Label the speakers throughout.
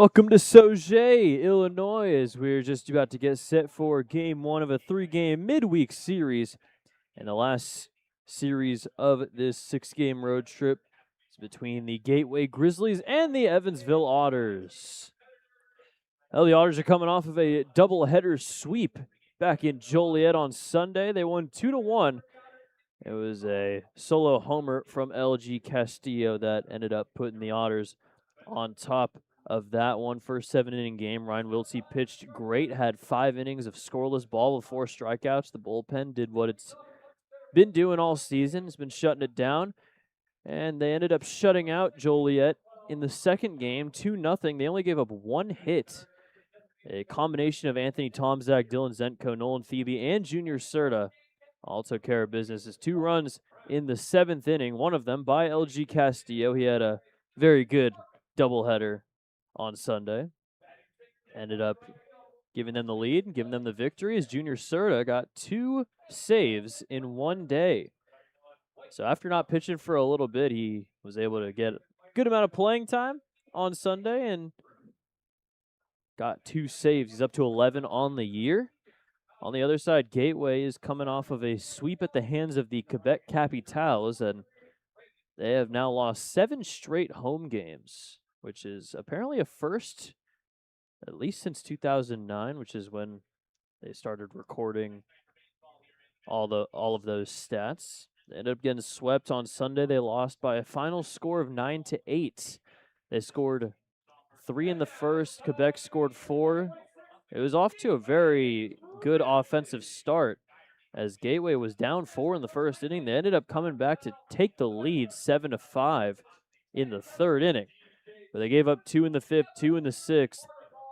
Speaker 1: Welcome to Sauget, Illinois, as we're just about to get set for game one of a three-game midweek series. And the last series of this six-game road trip is between the Gateway Grizzlies and the Evansville Otters. Well, the Otters are coming off of a doubleheader sweep back in Joliet on Sunday. They won 2-1. It was a solo homer from LG Castillo that ended up putting the Otters on top of that one. First 7-inning game, Ryan Wiltsey pitched great, had 5 innings of scoreless ball with 4 strikeouts. The bullpen did what it's been doing all season. It's been shutting it down, and they ended up shutting out Joliet in the second game, 2-0. They only gave up 1 hit. A combination of Anthony Tomczak, Dylan Zenko, Nolan Phoebe, and Junior Serta all took care of business. As 2 runs in the 7th inning, one of them by LG Castillo. He had a very good doubleheader on Sunday. Ended up giving them the lead and giving them the victory as Junior Serta got 2 saves in 1 day. So after not pitching for a little bit, he was able to get a good amount of playing time on Sunday and got 2 saves. He's up to 11 on the year. On the other side, Gateway is coming off of a sweep at the hands of the Quebec Capitals, and they have now lost 7 straight home games, which is apparently a first, at least since 2009, which is when they started recording all of those stats. They ended up getting swept on Sunday. They lost by a final score of 9-8. They scored 3 in the first. Quebec scored 4. It was off to a very good offensive start as Gateway was down 4 in the first inning. They ended up coming back to take the lead 7-5 in the third inning. But they gave up 2 in the 5th, 2 in the 6th.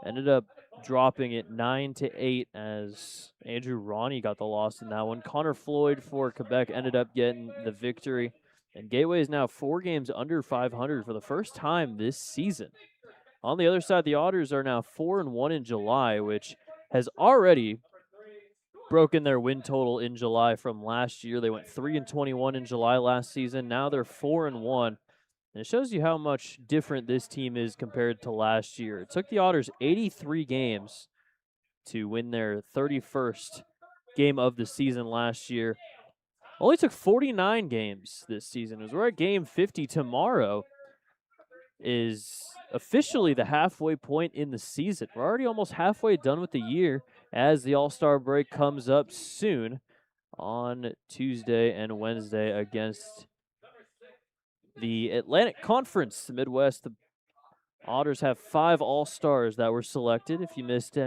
Speaker 1: Ended up dropping it 9-8 as Andrew Ronnie got the loss in that one. Connor Floyd for Quebec ended up getting the victory. And Gateway is now 4 games under 500 for the first time this season. On the other side, the Otters are now 4-1 in July, which has already broken their win total in July from last year. They went 3-21 in July last season. Now they're 4-1. And it shows you how much different this team is compared to last year. It took the Otters 83 games to win their 31st game of the season last year. Only took 49 games this season. As we're at game 50 tomorrow, is officially the halfway point in the season. We're already almost halfway done with the year as the All-Star break comes up soon on Tuesday and Wednesday against the Atlantic Conference, the Midwest. The Otters have 5 All-Stars that were selected. If you missed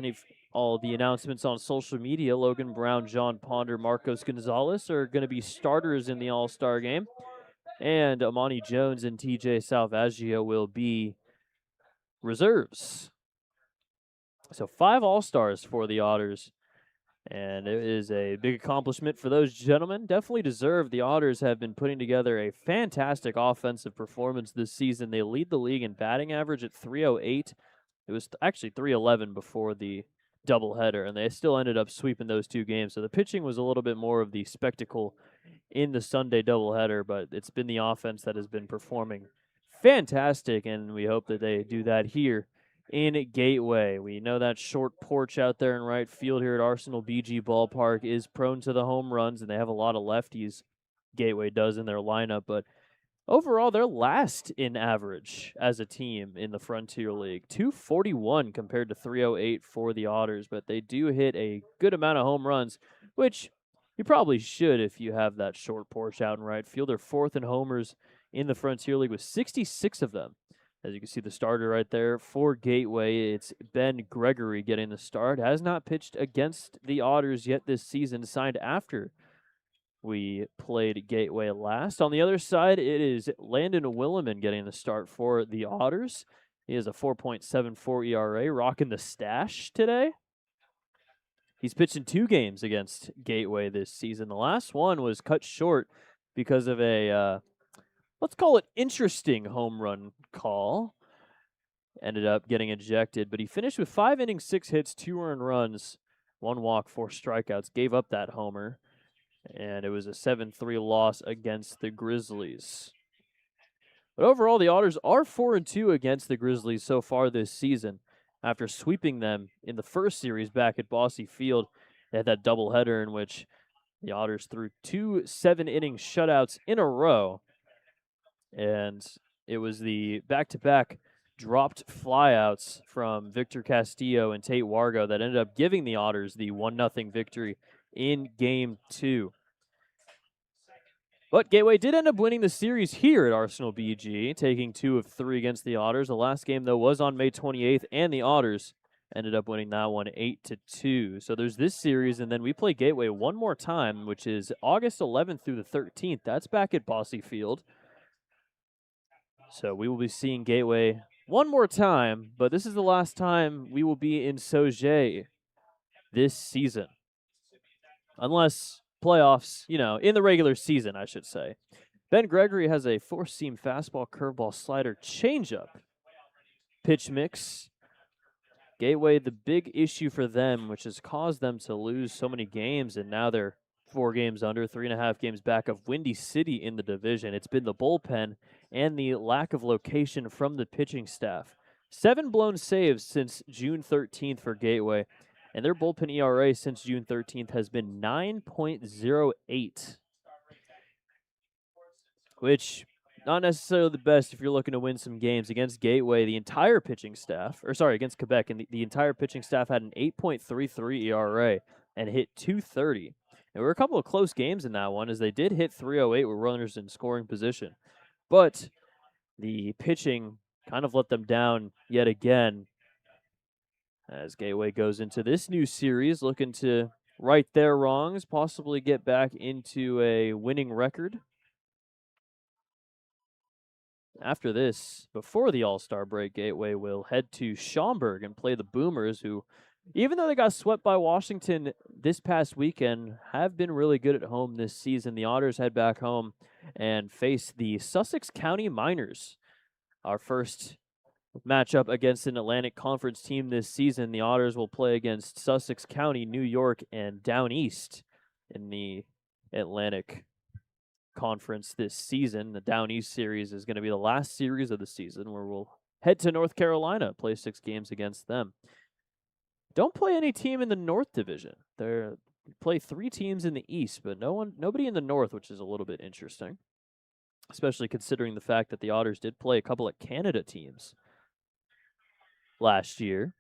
Speaker 1: all the announcements on social media, Logan Brown, John Ponder, Marcos Gonzalez are going to be starters in the All-Star game. And Amani Jones and TJ Salvaggio will be reserves. So 5 All-Stars for the Otters. And it is a big accomplishment for those gentlemen. Definitely deserved. The Otters have been putting together a fantastic offensive performance this season. They lead the league in batting average at .308. It was actually .311 before the doubleheader, and they still ended up sweeping those 2 games. So the pitching was a little bit more of the spectacle in the Sunday doubleheader, but it's been the offense that has been performing fantastic, and we hope that they do that here in Gateway. We know that short porch out there in right field here at Arsenal BG Ballpark is prone to the home runs, and they have a lot of lefties, Gateway does, in their lineup, but overall, they're last in average as a team in the Frontier League. .241 compared to .308 for the Otters, but they do hit a good amount of home runs, which you probably should if you have that short porch out in right field. They're 4th in homers in the Frontier League with 66 of them. As you can see, the starter right there for Gateway, it's Ben Gregory getting the start. Has not pitched against the Otters yet this season, signed after we played Gateway last. On the other side, it is Landon Williman getting the start for the Otters. He has a 4.74 ERA, rocking the stash today. He's pitched in 2 games against Gateway this season. The last one was cut short because of a, let's call it interesting home run call. Ended up getting ejected, but he finished with 5 innings, 6 hits, 2 earned runs, 1 walk, 4 strikeouts, gave up that homer. And it was a 7-3 loss against the Grizzlies. But overall, the Otters are 4-2 against the Grizzlies so far this season. After sweeping them in the first series back at Bosse Field, they had that doubleheader in which the Otters threw 2 7-inning shutouts in a row. And it was the back-to-back dropped flyouts from Victor Castillo and Tate Wargo that ended up giving the Otters the 1-0 victory in Game 2. But Gateway did end up winning the series here at Arsenal BG, taking 2 of 3 against the Otters. The last game, though, was on May 28th, and the Otters ended up winning that one 8-2. So there's this series, and then we play Gateway one more time, which is August 11th through the 13th. That's back at Bosse Field. So we will be seeing Gateway one more time, but this is the last time we will be in Sauget this season. Unless playoffs, in the regular season, I should say. Ben Gregory has a four-seam fastball, curveball, slider, changeup. Pitch mix. Gateway, the big issue for them, which has caused them to lose so many games, and now they're 4 games under, 3.5 games back of Windy City in the division. It's been the bullpen and the lack of location from the pitching staff. 7 blown saves since June 13th for Gateway, and their bullpen ERA since June 13th has been 9.08, which not necessarily the best if you're looking to win some games. Against Gateway, the entire pitching staff, against Quebec, and the entire pitching staff had an 8.33 ERA and hit 230. And there were a couple of close games in that one, as they did hit 308 with runners in scoring position. But the pitching kind of let them down yet again, as Gateway goes into this new series looking to right their wrongs, possibly get back into a winning record. After this, before the All-Star break, Gateway will head to Schaumburg and play the Boomers, who, even though they got swept by Washington this past weekend, have been really good at home this season. The Otters head back home and face the Sussex County Miners. Our first matchup against an Atlantic Conference team this season. The Otters will play against Sussex County, New York, and Down East in the Atlantic Conference this season. The Down East series is going to be the last series of the season, where we'll head to North Carolina, play 6 games against them. Don't play any team in the North Division. They play 3 teams in the East, but nobody in the North, which is a little bit interesting, especially considering the fact that the Otters did play a couple of Canada teams last year.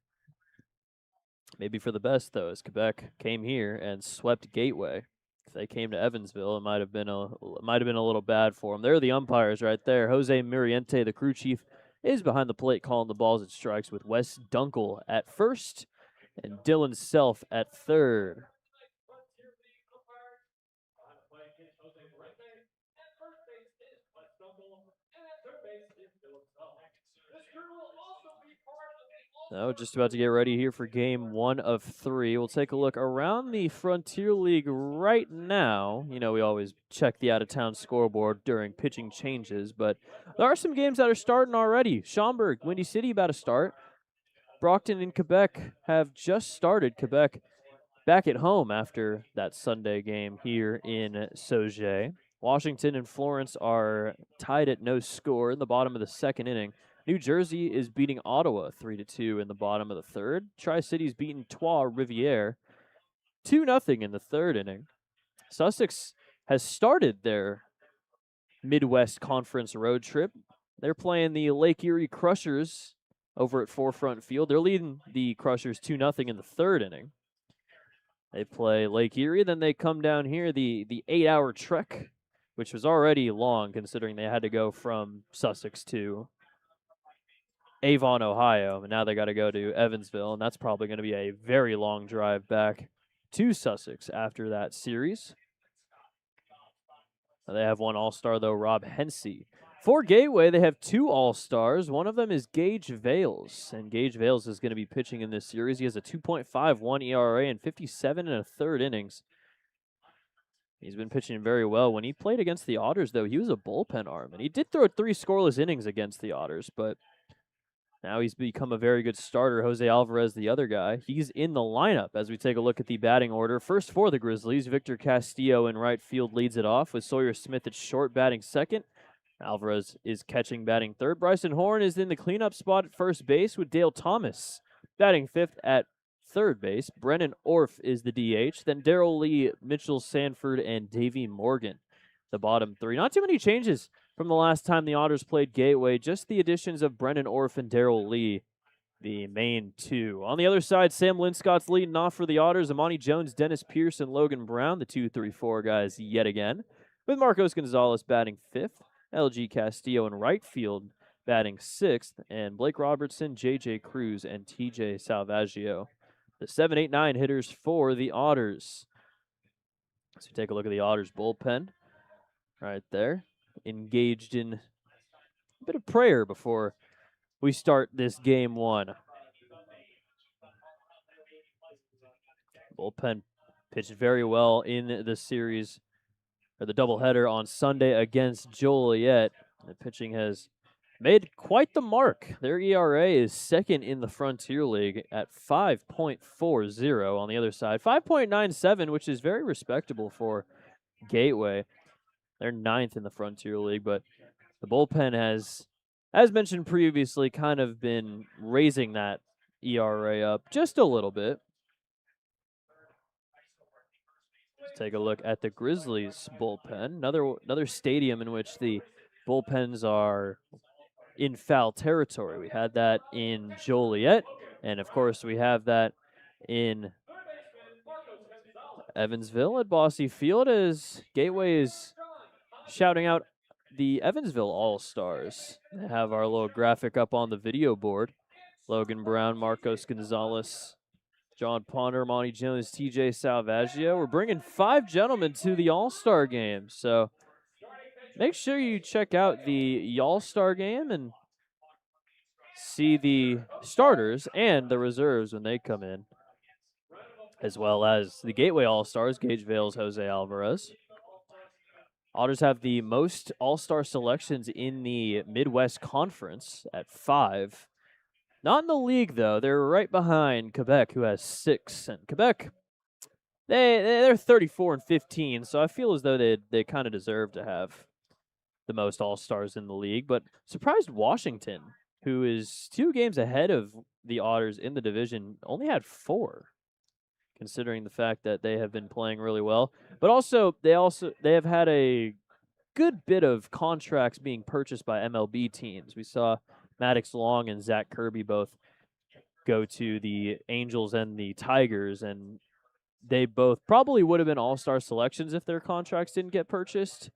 Speaker 1: Maybe for the best, though, as Quebec came here and swept Gateway. If they came to Evansville, it might have been a little bad for them. There are the umpires right there. Jose Muriente, the crew chief, is behind the plate calling the balls and strikes, with Wes Dunkel at first and Dylan Self at third. Now, just about to get ready here for game 1 of 3. We'll take a look around the Frontier League right now. We always check the out-of-town scoreboard during pitching changes, but there are some games that are starting already. Schaumburg, Windy City about to start. Brockton and Quebec have just started. Quebec back at home after that Sunday game here in Sauget. Washington and Florence are tied at no score in the bottom of the 2nd inning. New Jersey is beating Ottawa 3-2 in the bottom of the 3rd. Tri-City's beating Trois-Rivières 2-0 in the 3rd inning. Sussex has started their Midwest Conference road trip. They're playing the Lake Erie Crushers over at Forefront Field. They're leading the Crushers 2-0 in the 3rd inning. They play Lake Erie, then they come down here, the 8-hour trek, which was already long considering they had to go from Sussex to Avon, Ohio, and now they got to go to Evansville, and that's probably going to be a very long drive back to Sussex after that series. They have one All-Star, though, Rob Hensey. For Gateway, they have 2 All-Stars. One of them is Gage Vales, and Gage Vales is going to be pitching in this series. He has a 2.51 ERA and 57 1/3 innings. He's been pitching very well. When he played against the Otters, though, he was a bullpen arm, and he did throw 3 scoreless innings against the Otters, but now he's become a very good starter. Jose Alvarez, the other guy, he's in the lineup as we take a look at the batting order. First for the Grizzlies, Victor Castillo in right field leads it off, with Sawyer Smith at short batting second. Alvarez is catching, batting third. Bryson Horn is in the cleanup spot at first base with Dale Thomas batting fifth at third base. Brennan Orff is the DH. Then Darrell Lee, Mitchell Sanford, and Davey Morgan, the bottom three. Not too many changes from the last time the Otters played Gateway, just the additions of Brennan Orff and Darrell Lee, the main two. On the other side, Sam Linscott's leading off for the Otters. Amani Jones, Dennis Pierce, and Logan Brown, the 2-3-4 guys yet again, with Marcos Gonzalez batting fifth. LG Castillo in right field batting sixth, and Blake Robertson, J.J. Cruz, and T.J. Salvaggio, the 7, 8, 9 hitters for the Otters. So take a look at the Otters bullpen right there, engaged in a bit of prayer before we start this game one. Bullpen pitched very well in the series, or the doubleheader on Sunday against Joliet. The pitching has made quite the mark. Their ERA is second in the Frontier League at 5.40. On the other side, 5.97, which is very respectable for Gateway. They're ninth in the Frontier League, but the bullpen has, as mentioned previously, kind of been raising that ERA up just a little bit. Let's take a look at the Grizzlies bullpen. Another stadium in which the bullpens are in foul territory. We had that in Joliet, and of course we have that in Evansville at Bosse Field, as Gateway is shouting out the Evansville All-Stars. They have our little graphic up on the video board. Logan Brown, Marcos Gonzalez, John Ponder, Monty Jones, T.J. Salvaggio. We're bringing 5 gentlemen to the All-Star game, so make sure you check out the All-Star game and see the starters and the reserves when they come in, as well as the Gateway All-Stars, Gage Vale's Jose Alvarez. Otters have the most All-Star selections in the Midwest Conference at 5. Not in the league, though. They're right behind Quebec, who has 6. And Quebec, they're 34-15, so I feel as though they kind of deserve to have the most All-Stars in the league. But surprised Washington, who is 2 games ahead of the Otters in the division, only had 4, considering the fact that they have been playing really well. But also they have had a good bit of contracts being purchased by MLB teams. We saw Maddox Long and Zach Kirby both go to the Angels and the Tigers, and they both probably would have been all-star selections if their contracts didn't get purchased.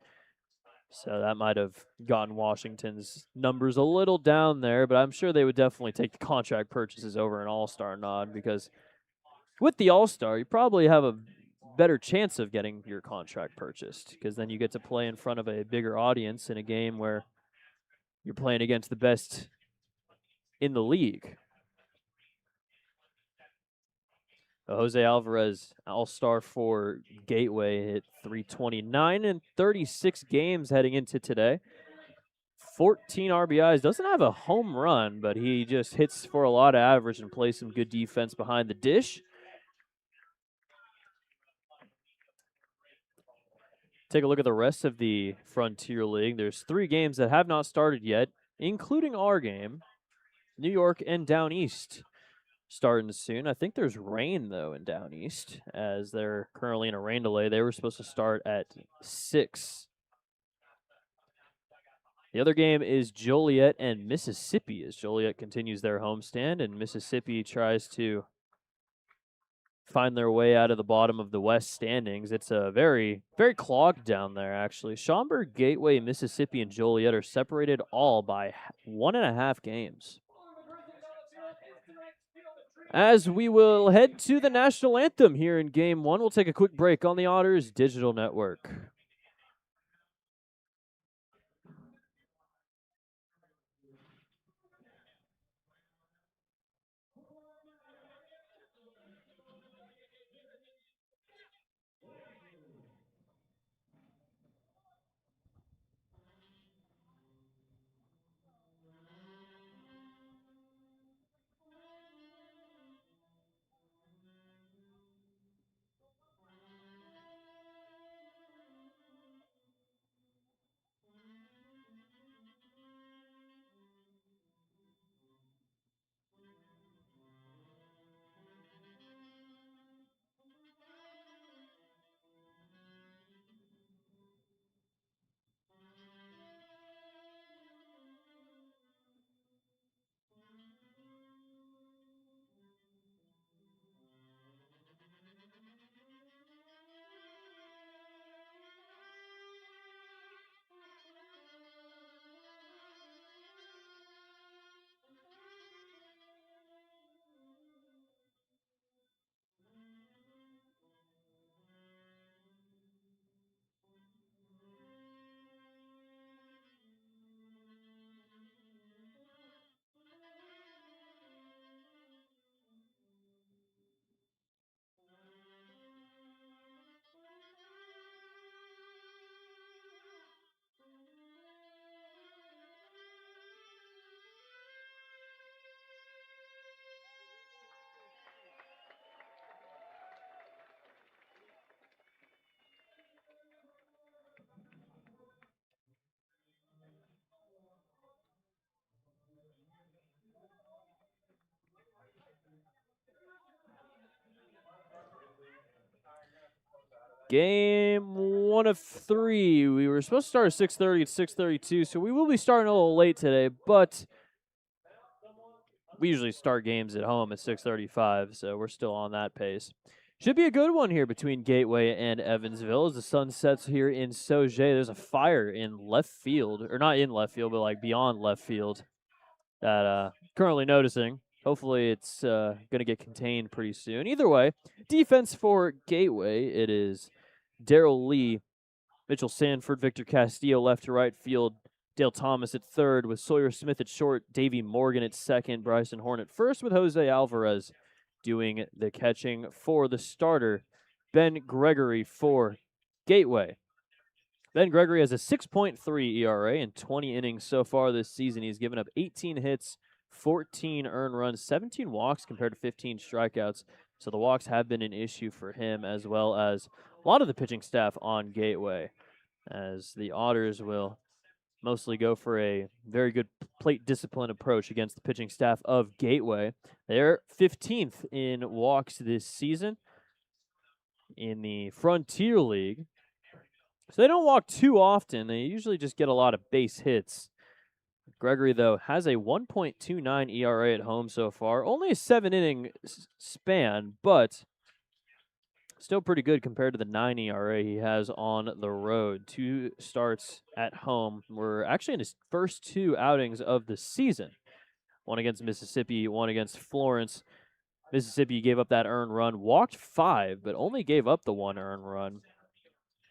Speaker 1: So that might have gotten Washington's numbers a little down there, but I'm sure they would definitely take the contract purchases over an all-star nod, because with the all-star, you probably have a better chance of getting your contract purchased, because then you get to play in front of a bigger audience in a game where you're playing against the best in the league. Jose Alvarez, all-star for Gateway, hit .329 in 36 games heading into today. 14 RBIs, doesn't have a home run, but he just hits for a lot of average and plays some good defense behind the dish. Take a look at the rest of the Frontier League. There's 3 games that have not started yet, including our game. New York and Down East starting soon. I think there's rain, though, in Down East, as they're currently in a rain delay. They were supposed to start at 6. The other game is Joliet and Mississippi, as Joliet continues their homestand, and Mississippi tries to find their way out of the bottom of the West standings. It's a very, very clogged down there, actually. Schaumburg, Gateway, Mississippi, and Joliet are separated all by 1.5 games. As we will head to the national anthem here in Game 1, we'll take a quick break on the Otters Digital Network. Game 1 of 3. We were supposed to start at 6:30. It's 6:32, so we will be starting a little late today, but we usually start games at home at 6:35, so we're still on that pace. Should be a good one here between Gateway and Evansville as the sun sets here in Sauget. There's a fire in left field, or not in left field, but like beyond left field that currently noticing. Hopefully it's going to get contained pretty soon. Either way, defense for Gateway, it is Daryl Lee, Mitchell Sanford, Victor Castillo left to right field, Dale Thomas at third with Sawyer Smith at short, Davey Morgan at second, Bryson Horn at first with Jose Alvarez doing the catching for the starter, Ben Gregory for Gateway. Ben Gregory has a 6.3 ERA in 20 innings so far this season. He's given up 18 hits, 14 earned runs, 17 walks compared to 15 strikeouts. So the walks have been an issue for him, as well as a lot of the pitching staff on Gateway, as the Otters will mostly go for a very good plate discipline approach against the pitching staff of Gateway. They're 15th in walks this season in the Frontier League. So they don't walk too often. They usually just get a lot of base hits. Gregory, though, has a 1.29 ERA at home so far. Only a 7-inning span, but still pretty good compared to the 9 ERA he has on the road. 2 starts at home. We're actually in his first 2 outings of the season. One against Mississippi, one against Florence. Mississippi gave up that earned run, walked 5, but only gave up the 1 earned run.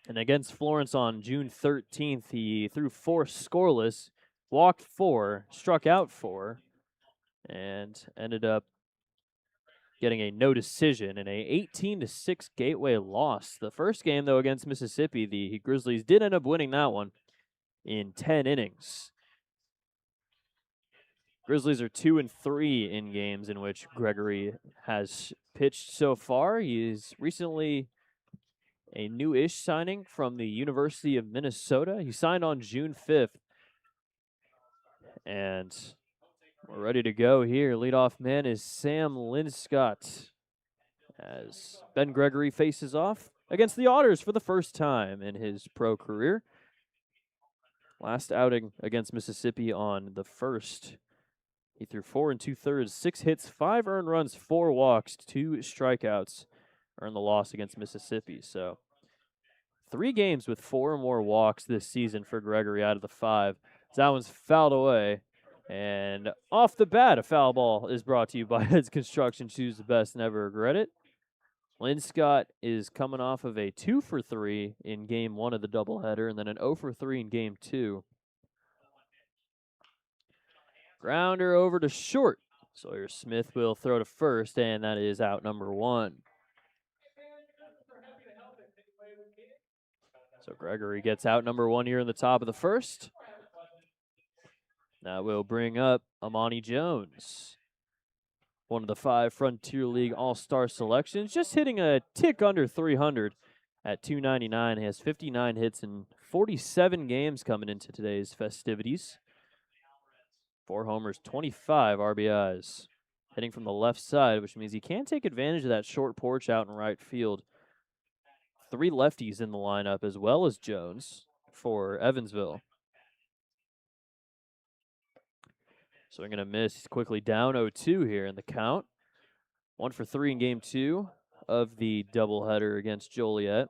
Speaker 1: And against Florence on June 13th, he threw 4 scoreless, walked 4, struck out 4, and ended up getting a no decision in a 18-6 Gateway loss. The first game, though, against Mississippi, the Grizzlies did end up winning that one in 10 innings. Grizzlies are 2-3 in games in which Gregory has pitched so far. He's recently a new-ish signing from the University of Minnesota. He signed on June 5th. And we're ready to go here. Leadoff man is Sam Linscott as Ben Gregory faces off against the Otters for the first time in his pro career. Last outing against Mississippi on the 1st. He threw 4 2/3, 6 hits, 5 earned runs, 4 walks, 2 strikeouts. Earned the loss against Mississippi. So 3 games with 4 or more walks this season for Gregory out of the 5. That one's fouled away. And off the bat, a foul ball is brought to you by Heads Construction. Choose the best, never regret it. Linscott is coming off of a 2 for 3 in game 1 of the doubleheader, and then an 0 for 3 in game 2. Grounder over to short. Sawyer Smith will throw to first, and that is out number 1. So Gregory gets out number 1 here in the top of the 1st. That will bring up Amani Jones, one of the 5 Frontier League All-Star selections, just hitting a tick under 300 at 299. He has 59 hits in 47 games coming into today's festivities. 4 homers, 25 RBIs. Hitting from the left side, which means he can take advantage of that short porch out in right field. 3 lefties in the lineup, as well as Jones for Evansville. Swing and a miss. He's quickly down 0-2 here in the count. 1 for 3 in game 2 of the doubleheader against Joliet.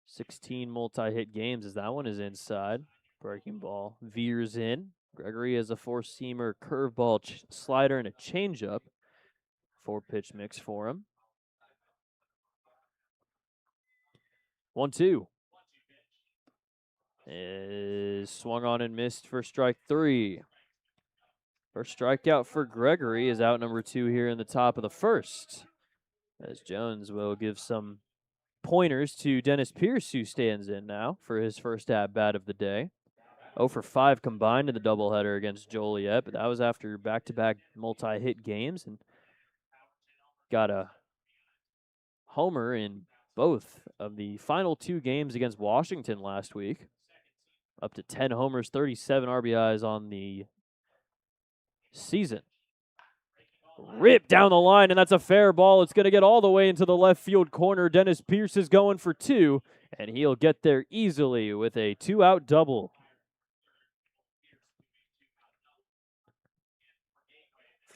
Speaker 1: 16 multi-hit games as that one is inside. Breaking ball veers in. Gregory has a 4-seamer, curveball, slider, and a changeup. 4-pitch mix for him. 1-2. Is swung on and missed for strike 3. First strikeout for Gregory is out number 2 here in the top of the 1st. As Jones will give some pointers to Dennis Pierce, who stands in now for his first at-bat of the day. 0 for 5 combined in the doubleheader against Joliet, but that was after back-to-back multi-hit games, and got a homer in both of the final 2 games against Washington last week. Up to 10 homers, 37 RBIs on the season. ripped down the line, and that's a fair ball. It's going to get all the way into the left field corner. Dennis Pierce is going for 2, and he'll get there easily with a 2-out double.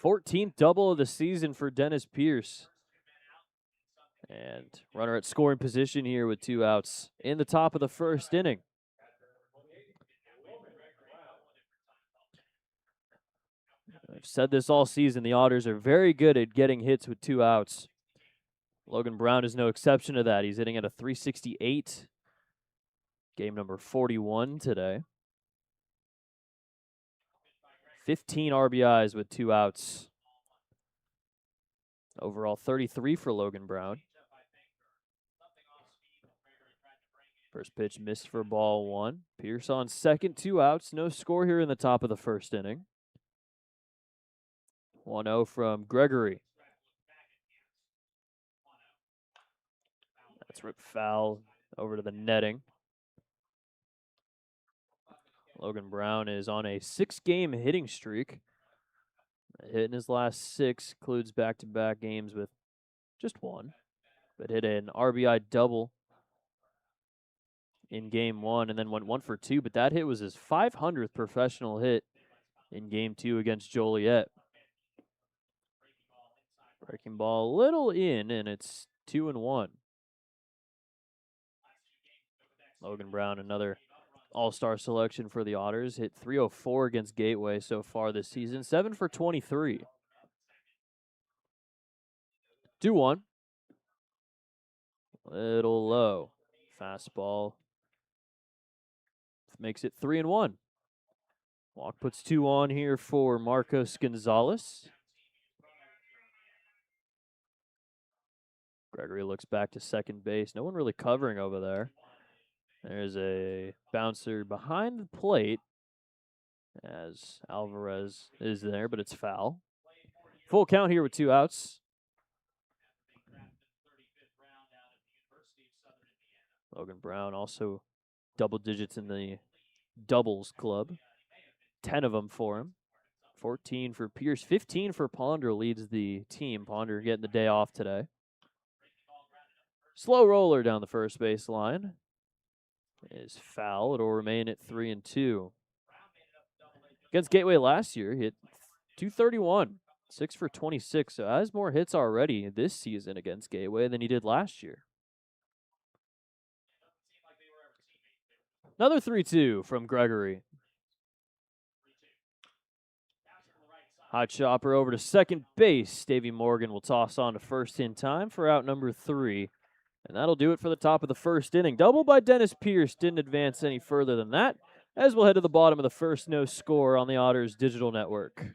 Speaker 1: 14th double of the season for Dennis Pierce. And runner at scoring position here with 2 outs in the top of the first inning. I've said this all season. The Otters are very good at getting hits with 2 outs. Logan Brown is no exception to that. He's hitting at a .368. Game number 41 today. 15 RBIs with 2 outs. Overall 33 for Logan Brown. First pitch missed for ball 1. Pierce on second, 2 outs. No score here in the top of the first inning. 1-0 from Gregory. That's ripped foul over to the netting. Logan Brown is on a 6-game hitting streak. Hit in his last 6, includes back-to-back games with just 1, but hit an RBI double in game 1 and then went 1 for 2, but that hit was his 500th professional hit in game 2 against Joliet. Breaking ball a little in, and it's 2-1. Logan Brown, another all-star selection for the Otters, hit .304 against Gateway so far this season, 7 for 23. 2-1. Little low. Fastball makes it 3-1. Walk puts 2 on here for Marcos Gonzalez. Gregory looks back to second base. No one really covering over there. There's a bouncer behind the plate as Alvarez is there, but it's foul. Full count here with 2 outs. Logan Brown also double digits in the doubles club. 10 of them for him. 14 for Pierce, 15 for Ponder leads the team. Ponder getting the day off today. Slow roller down the first base line is foul. It'll remain at 3-2. Against Gateway last year, he hit .231, 6 for 26. So has more hits already this season against Gateway than he did last year. Another 3-2 from Gregory. Hot chopper over to second base. Davey Morgan will toss on to first in time for out number 3. And that'll do it for the top of the first inning. Double by Dennis Pierce. Didn't advance any further than that, as we'll head to the bottom of the first. No score on the Otters digital network.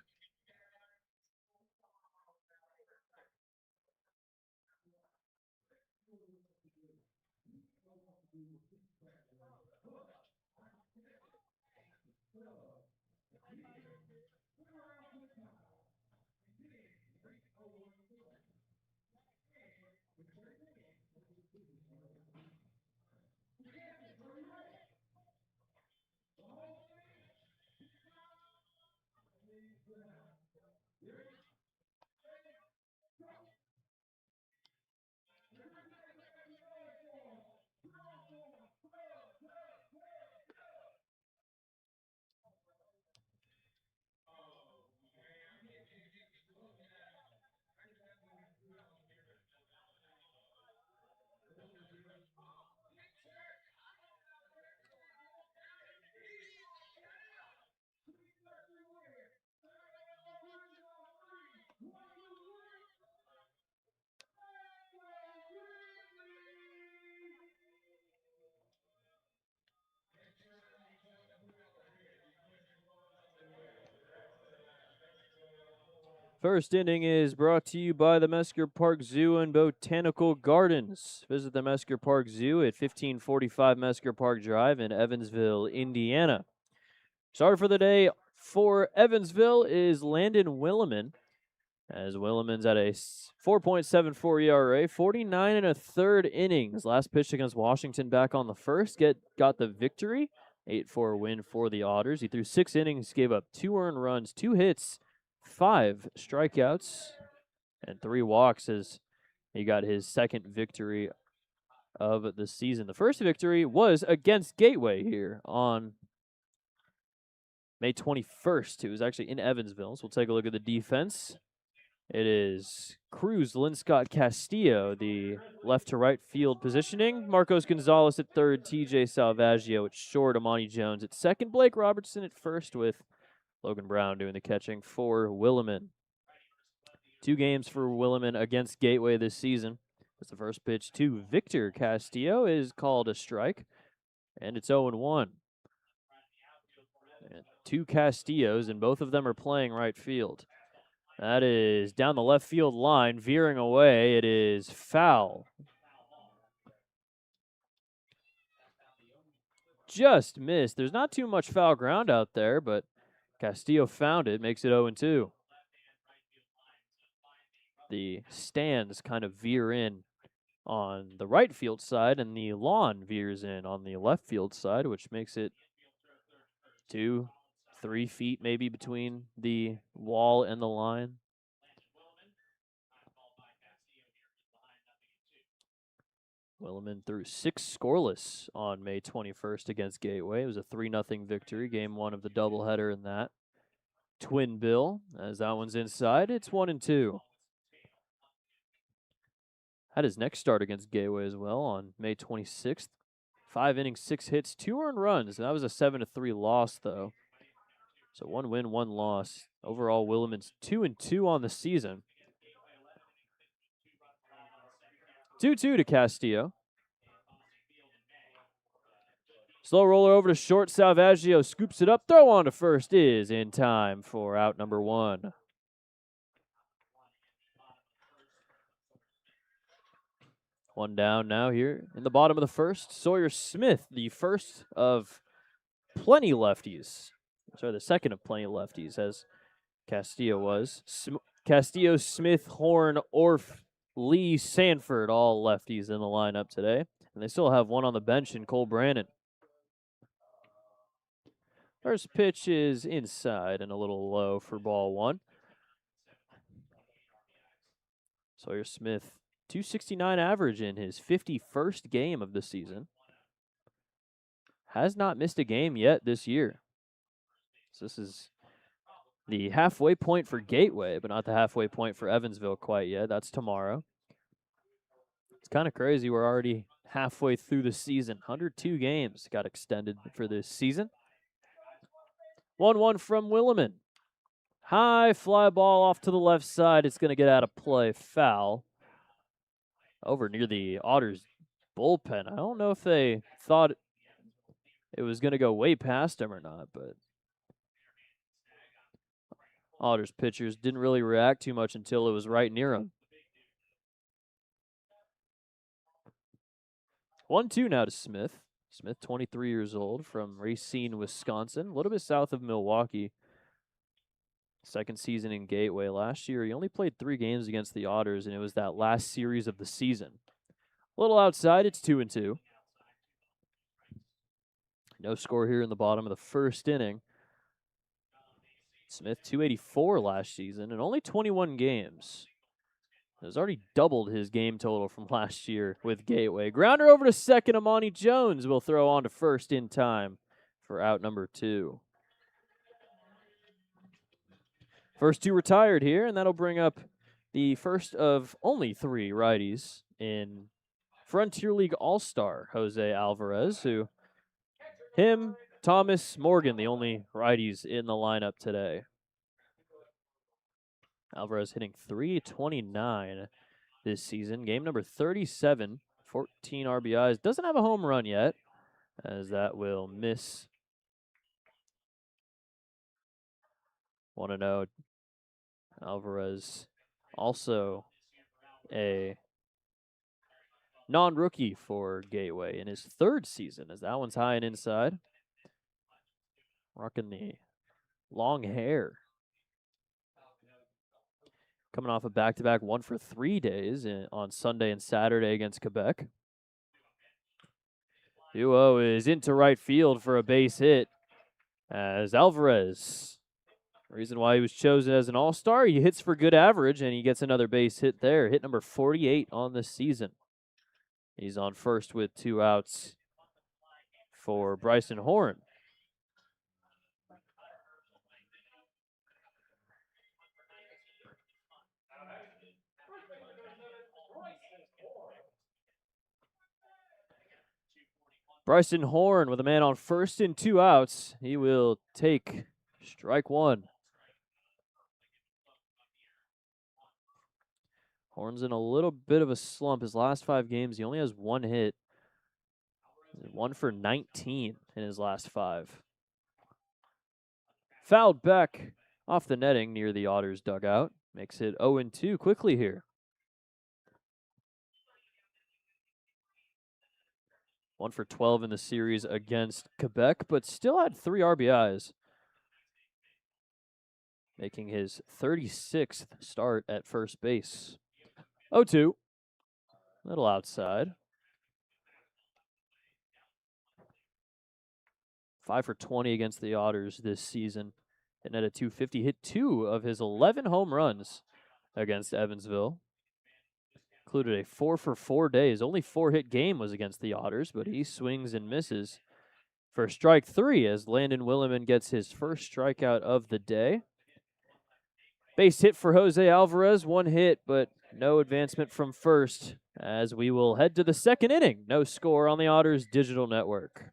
Speaker 1: First inning is brought to you by the Mesker Park Zoo and Botanical Gardens. Visit the Mesker Park Zoo at 1545 Mesker Park Drive in Evansville, Indiana. Starter for the day for Evansville is Landon Williman, as Williman's at a 4.74 ERA, 49 1/3 innings. Last pitch against Washington back on the first, got the victory, 8-4 win for the Otters. He threw 6 innings, gave up 2 earned runs, 2 hits, 5 strikeouts. and 3 walks as he got his second victory of the season. The first victory was against Gateway here on May 21st. It was actually in Evansville, so we'll take a look at the defense. It is Cruz, Linscott, Castillo, the left to right field positioning. Marcos Gonzalez at third, TJ Salvaggio at short, Amani Jones at second, Blake Robertson at first with Logan Brown doing the catching for Williman. 2 games for Williman against Gateway this season. As the first pitch to Victor Castillo is called a strike, and it's 0-1. And 2 Castillos, and both of them are playing right field. That is down the left field line, veering away. It is foul. Just missed. There's not too much foul ground out there, but Castillo found it, makes it 0-2. The stands kind of veer in on the right field side, and the lawn veers in on the left field side, which makes it 2-3 feet maybe between the wall and the line. Williman threw 6 scoreless on May 21st against Gateway. It was a 3-0 victory, game 1 of the doubleheader in that. Twin bill, as that one's inside, it's 1-2. Had his next start against Gateway as well on May 26th. 5 innings, 6 hits, 2 earned runs. That was a 7-3 loss, though. So 1 win, 1 loss. Overall, Williman's 2-2 on the season. 2-2 to Castillo. Slow roller over to short. Salvaggio scoops it up. Throw on to first is in time for out number 1. One down now here in the bottom of the first. Sawyer Smith, the first of plenty lefties. Sorry, the second of plenty lefties, as Castillo was. Castillo, Smith, Horn, Orff, Lee, Sanford, all lefties in the lineup today. And they still have one on the bench in Cole Brannon. First pitch is inside and a little low for ball 1. Sawyer Smith, 269 average in his 51st game of the season. Has not missed a game yet this year. So this is the halfway point for Gateway, but not the halfway point for Evansville quite yet. That's tomorrow. It's kind of crazy. We're already halfway through the season. 102 games got extended for this season. 1-1 from Williman. High fly ball off to the left side. It's going to get out of play. Foul. Over near the Otters bullpen. I don't know if they thought it was going to go way past him or not, but Otters pitchers didn't really react too much until it was right near him. 1-2 now to Smith. Smith, 23 years old, from Racine, Wisconsin, a little bit south of Milwaukee. Second season in Gateway. Last year, he only played 3 games against the Otters, and it was that last series of the season. A little outside, it's 2-2. No score here in the bottom of the first inning. Smith, 284 last season, and only 21 games. Has already doubled his game total from last year with Gateway. Grounder over to second. Amani Jones will throw on to first in time for out number 2. First 2 retired here, and that'll bring up the first of only 3 righties in Frontier League All-Star, Jose Alvarez, Thomas, Morgan, the only righties in the lineup today. Alvarez hitting .329 this season. Game number 37, 14 RBIs. Doesn't have a home run yet, as that will miss. 1-0. Alvarez also a non-rookie for Gateway in his 3rd season, as that one's high and inside. Rocking the long hair. Coming off a back-to-back 1 for 3 days on Sunday and Saturday against Quebec. Duo is into right field for a base hit as Alvarez Reason why he was chosen as an all-star, he hits for good average, and he gets another base hit there. Hit number 48 on the season. He's on first with 2 outs for Bryson Horn. Bryson Horn with a man on first and 2 outs. He will take strike 1. Horn's in a little bit of a slump. His last 5 games, he only has 1 hit. 1 for 19 in his last 5. Fouled back off the netting near the Otters dugout. Makes it 0-2 quickly here. 1 for 12 in the series against Quebec, but still had 3 RBIs. Making his 36th start at first base. 0-2. Little outside. 5 for 20 against the Otters this season. Hitting at a 250. Hit 2 of his 11 home runs against Evansville. Included a 4 for 4 days. Only 4-hit game was against the Otters, but he swings and misses for strike 3 as Landon Williman gets his first strikeout of the day. Base hit for Jose Alvarez. 1 hit, but no advancement from first as we will head to the second inning. No score on the Otters digital network.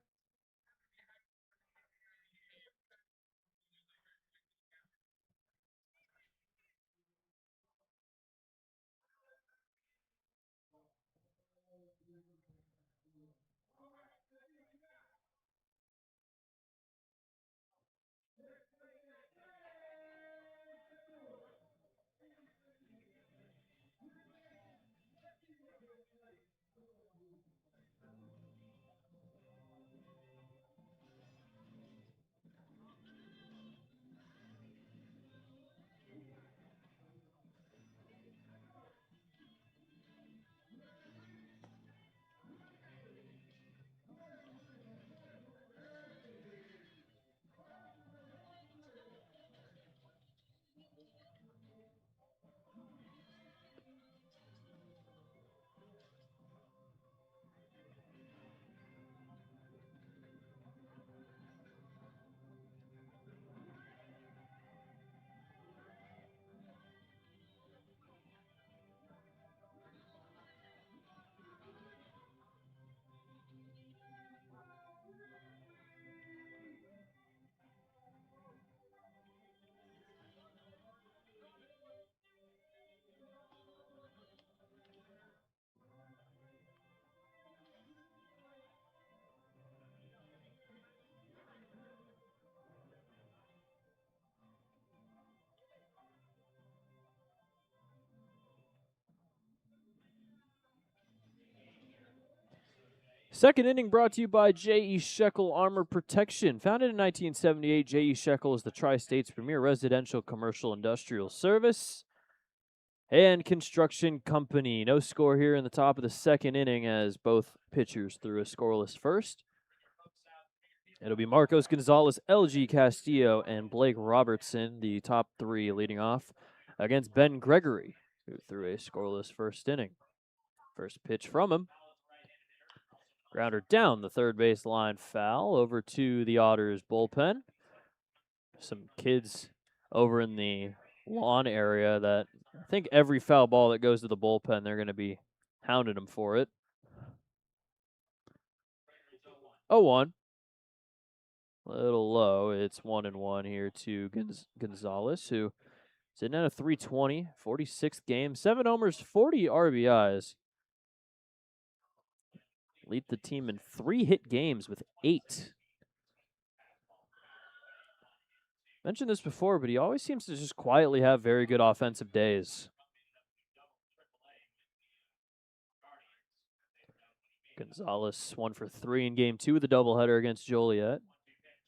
Speaker 1: Second inning brought to you by J.E. Shekel Armor Protection. Founded in 1978, J.E. Shekel is the Tri-State's premier residential commercial industrial service and construction company. No score here in the top of the second inning as both pitchers threw a scoreless first. It'll be Marcos Gonzalez, LG Castillo, and Blake Robertson, the top 3 leading off against Ben Gregory, who threw a scoreless first inning. First pitch from him. Grounder down the third base line, foul over to the Otters bullpen. Some kids over in the lawn area that I think every foul ball that goes to the bullpen, they're going to be hounding them for it. 0-1. A little low. It's 1-1 here to Gonzalez, who is in at a 320, 46th game, 7 homers, 40 RBIs. Lead the team in 3-hit games with 8. Mentioned this before, but he always seems to just quietly have very good offensive days. Gonzalez 1 for 3 in game 2 of the doubleheader against Joliet.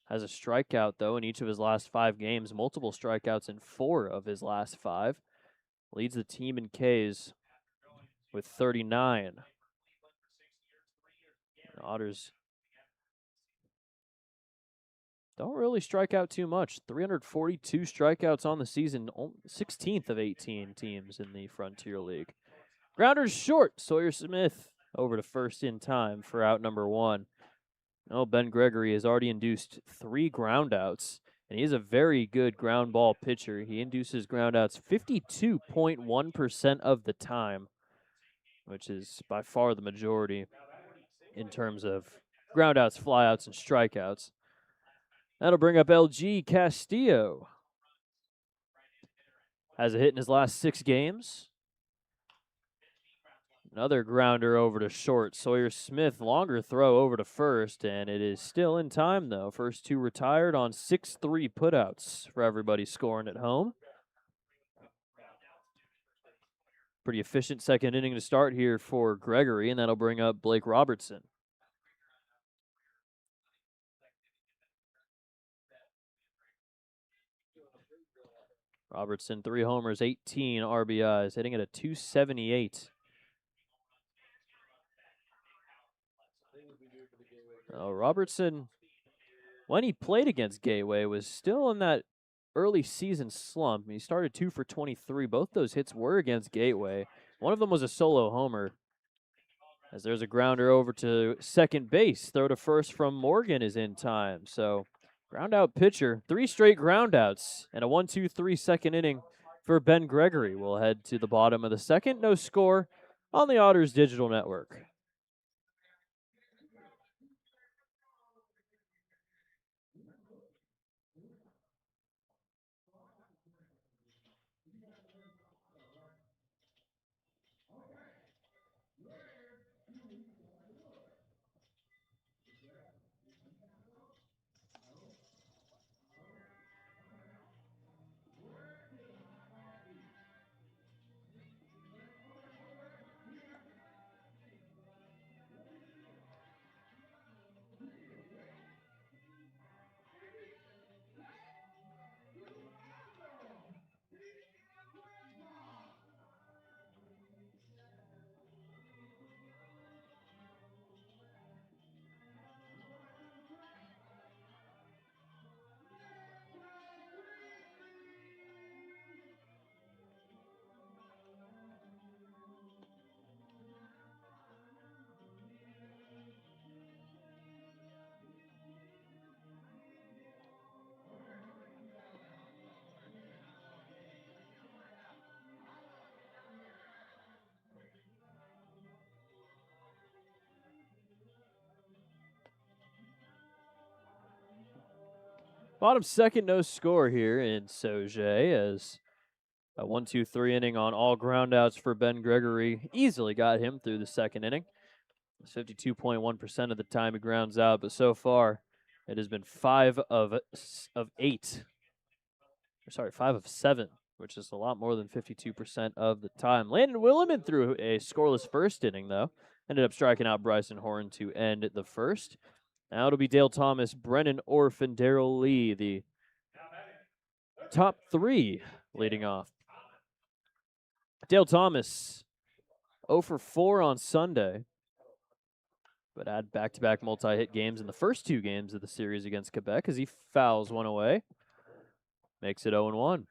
Speaker 1: Has a strikeout, though, in each of his last 5 games. Multiple strikeouts in 4 of his last 5. Leads the team in Ks with 39. The Otters don't really strike out too much. 342 strikeouts on the season, 16th of 18 teams in the Frontier League. Grounders short. Sawyer Smith over to first in time for out number 1. Oh, Ben Gregory has already induced 3 groundouts, and he's a very good ground ball pitcher. He induces groundouts 52.1% of the time, which is by far the majority in terms of groundouts, flyouts, and strikeouts. That'll bring up LG Castillo. Has a hit in his last 6 games. Another grounder over to short. Sawyer Smith, longer throw over to first, and it is still in time, though. First 2 retired on 6-3 putouts for everybody scoring at home. Pretty efficient second inning to start here for Gregory, and that'll bring up Blake Robertson. Robertson, 3 homers, 18 RBIs, hitting at a 278. Robertson, when he played against Gateway, was still in that early season slump. He started 2 for 23. Both those hits were against Gateway. One of them was a solo homer. As there's a grounder over to second base. Throw to first from Morgan is in time. So, ground out pitcher. 3 straight groundouts and a 1-2-3 second inning for Ben Gregory. We'll head to the bottom of the second. No score on the Otters Digital Network. Bottom second, no score here in Sauget as a 1-2-3 inning on all groundouts for Ben Gregory easily got him through the second inning. 52.1% of the time he grounds out, but so far it has been 5 of 7, which is a lot more than 52% of the time. Landon Williman threw a scoreless first inning, though. Ended up striking out Bryson Horn to end the first. Now it'll be Dale Thomas, Brennan Orff, and Darrell Lee, the top 3 leading off. Dale Thomas, 0 for 4 on Sunday, but had back-to-back multi-hit games in the first 2 games of the series against Quebec as he fouls one away. Makes it 0-1.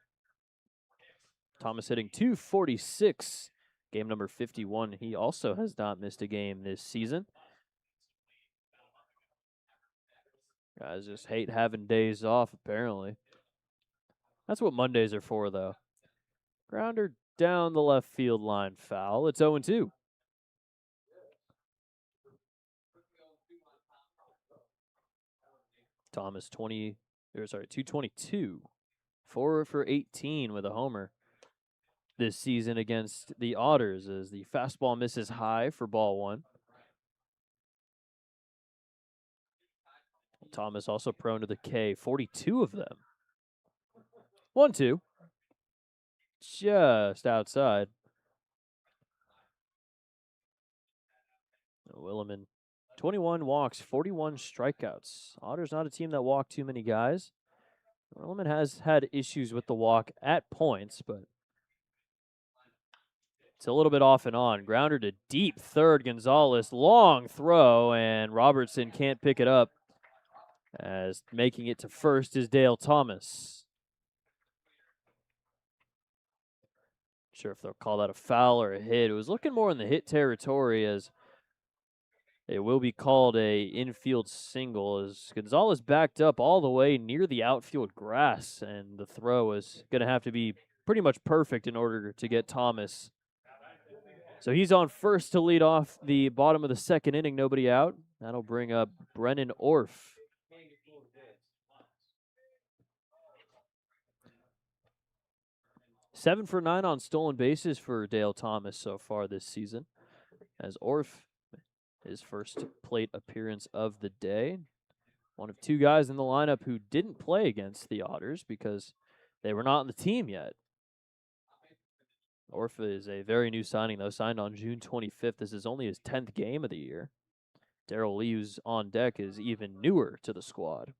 Speaker 1: Thomas hitting .246, game number 51. He also has not missed a game this season. Guys just hate having days off, apparently. That's what Mondays are for, though. Grounder down the left field line, foul. It's 0-2. Thomas 222. 4 for 18 with a homer this season against the Otters as the fastball misses high for ball 1. Thomas also prone to the K, 42 of them. 1-2. Just outside. Williman, 21 walks, 41 strikeouts. Otters not a team that walk too many guys. Williman has had issues with the walk at points, but it's a little bit off and on. Grounder to deep third. Gonzalez, long throw, and Robertson can't pick it up. As making it to first is Dale Thomas. Not sure if they'll call that a foul or a hit. It was looking more in the hit territory, as it will be called a infield single, as Gonzalez backed up all the way near the outfield grass, and the throw is going to have to be pretty much perfect in order to get Thomas. So he's on first to lead off the bottom of the second inning, nobody out. That'll bring up Brennan Orff. Seven for 9 on stolen bases for Dale Thomas so far this season, as Orff, his first plate appearance of the day. One of two guys in the lineup who didn't play against the Otters because they were not on the team yet. Orff is a very new signing, though, signed on June 25th. This is only his 10th game of the year. Darrell Lee, who's on deck, is even newer to the squad.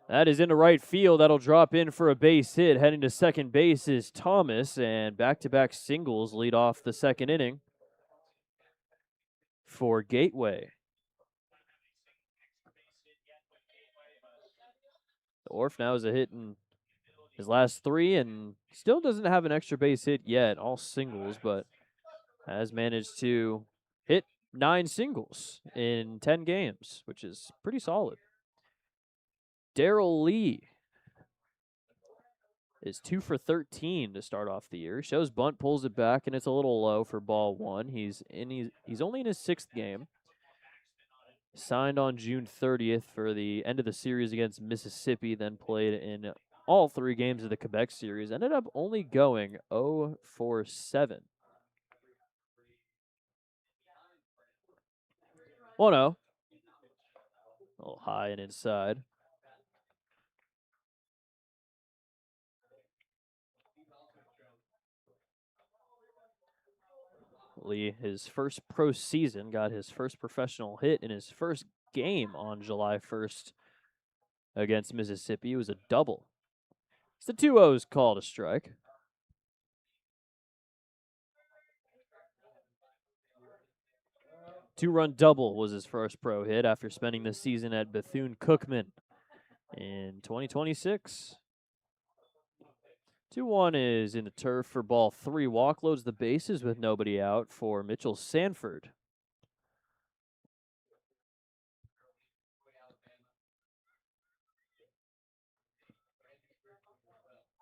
Speaker 1: That is into right field. That'll drop in for a base hit. Heading to second base is Thomas, and back-to-back singles lead off the second inning for Gateway. Orff now is a hit in his last three, and still doesn't have an extra base hit yet, all singles, but has managed to hit 9 singles in 10 games, which is pretty solid. Darrell Lee is 2 for 13 to start off the year. Shows bunt, pulls it back, and it's a little low for ball one. He's only in his 6th game. Signed on June 30th for the end of the series against Mississippi, then played in all 3 games of the Quebec series. Ended up only going 0 for 7. 1-0. A little high and inside. Lee, his first pro season, got his first professional hit in his first game on July 1st against Mississippi. It was a double. It's the 2-0's called a strike. Two-run double was his first pro hit after spending the season at Bethune-Cookman in 2026. 2-1 is in the turf for ball 3. Walk loads the bases with nobody out for Mitchell Sanford.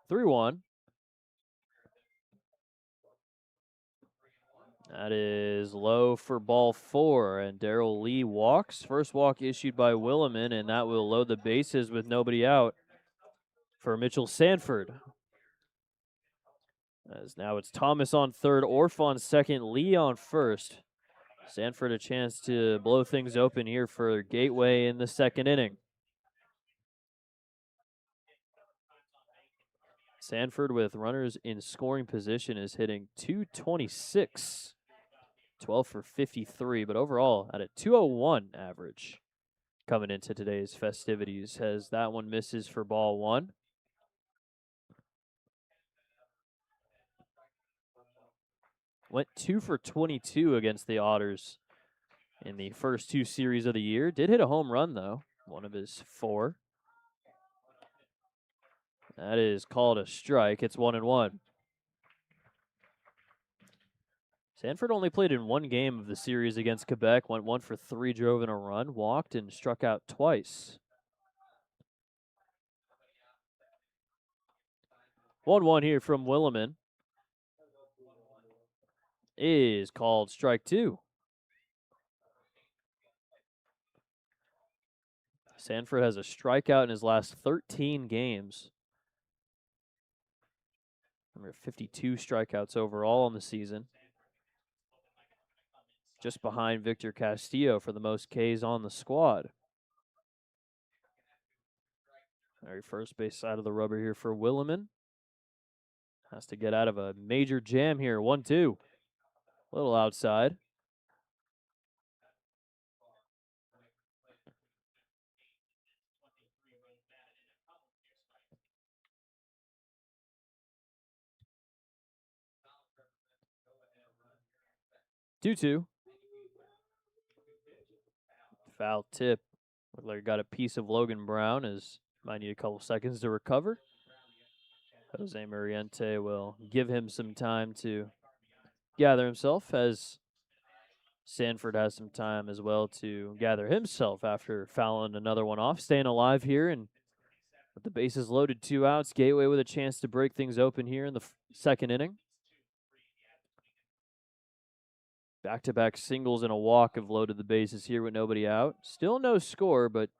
Speaker 1: Three-one. That is low for ball 4, and Darrell Lee walks. First walk issued by Williman, and that will load the bases with nobody out for Mitchell Sanford. As now it's Thomas on third, Orff on second, Lee on first. Sanford a chance to blow things open here for Gateway in the second inning. Sanford with runners in scoring position is hitting .226. 12 for 53, but overall at a 201 average coming into today's festivities, as that one misses for ball 1. Went 2 for 22 against the Otters in the first 2 series of the year. Did hit a home run, though, one of his 4. That is called a strike. It's 1-1. Sanford only played in 1 game of the series against Quebec, went 1 for 3, drove in a run, walked, and struck out twice. 1-1 here from Williman is called strike 2. Sanford has a strikeout in his last 13 games. Number 52 strikeouts overall on the season. Just behind Victor Castillo for the most Ks on the squad. Very first base side of the rubber here for Williman. Has to get out of a major jam here. 1-2. A little outside. Two-two. Foul tip. Looked like it got a piece of Logan Brown, as might need a couple seconds to recover. Jose Muriente will give him some time to gather himself, as Sanford has some time as well to gather himself after fouling another one off. Staying alive here, and with the bases loaded, 2 outs, Gateway with a chance to break things open here in the second inning. Back-to-back singles and a walk have loaded the bases here with nobody out. Still no score, but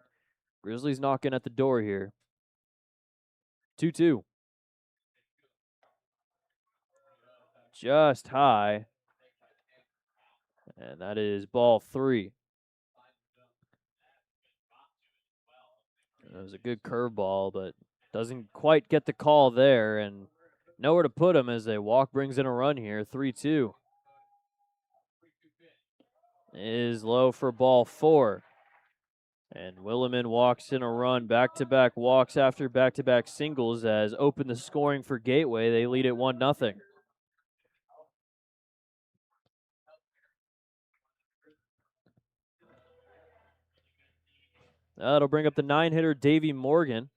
Speaker 1: Grizzlies knocking at the door here. 2-2. Just high. And that is ball 3. It was a good curveball, but doesn't quite get the call there, and nowhere to put him as a walk brings in a run here. 3-2. Is low for ball 4. And Williman walks in a run, back-to-back walks after back-to-back singles as open the scoring for Gateway. They lead it 1-0. That'll bring up the 9-hitter Davey Morgan.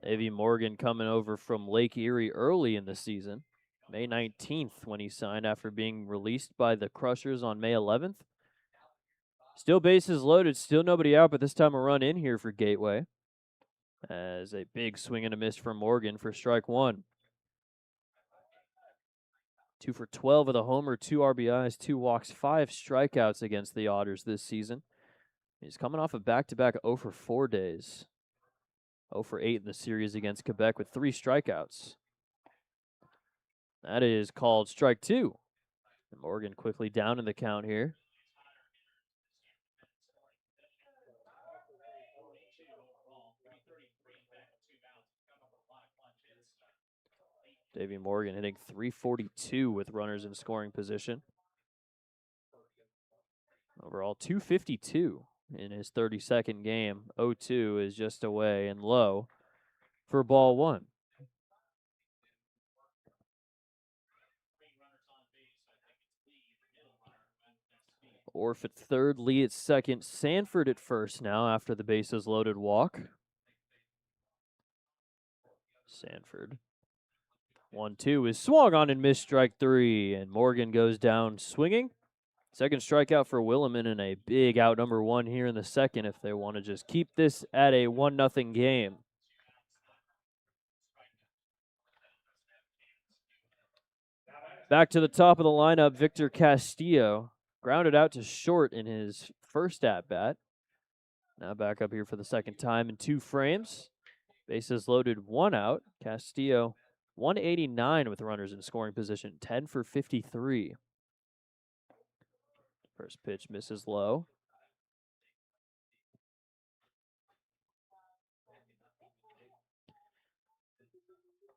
Speaker 1: Davey Morgan coming over from Lake Erie early in the season. May 19th when he signed after being released by the Crushers on May 11th. Still bases loaded, still nobody out, but this time a run in here for Gateway. As a big swing and a miss from Morgan for strike 1. 2 for 12 with a homer, 2 RBIs, 2 walks, 5 strikeouts against the Otters this season. He's coming off of back-to-back 0 for 4 days. 0 for 8 in the series against Quebec with 3 strikeouts. That is called strike 2. And Morgan quickly down in the count here. Davey Morgan hitting .342 with runners in scoring position. Overall, .252 in his 32nd game. 0-2 is just away and low for ball 1. Orf at third, Lee at second, Sanford at first now after the bases loaded walk. Sanford. 1-2 is swung on and missed strike 3, and Morgan goes down swinging. Second strikeout for Williman and a big out number 1 here in the second if they want to just keep this at a 1-0 game. Back to the top of the lineup, Victor Castillo. Grounded out to short in his first at-bat. Now back up here for the second time in 2 frames. Bases loaded, 1 out. Castillo, 189 with runners in scoring position, 10 for 53. First pitch misses low.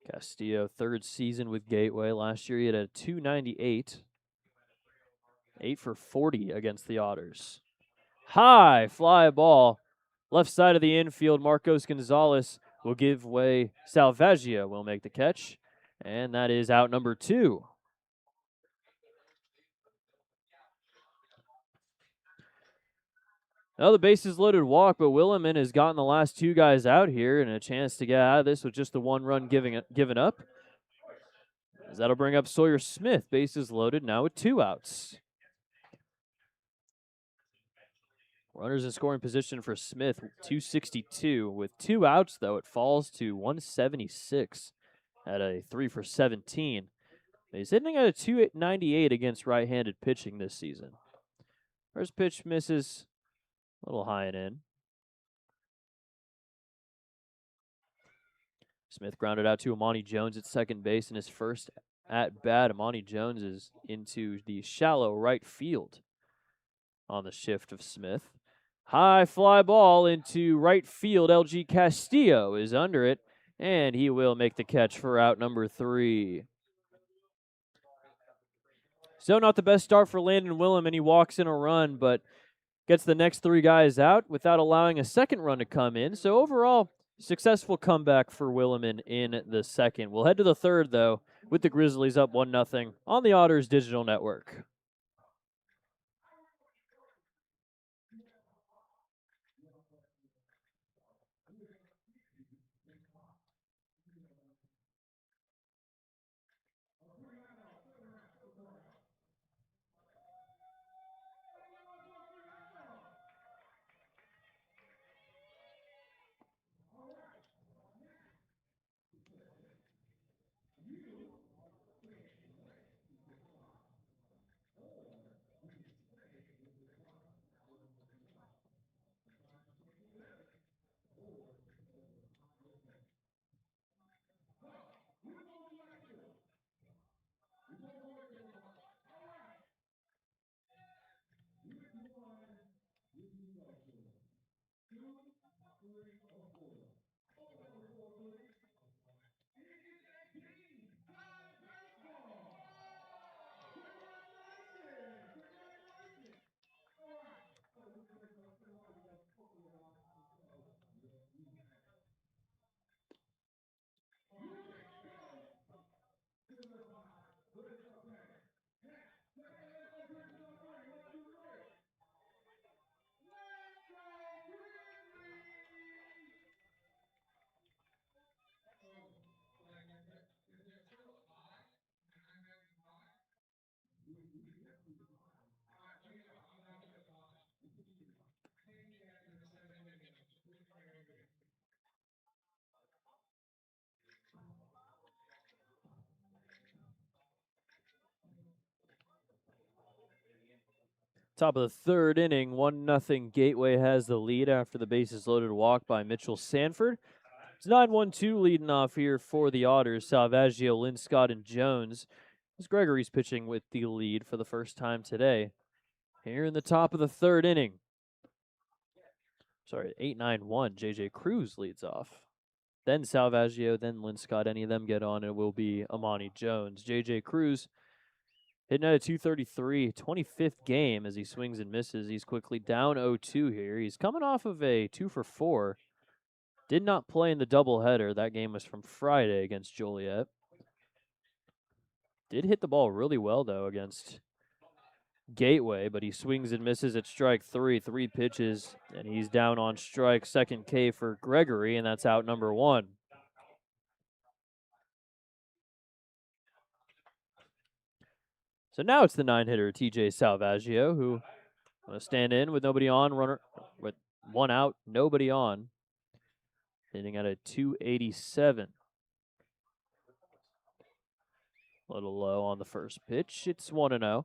Speaker 1: Castillo, third season with Gateway. Last year he had a .298. 8 for 40 against the Otters. High fly ball. Left side of the infield, Marcos Gonzalez will give way. Salvaggio will make the catch. And that is out number 2. Now the bases loaded walk, but Williman has gotten the last 2 guys out here and a chance to get out of this with just the 1 run given up. As that'll bring up Sawyer Smith, bases loaded now with 2 outs. Runners in scoring position for Smith, 262. With 2 outs, though, it falls to 176 at a 3 for 17. He's hitting at a .298 against right-handed pitching this season. First pitch misses a little high and in. Smith grounded out to Amani Jones at second base in his first at-bat. Amani Jones is into the shallow right field on the shift of Smith. High fly ball into right field. LG Castillo is under it, and he will make the catch for out number 3. So not the best start for Landon Williman, and he walks in a run, but gets the next 3 guys out without allowing a second run to come in. So overall, Successful comeback for Williman in the second. We'll head to the third, though, with the Grizzlies up 1-0 on the Otters Digital Network. Top of the third inning, 1-0 Gateway has the lead after the bases loaded walk by Mitchell Sanford. It's 9-1-2 leading off here for the Otters. Salvaggio, Linscott, and Jones. As Gregory's pitching with the lead for the first time today. Here in the top of the third inning. Sorry, 8-9-1. JJ Cruz leads off. Then Salvaggio, then Linscott. Any of them get on, it will be Amani Jones. JJ Cruz hitting at a 233, 25th game as he swings and misses. He's quickly down 0-2 here. He's coming off of a 2-for-4. Did not play in the doubleheader. That game was from Friday against Joliet. Did hit the ball really well, though, against Gateway, but he swings and misses at strike three pitches, and he's down on strike. Second K for Gregory, and that's out number one. So now it's the 9-hitter, TJ Salvaggio, who going to stand in with nobody on, runner with one out, nobody on. Hitting at a 287. A little low on the first pitch. It's 1-0.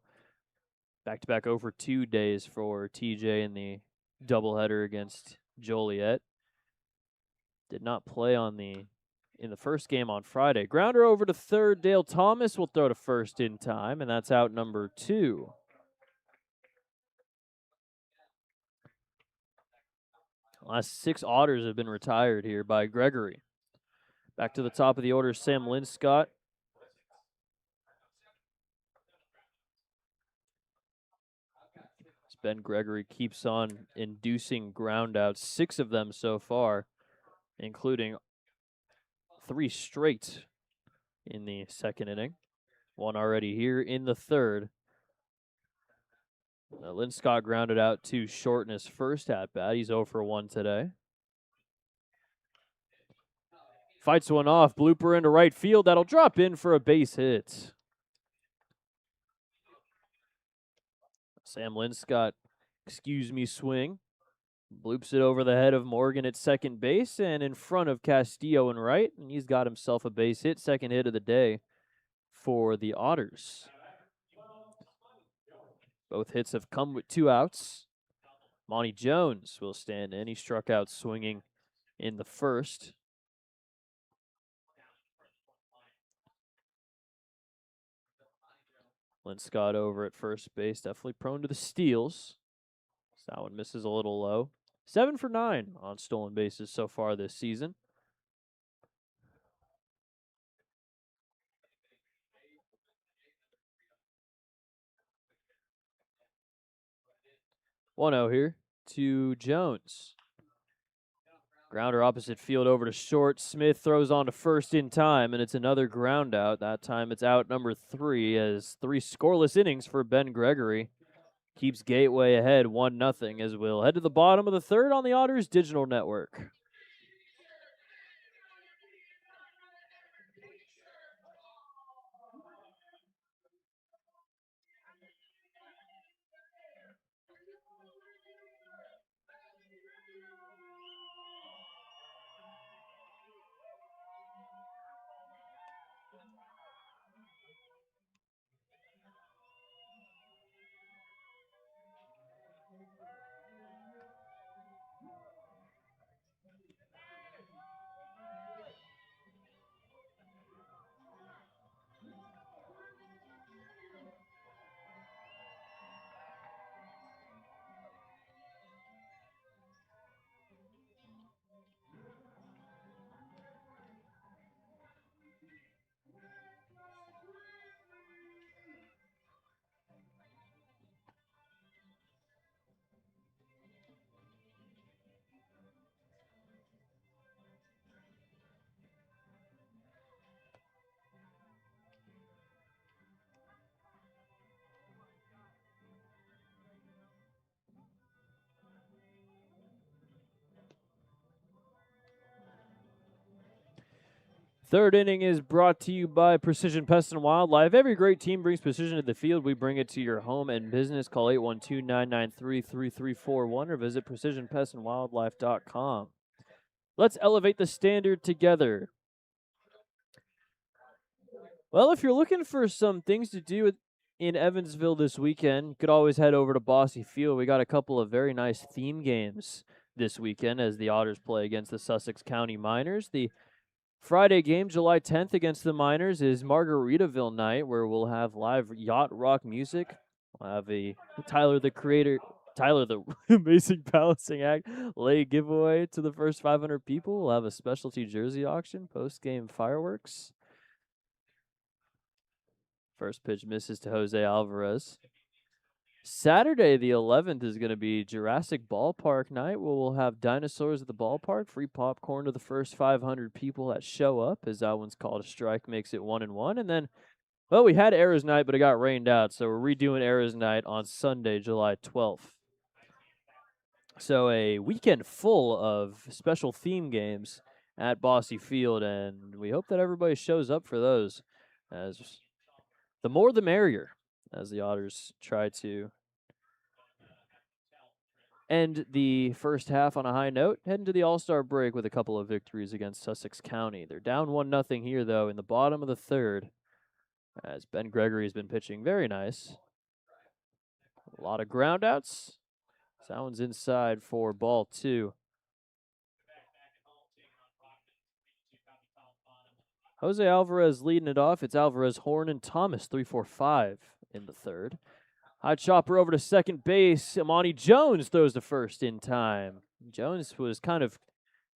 Speaker 1: Back-to-back over 2 days for TJ in the doubleheader against Joliet. Did not play in the first game on Friday. Grounder over to third. Dale Thomas will throw to first in time, and that's out number 2. Last 6 Otters have been retired here by Gregory. Back to the top of the order, Sam Linscott. Ben Gregory keeps on inducing groundouts, 6 of them so far, including 3 straight in the second inning. 1 already here in the third. Linscott grounded out to short in his first at-bat. He's 0 for 1 today. Fights one off, blooper into right field. That'll drop in for a base hit. Sam Linscott, excuse me, swing. Bloops it over the head of Morgan at second base and in front of Castillo and right. And he's got himself a base hit, second hit of the day for the Otters. Both hits have come with 2 outs. Monty Jones will stand in. He struck out swinging in the first. Linscott over at first base, definitely prone to the steals. So that one misses a little low. 7 for 9 on stolen bases so far this season. One 0 here to Jones. Grounder opposite field over to short. Smith throws on to first in time, and it's another ground out. That time it's out number 3 as 3 scoreless innings for Ben Gregory. Keeps Gateway ahead 1-0 as we'll head to the bottom of the third on the Otters Digital Network. Third inning is brought to you by Precision Pest and Wildlife. Every great team brings precision to the field. We bring it to your home and business. Call 812-993-3341 or visit precisionpestandwildlife.com. Let's elevate the standard together. Well, if you're looking for some things to do in Evansville this weekend, you could always head over to Bosse Field. We got a couple of very nice theme games this weekend as the Otters play against the Sussex County Miners. The Friday game, July 10th against the Miners, is Margaritaville night, where we'll have live yacht rock music. We'll have a Tyler the Amazing Balancing Act lay giveaway to the first 500 people. We'll have a specialty jersey auction, post-game fireworks. First pitch misses to Jose Alvarez. Saturday, the 11th, is going to be Jurassic Ballpark night, where we'll have dinosaurs at the ballpark, free popcorn to the first 500 people that show up, as that one's called a strike, makes it 1-1. And then, well, we had Era's night, but it got rained out, so we're redoing Era's night on Sunday, July 12th. So a weekend full of special theme games at Bosse Field, and we hope that everybody shows up for those, as the more the merrier, as the Otters try to end the first half on a high note, heading to the All-Star break with a couple of victories against Sussex County. They're down 1-0 here, though, in the bottom of the third, as Ben Gregory has been pitching very nice. A lot of groundouts. That one's inside for ball 2. Jose Alvarez leading it off. It's Alvarez, Horn, and Thomas, 3-4-5 in the third. High chopper over to second base. Amani Jones throws to first in time. Jones was kind of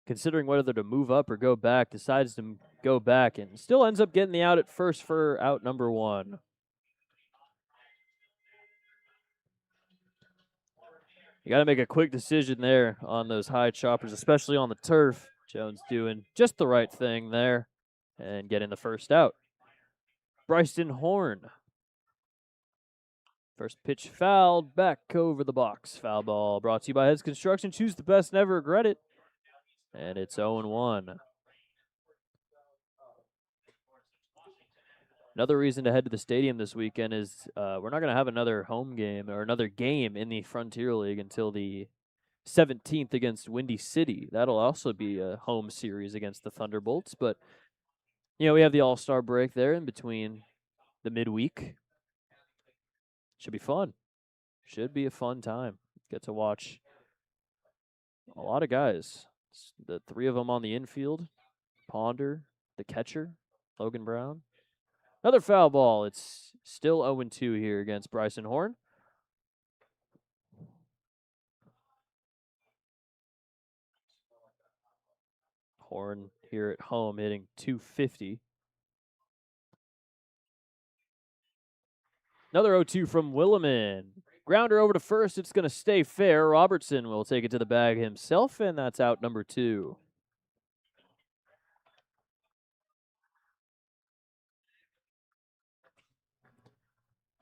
Speaker 1: considering whether to move up or go back, decides to go back, and still ends up getting the out at first for out number 1. You got to make a quick decision there on those high choppers, especially on the turf. Jones doing just the right thing there and getting the first out. Bryson Horn. First pitch fouled back over the box. Foul ball brought to you by Heads Construction. Choose the best, never regret it. And it's 0-1. Another reason to head to the stadium this weekend is we're not going to have another home game or another game in the Frontier League until the 17th against Windy City. That'll also be a home series against the Thunderbolts. But, you know, we have the All-Star break there in between the midweek. Should be fun. Should be a fun time. Get to watch a lot of guys. The 3 of them on the infield. Ponder, the catcher, Logan Brown. Another foul ball. It's still 0-2 here against Bryson Horn. Horn here at home hitting .250. Another 0-2 from Williman. Grounder over to first. It's going to stay fair. Robertson will take it to the bag himself, and that's out number 2.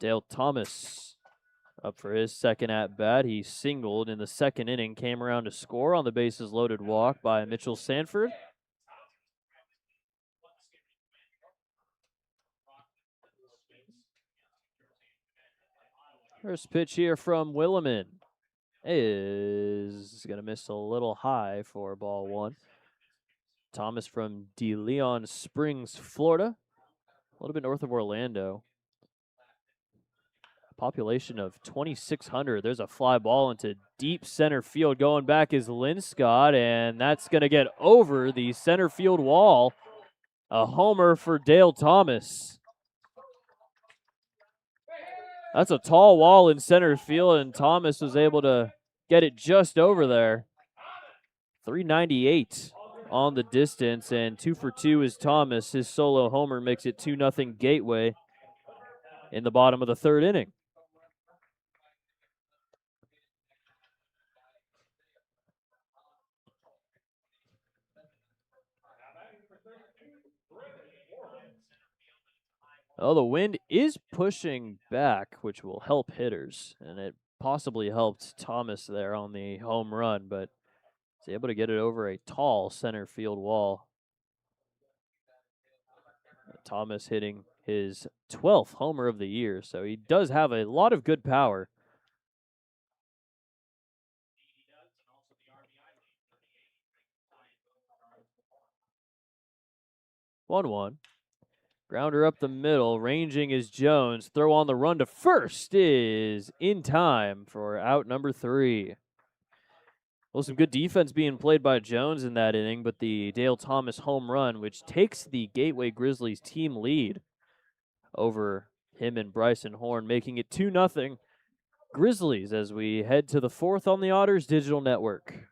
Speaker 1: Dale Thomas up for his second at-bat. He singled in the second inning, came around to score on the bases-loaded walk by Mitchell Sanford. First pitch here from Williman is going to miss a little high for ball one. Thomas from De Leon Springs, Florida, a little bit north of Orlando. Population of 2,600. There's a fly ball into deep center field. Going back is Linscott, and that's going to get over the center field wall. A homer for Dale Thomas. That's a tall wall in center field, and Thomas was able to get it just over there. 398 on the distance, and 2 for 2 is Thomas. His solo homer makes it 2-0 Gateway in the bottom of the third inning. Oh, the wind is pushing back, which will help hitters, and it possibly helped Thomas there on the home run, but he's able to get it over a tall center field wall. Thomas hitting his 12th homer of the year, so he does have a lot of good power. One. Grounder up the middle, ranging is Jones. Throw on the run to first is in time for out number 3. Well, some good defense being played by Jones in that inning, but the Dale Thomas home run, which takes the Gateway Grizzlies team lead over him and Bryson Horn, making it 2-0 Grizzlies as we head to the 4th on the Otters Digital Network.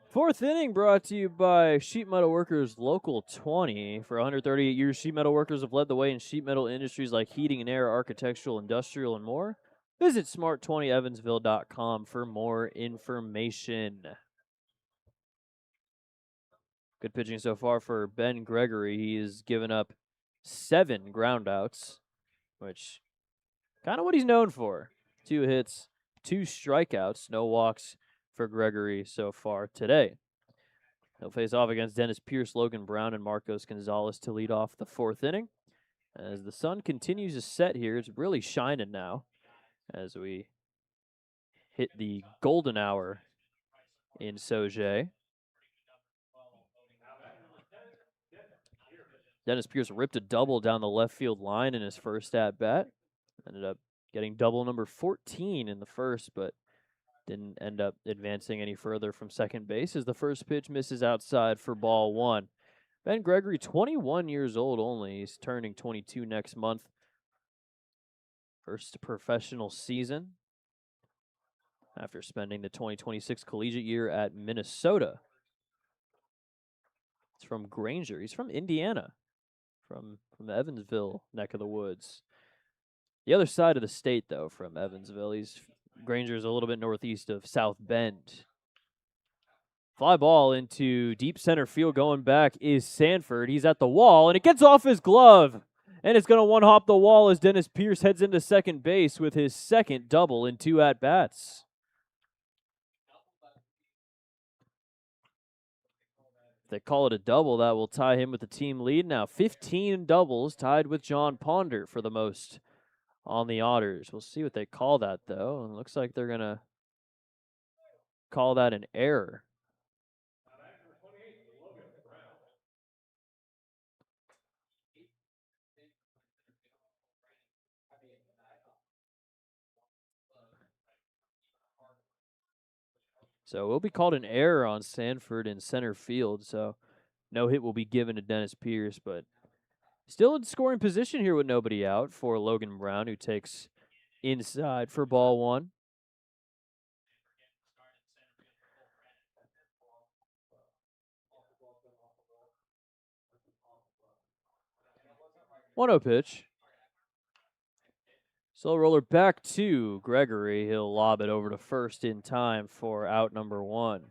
Speaker 1: Fourth inning brought to you by Sheet Metal Workers Local 20. For 138 years, Sheet Metal Workers have led the way in sheet metal industries like heating and air, architectural, industrial, and more. Visit smart20evansville.com for more information. Good pitching so far for Ben Gregory. He has given up 7 groundouts, which kind of what he's known for. 2 hits, 2 strikeouts, no walks for Gregory so far today. He'll face off against Dennis Pierce, Logan Brown, and Marcos Gonzalez to lead off the 4th inning. As the sun continues to set here, it's really shining now as we hit the golden hour in Sauget. Dennis Pierce ripped a double down the left field line in his first at-bat. Ended up getting double number 14 in the first, but didn't end up advancing any further from second base as the first pitch misses outside for ball 1. Ben Gregory, 21 years old only. He's turning 22 next month. First professional season after spending the 2026 collegiate year at Minnesota. It's from Granger. He's from Indiana, from the Evansville neck of the woods. The other side of the state, though, from Evansville. Granger's a little bit northeast of South Bend. Fly ball into deep center field. Going back is Sanford. He's at the wall, and it gets off his glove. And it's going to one-hop the wall as Dennis Pierce heads into second base with his second double in 2 at-bats. If they call it a double, that will tie him with the team lead now. 15 doubles, tied with John Ponder for the most on the Otters. We'll see what they call that, though. And it looks like they're going to call that an error. So it will be called an error on Sanford in center field. So no hit will be given to Dennis Pierce, but still in scoring position here with nobody out for Logan Brown, who takes inside for ball 1. 1-0 pitch. Slow roller back to Gregory. He'll lob it over to first in time for out number 1.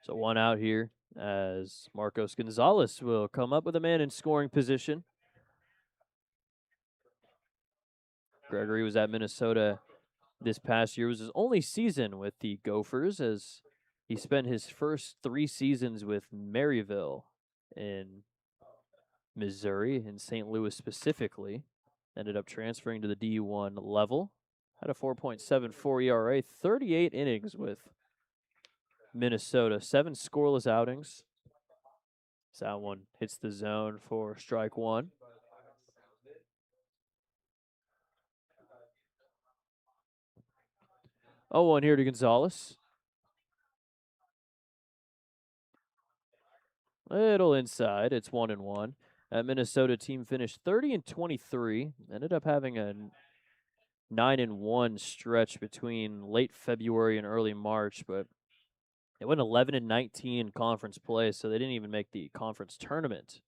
Speaker 1: So 1 out here as Marcos Gonzalez will come up with a man in scoring position. Gregory was at Minnesota this past year. It was his only season with the Gophers, as he spent his first 3 seasons with Maryville in Missouri, in St. Louis specifically. Ended up transferring to the D1 level. Had a 4.74 ERA, 38 innings with Minnesota, 7 scoreless outings. So that one hits the zone for strike 1. 0-1 here to Gonzalez. Little inside. It's 1-1. That Minnesota team finished 30-23. Ended up having a 9-1 stretch between late February and early March, but they went 11-19 in conference play, so they didn't even make the conference tournament.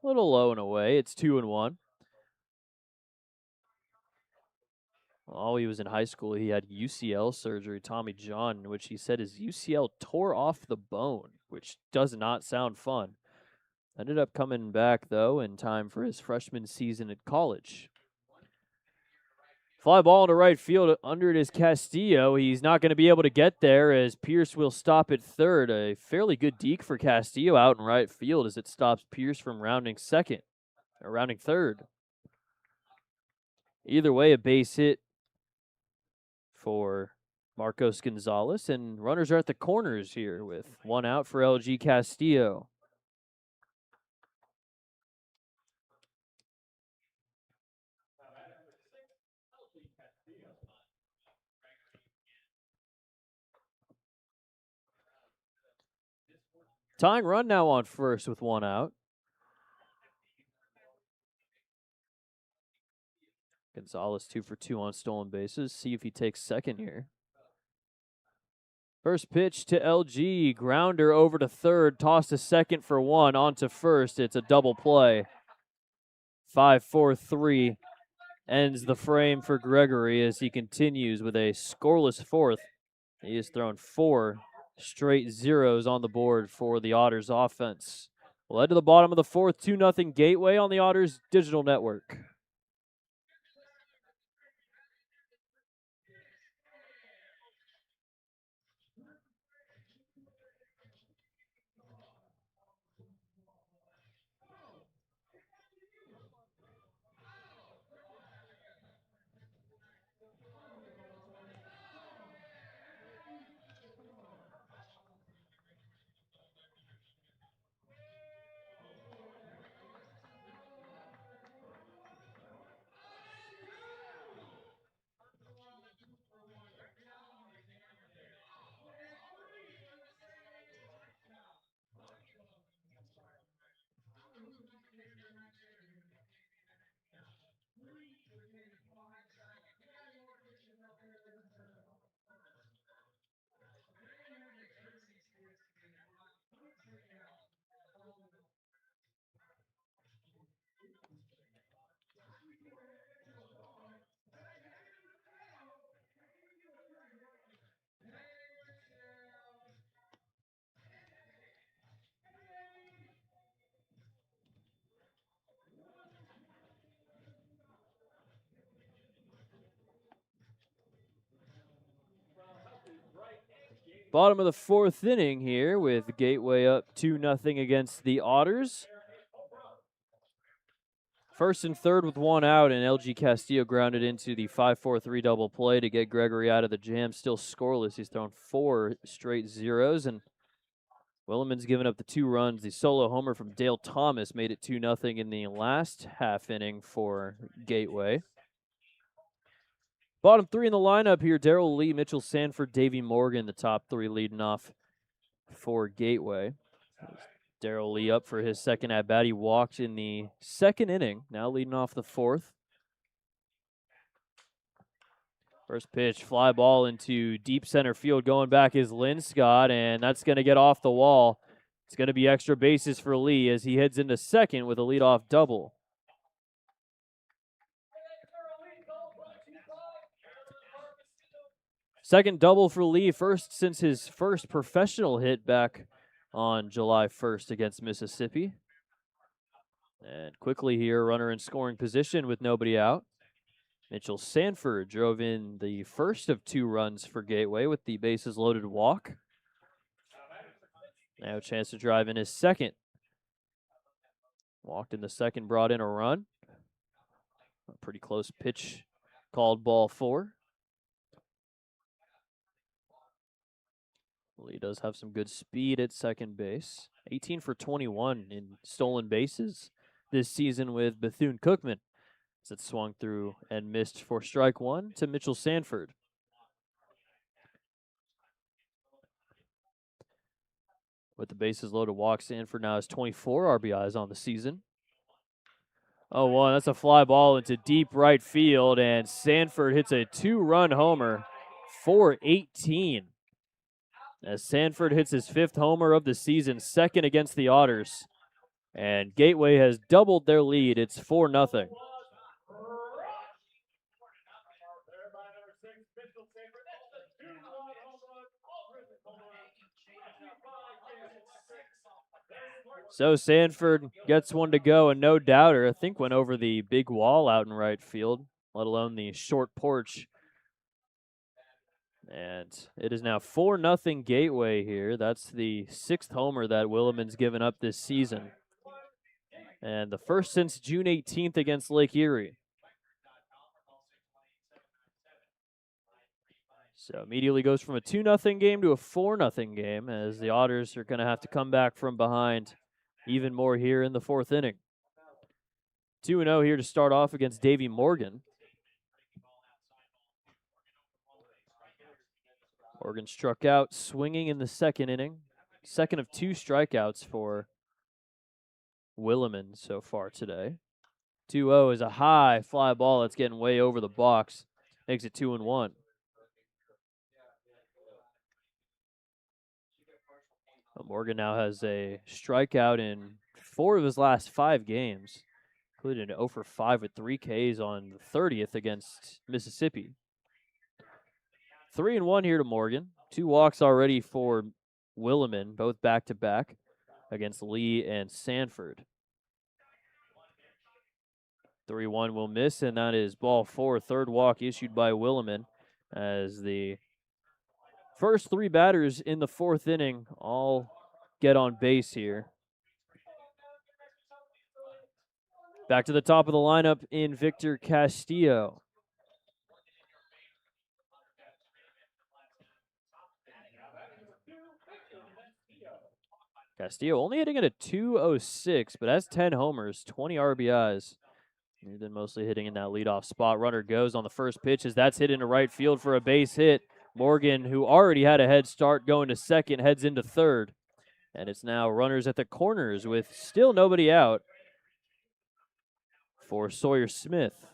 Speaker 1: A little low and away. It's 2-1. While he was in high school, he had UCL surgery, Tommy John, in which he said his UCL tore off the bone, which does not sound fun. Ended up coming back, though, in time for his freshman season at college. Fly ball into right field. Under it is Castillo. He's not going to be able to get there as Pierce will stop at third. A fairly good deke for Castillo out in right field as it stops Pierce from rounding third. Either way, a base hit for Marcos Gonzalez, and runners are at the corners here with 1 out for LG Castillo. Tying run now on first with 1 out. Gonzalez 2 for 2 on stolen bases. See if he takes second here. First pitch to LG. Grounder over to third. Toss to second for 1. On to first. It's a double play. 5-4-3 ends the frame for Gregory as he continues with a scoreless 4th. He has thrown 4 straight zeros on the board for the Otters offense. We'll head to the bottom of the 4th, 2-0 Gateway on the Otters digital network. Bottom of the fourth inning here with Gateway up 2-0 against the Otters. First and third with one out, and LG Castillo grounded into the 5-4-3 double play to get Gregory out of the jam. Still scoreless. He's thrown 4 straight zeros, and Williman's given up the 2 runs. The solo homer from Dale Thomas made it 2-0 in the last half inning for Gateway. Bottom 3 in the lineup here, Darrell Lee, Mitchell Sanford, Davey Morgan, the top 3 leading off for Gateway. Darrell Lee up for his second at-bat. He walked in the second inning, now leading off the fourth. First pitch, fly ball into deep center field. Going back is Linscott, and that's going to get off the wall. It's going to be extra bases for Lee as he heads into second with a leadoff double. Second double for Lee, first since his first professional hit back on July 1st against Mississippi. And quickly here, runner in scoring position with nobody out. Mitchell Sanford drove in the first of 2 runs for Gateway with the bases loaded walk. Now a chance to drive in his second. Walked in the second, brought in a run. A pretty close pitch called ball 4. Lee does have some good speed at second base. 18 for 21 in stolen bases this season with Bethune-Cookman. As it swung through and missed for strike 1 to Mitchell Sanford. With the bases loaded walk, Sanford now has 24 RBIs on the season. 0-1, that's a fly ball into deep right field, and Sanford hits a 2-run homer for 18. As Sanford hits his 5th homer of the season, second against the Otters. And Gateway has doubled their lead. It's 4-0. So Sanford gets one to go, and no doubter, I think, went over the big wall out in right field, let alone the short porch. And it is now 4-0 Gateway here. That's the 6th homer that Williman's given up this season. And the first since June 18th against Lake Erie. So immediately goes from a 2-0 game to a 4-0 game as the Otters are going to have to come back from behind even more here in the 4th inning. 2-0 here to start off against Davey Morgan. Morgan struck out swinging in the second inning. Second of 2 strikeouts for Williman so far today. 2-0 is a high fly ball that's getting way over the box. Makes it 2-1. Morgan now has a strikeout in 4 of his last 5 games, including an 0 for 5 with 3 Ks on the 30th against Mississippi. 3-1 here to Morgan. 2 walks already for Williman, both back-to-back against Lee and Sanford. 3-1 will miss, and that is ball 4. Third walk issued by Williman as the first 3 batters in the 4th inning all get on base here. Back to the top of the lineup in Victor Castillo. Castillo only hitting at a 2.06, but has 10 homers, 20 RBIs. He's been mostly hitting in that leadoff spot. Runner goes on the first pitch as that's hit into right field for a base hit. Morgan, who already had a head start going to second, heads into third. And it's now runners at the corners with still nobody out for Sawyer Smith.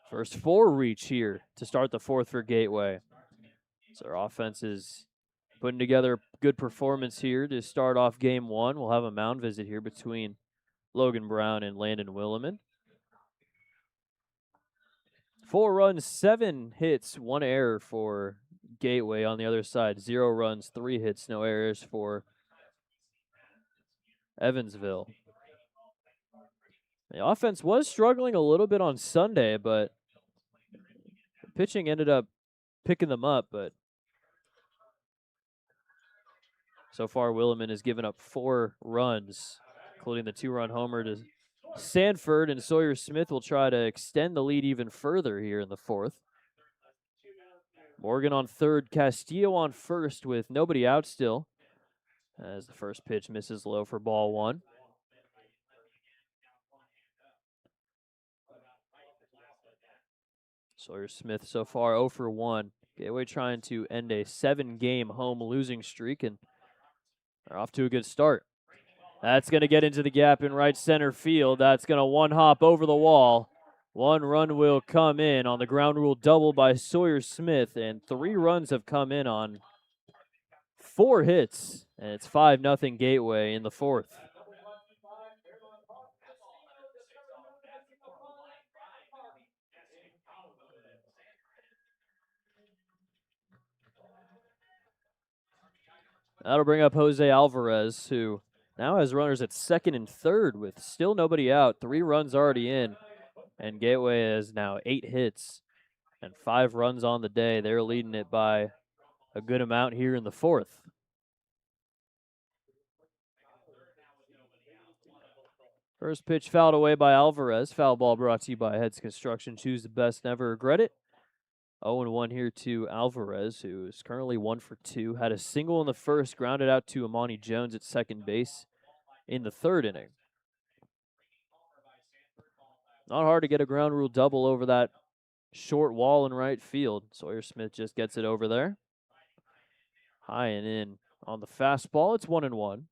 Speaker 1: First 4 reach here to start the 4th for Gateway. So our offense is putting together a good performance here to start off game 1. We'll have a mound visit here between Logan Brown and Landon Williman. 4 runs, 7 hits, 1 error for Gateway on the other side. 0 runs, 3 hits, no errors for Evansville. The offense was struggling a little bit on Sunday, but the pitching ended up picking them up. But so far, Williman has given up 4 runs, including the 2-run homer to Sanford, and Sawyer Smith will try to extend the lead even further here in the 4th. Morgan on third, Castillo on first with nobody out still, as the first pitch misses low for ball 1. Sawyer Smith so far 0 for 1. Gateway trying to end a 7-game home losing streak, and they're off to a good start. That's going to get into the gap in right center field. That's going to one-hop over the wall. 1 run will come in on the ground rule double by Sawyer Smith, and 3 runs have come in on 4 hits, and it's 5-0 Gateway in the 4th. That'll bring up Jose Alvarez, who now has runners at second and third with still nobody out. 3 runs already in, and Gateway has now 8 hits and 5 runs on the day. They're leading it by a good amount here in the 4th. First pitch fouled away by Alvarez. Foul ball brought to you by Heads Construction. Choose the best, never regret it. 0-1 here to Alvarez, who is currently 1 for 2. Had a single in the first, grounded out to Amani Jones at second base in the 3rd inning. Not hard to get a ground rule double over that short wall in right field. Sawyer Smith just gets it over there. High and in on the fastball. It's 1-1.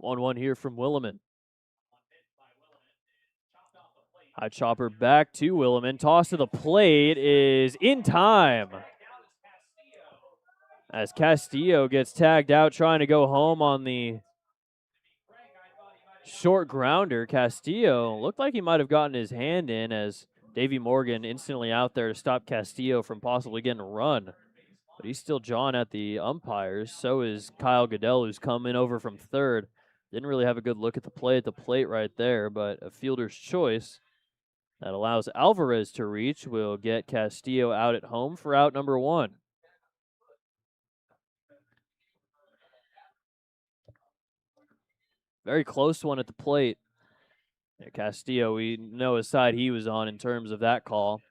Speaker 1: One here from Williman. High chopper back to Williman. Toss to the plate is in time, as Castillo gets tagged out trying to go home on the short grounder. Castillo looked like he might have gotten his hand in, as Davey Morgan instantly out there to stop Castillo from possibly getting a run. But he's still jawing at the umpires. So is Kyle Goodell, who's coming over from third. Didn't really have a good look at the plate right there, but a fielder's choice that allows Alvarez to reach will get Castillo out at home for out number 1. Very close one at the plate. Yeah, Castillo, we know his side he was on in terms of that call.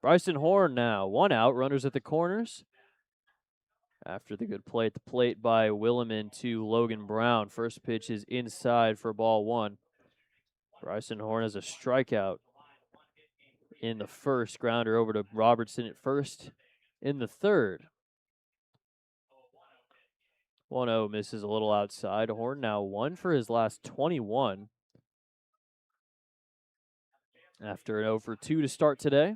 Speaker 1: Bryson Horn now, 1 out, runners at the corners. After the good play at the plate by Williman to Logan Brown. First pitch is inside for ball 1. Bryson Horn has a strikeout in the first, grounder over to Robertson at first in the 3rd. 1-0 misses a little outside. Horn now 1 for his last 21 after an 0 for 2 to start today.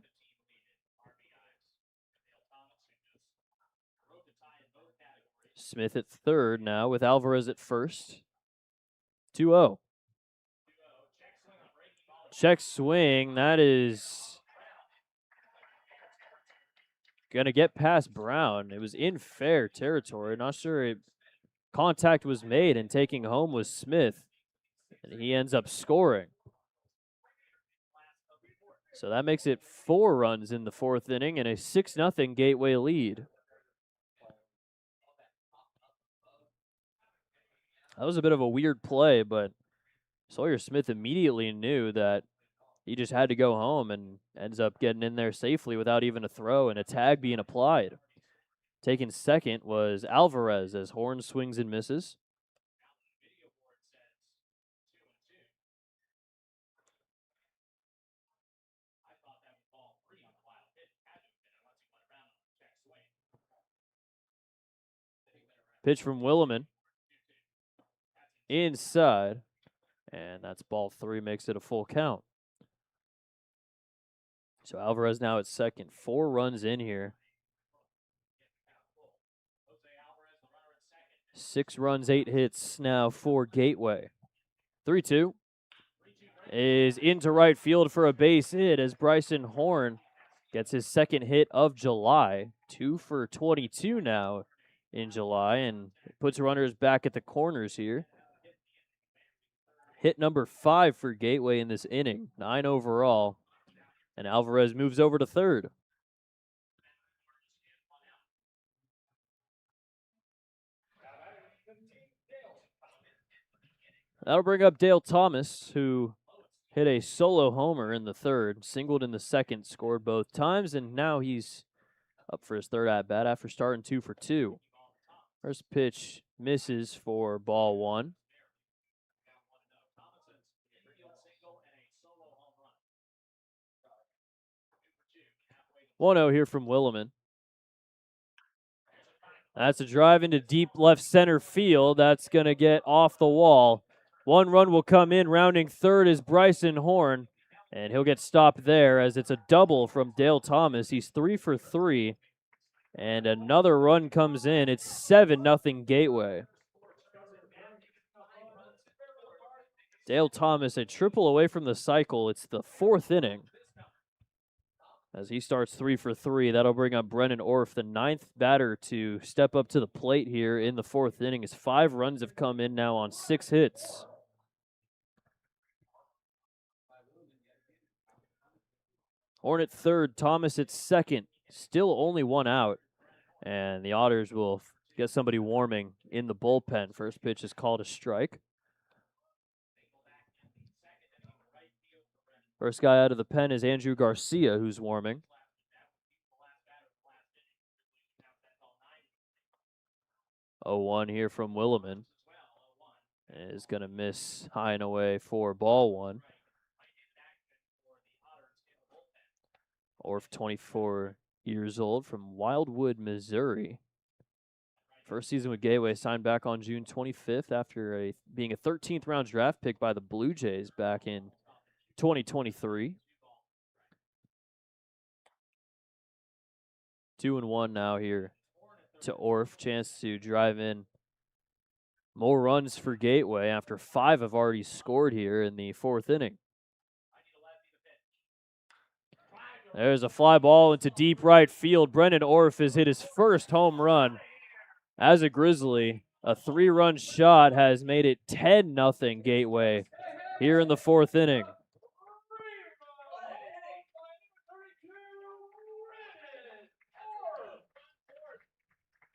Speaker 1: Smith at third now with Alvarez at first. 2-0. Check swing. That is going to get past Brown. It was in fair territory. Not sure contact was made, and taking home was Smith. And he ends up scoring. So that makes it 4 runs in the 4th inning and a 6-0 Gateway lead. That was a bit of a weird play, but Sawyer Smith immediately knew that he just had to go home and ends up getting in there safely without even a throw and a tag being applied. Taking second was Alvarez as Horn swings and misses. Pitch from Williman. Inside. And that's ball 3, makes it a full count. So Alvarez now at second. 4 runs in here. 6 runs, 8 hits now for Gateway. 3-2. is into right field for a base hit as Bryson Horn gets his second hit of July. 2 for 22 now in July, and puts runners back at the corners here. Hit number 5 for Gateway in this inning, 9 overall. And Alvarez moves over to third. That'll bring up Dale Thomas, who hit a solo homer in the third, singled in the second, scored both times, and now he's up for his third at bat after starting 2 for 2. First pitch misses for ball 1. 1-0 here from Williman. That's a drive into deep left center field. That's going to get off the wall. 1 run will come in. Rounding third is Bryson Horn, and he'll get stopped there as it's a double from Dale Thomas. He's 3 for 3, and another run comes in. It's 7-0 Gateway. Dale Thomas, a triple away from the cycle. It's the 4th inning. As he starts 3 for 3, that'll bring up Brennan Orff, the 9th batter to step up to the plate here in the 4th inning, as 5 runs have come in now on 6 hits. Horn at third, Thomas at second. Still only 1 out, and the Otters will get somebody warming in the bullpen. First pitch is called a strike. First guy out of the pen is Andrew Garcia, who's warming. 0-1 here from Williman. Is going to miss high and away for ball 1. Orff, 24 years old, from Wildwood, Missouri. First season with Gateway, signed back on June 25th after being a 13th round draft pick by the Blue Jays back in 2023. 2-1 now here to Orff. Chance to drive in more runs for Gateway after 5 have already scored here in the 4th inning. There's a fly ball into deep right field. Brennan Orff has hit his first home run as a Grizzly. A 3-run shot has made it 10-0 Gateway here in the 4th inning.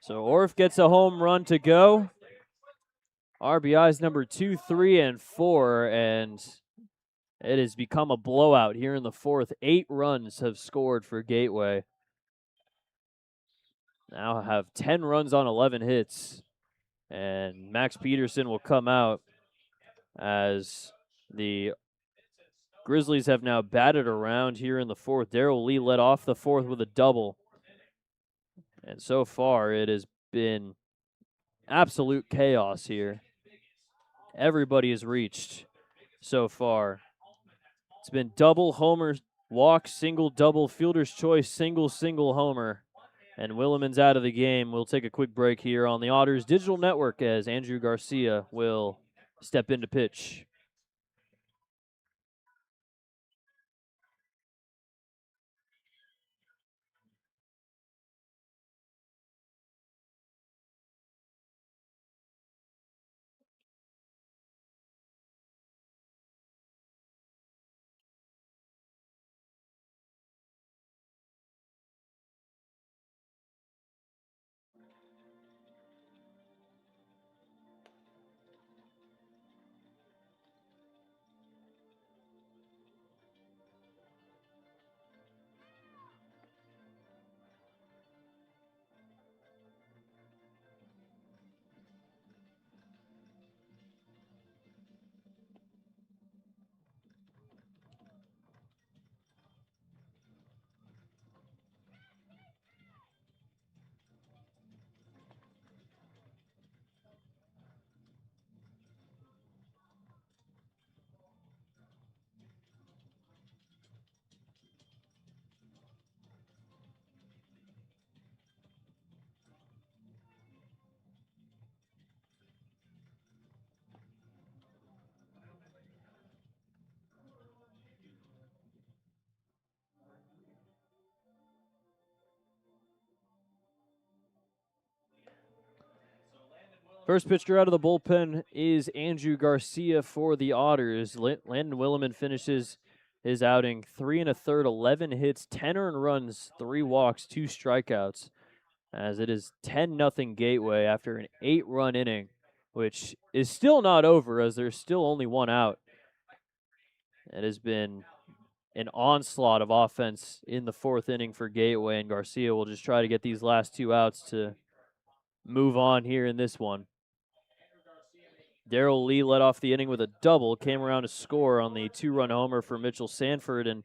Speaker 1: So Orff gets a home run to go. RBIs number 2, 3, and 4, and it has become a blowout here in the 4th. 8 runs have scored for Gateway. Now have 10 runs on 11 hits. And Max Peterson will come out as the Grizzlies have now batted around here in the 4th. Darrell Lee led off the 4th with a double. And so far, it has been absolute chaos here. Everybody has reached so far. It's been double, homer, walk, single, double, fielder's choice, single, single, homer. And Williman's out of the game. We'll take a quick break here on the Otters Digital Network as Andrew Garcia will step into pitch. First pitcher out of the bullpen is Andrew Garcia for the Otters. Landon Williman finishes his outing 3 1/3, 11 hits, 10 earned runs, 3 walks, 2 strikeouts, as it is 10-0 Gateway after an 8-run inning, which is still not over as there's still only 1 out. It has been an onslaught of offense in the 4th inning for Gateway, and Garcia will just try to get these last 2 outs to move on here in this one. Darrell Lee led off the inning with a double, came around to score on the 2-run homer for Mitchell Sanford, and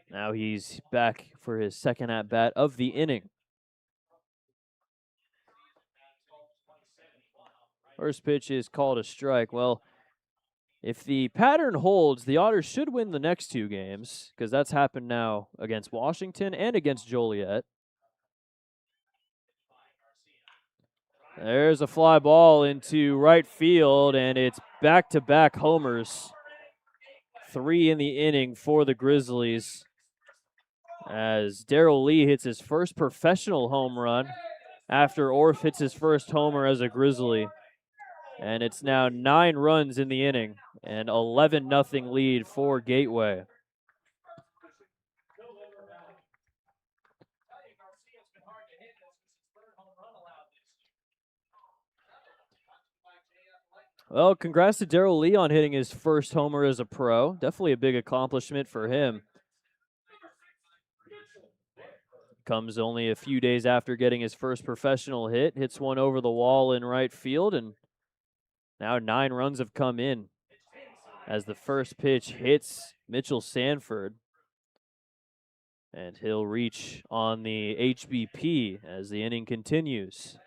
Speaker 1: now he's back for his second at-bat of the inning. First pitch is called a strike. Well, if the pattern holds, the Otters should win the next 2 games, because that's happened now against Washington and against Joliet. There's a fly ball into right field, and it's back-to-back homers. 3 in the inning for the Grizzlies, as Darrell Lee hits his first professional home run after Orff hits his first homer as a Grizzly. And it's now 9 runs in the inning, and 11-0 lead for Gateway. Well, congrats to Darrell Lee on hitting his first homer as a pro. Definitely a big accomplishment for him. Comes only a few days after getting his first professional hit. Hits one over the wall in right field, and now 9 runs have come in as the first pitch hits Mitchell Sanford. And he'll reach on the HBP as the inning continues.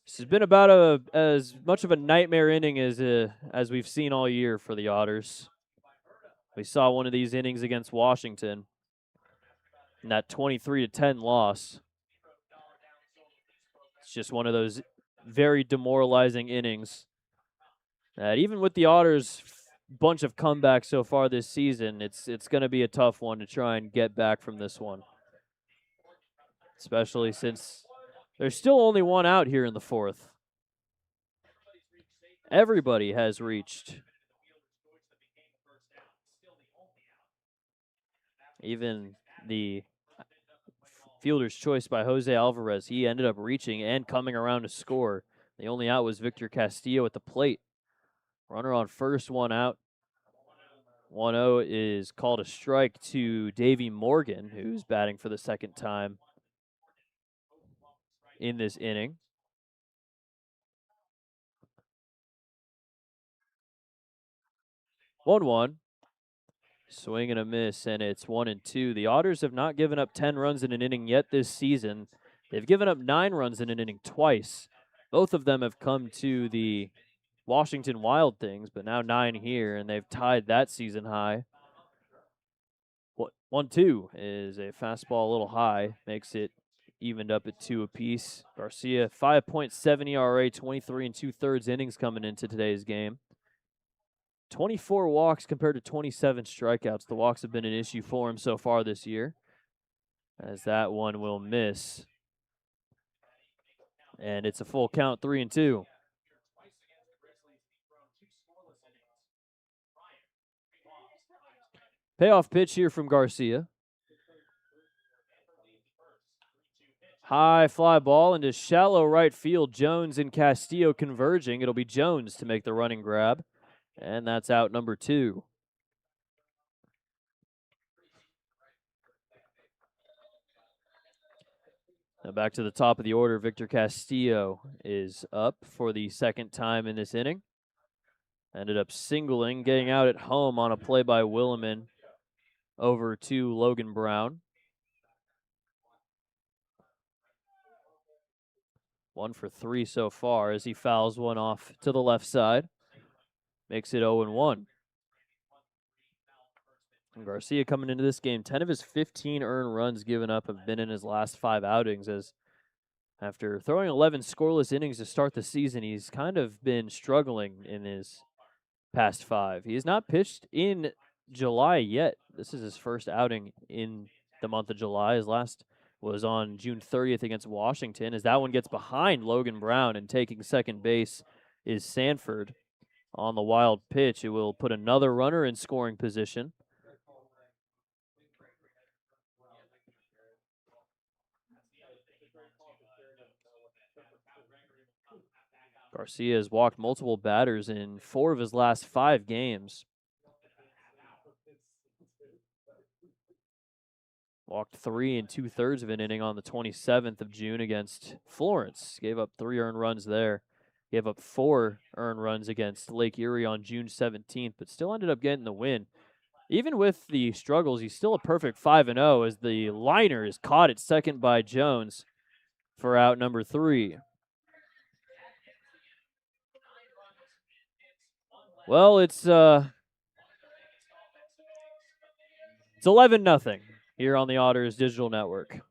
Speaker 1: This has been about as much of a nightmare inning as we've seen all year for the Otters. We saw one of these innings against Washington in that 23-10 loss. It's just one of those very demoralizing innings that even with the Otters' bunch of comebacks so far this season, it's going to be a tough one to try and get back from this one, especially since there's still only 1 out here in the 4th. Everybody has reached. Even the fielder's choice by Jose Alvarez, he ended up reaching and coming around to score. The only out was Victor Castillo at the plate. Runner on first, 1 out. 1-0 is called a strike to Davey Morgan, who's batting for the second time in this inning. One. Swing and a miss, and it's 1-2. The Otters have not given up 10 runs in an inning yet this season. They've given up 9 runs in an inning twice. Both of them have come to the Washington Wild Things, but now 9 here, and they've tied that season high. 1-2 is a fastball a little high, makes it evened up at 2 apiece. Garcia, 5.7 ERA, 23 2/3 innings coming into today's game. 24 walks compared to 27 strikeouts. The walks have been an issue for him so far this year, as that one will miss. And it's a full count, 3-2. Payoff pitch here from Garcia. High fly ball into shallow right field. Jones and Castillo converging. It'll be Jones to make the running grab. And that's out number 2. Now back to the top of the order. Victor Castillo is up for the second time in this inning. Ended up singling, getting out at home on a play by Williman over to Logan Brown. 1 for 3 so far as he fouls one off to the left side. Makes it 0-1. And Garcia coming into this game, 10 of his 15 earned runs given up have been in his last 5 outings, as after throwing 11 scoreless innings to start the season, he's kind of been struggling in his past 5. He has not pitched in July yet. This is his first outing in the month of July. His last was on June 30th against Washington, as that one gets behind Logan Brown, and taking second base is Sanford. On the wild pitch, it will put another runner in scoring position. Garcia has walked multiple batters in 4 of his last 5 games. Walked 3 2/3 of an inning on the 27th of June against Florence. Gave up 3 earned runs there. Gave up 4 earned runs against Lake Erie on June 17th, but still ended up getting the win. Even with the struggles, he's still a perfect 5-0 as the liner is caught at second by Jones for out number 3. Well, it's 11-0 here on the Otters Digital Network.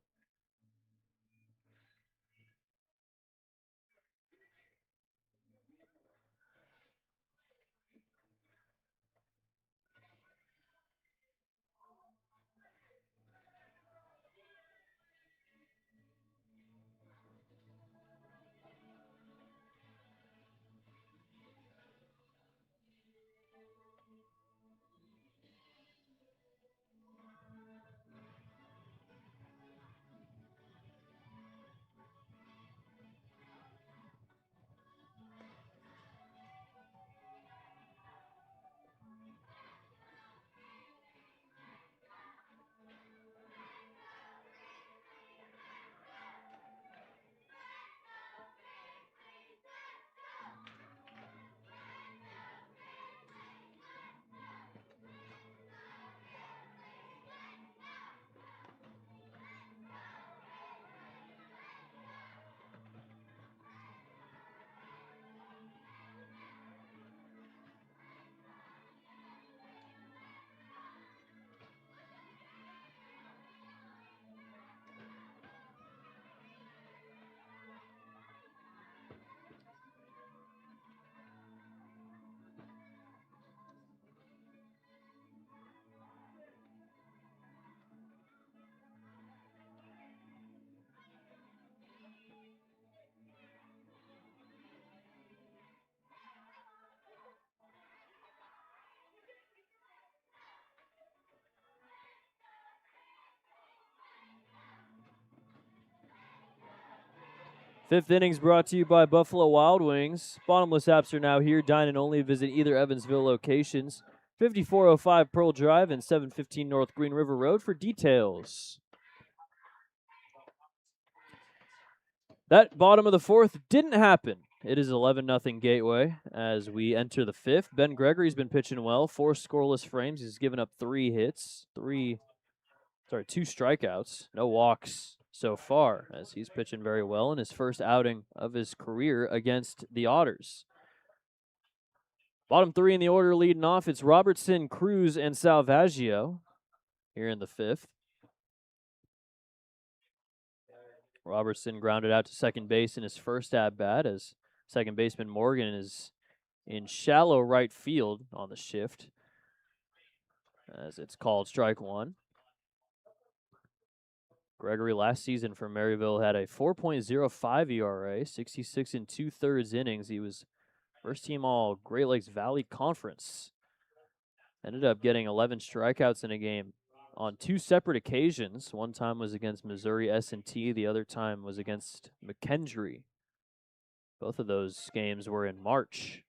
Speaker 1: Fifth innings brought to you by Buffalo Wild Wings. Bottomless apps are now here. Dine and only. Visit either Evansville locations, 5405 Pearl Drive and 715 North Green River Road for details. That bottom of the fourth didn't happen. It is 11-0 Gateway as we enter the fifth. Ben Gregory's been pitching well. 4 scoreless frames. He's given up 3 hits, 2 strikeouts, no walks so far, as he's pitching very well in his first outing of his career against the Otters. Bottom 3 in the order leading off, it's Robertson, Cruz, and Salvaggio here in the fifth. Robertson grounded out to second base in his first at-bat as second baseman Morgan is in shallow right field on the shift, as it's called strike 1. Gregory last season for Maryville had a 4.05 ERA, 66 2/3 innings. He was first team all Great Lakes Valley Conference. Ended up getting 11 strikeouts in a game on 2 separate occasions. One time was against Missouri S&T. The other time was against McKendree. Both of those games were in March.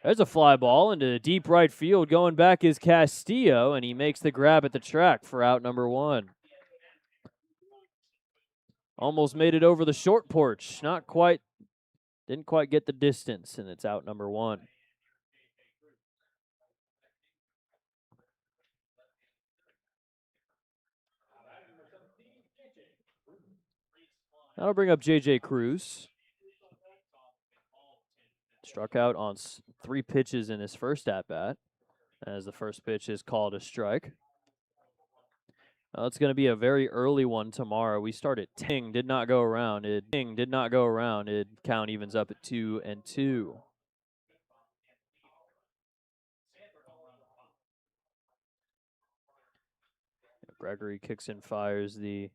Speaker 1: There's a fly ball into deep right field. Going back is Castillo, and he makes the grab at the track for out number 1. Almost made it over the short porch. Not quite. Didn't quite get the distance, and it's out number 1. That'll bring up J.J. Cruz. Struck out on 3 pitches in his first at-bat, as the first pitch is called a strike. It's going to be a very early one tomorrow. We start at 10. Did not go around. It count evens up at 2-2. Gregory kicks and fires the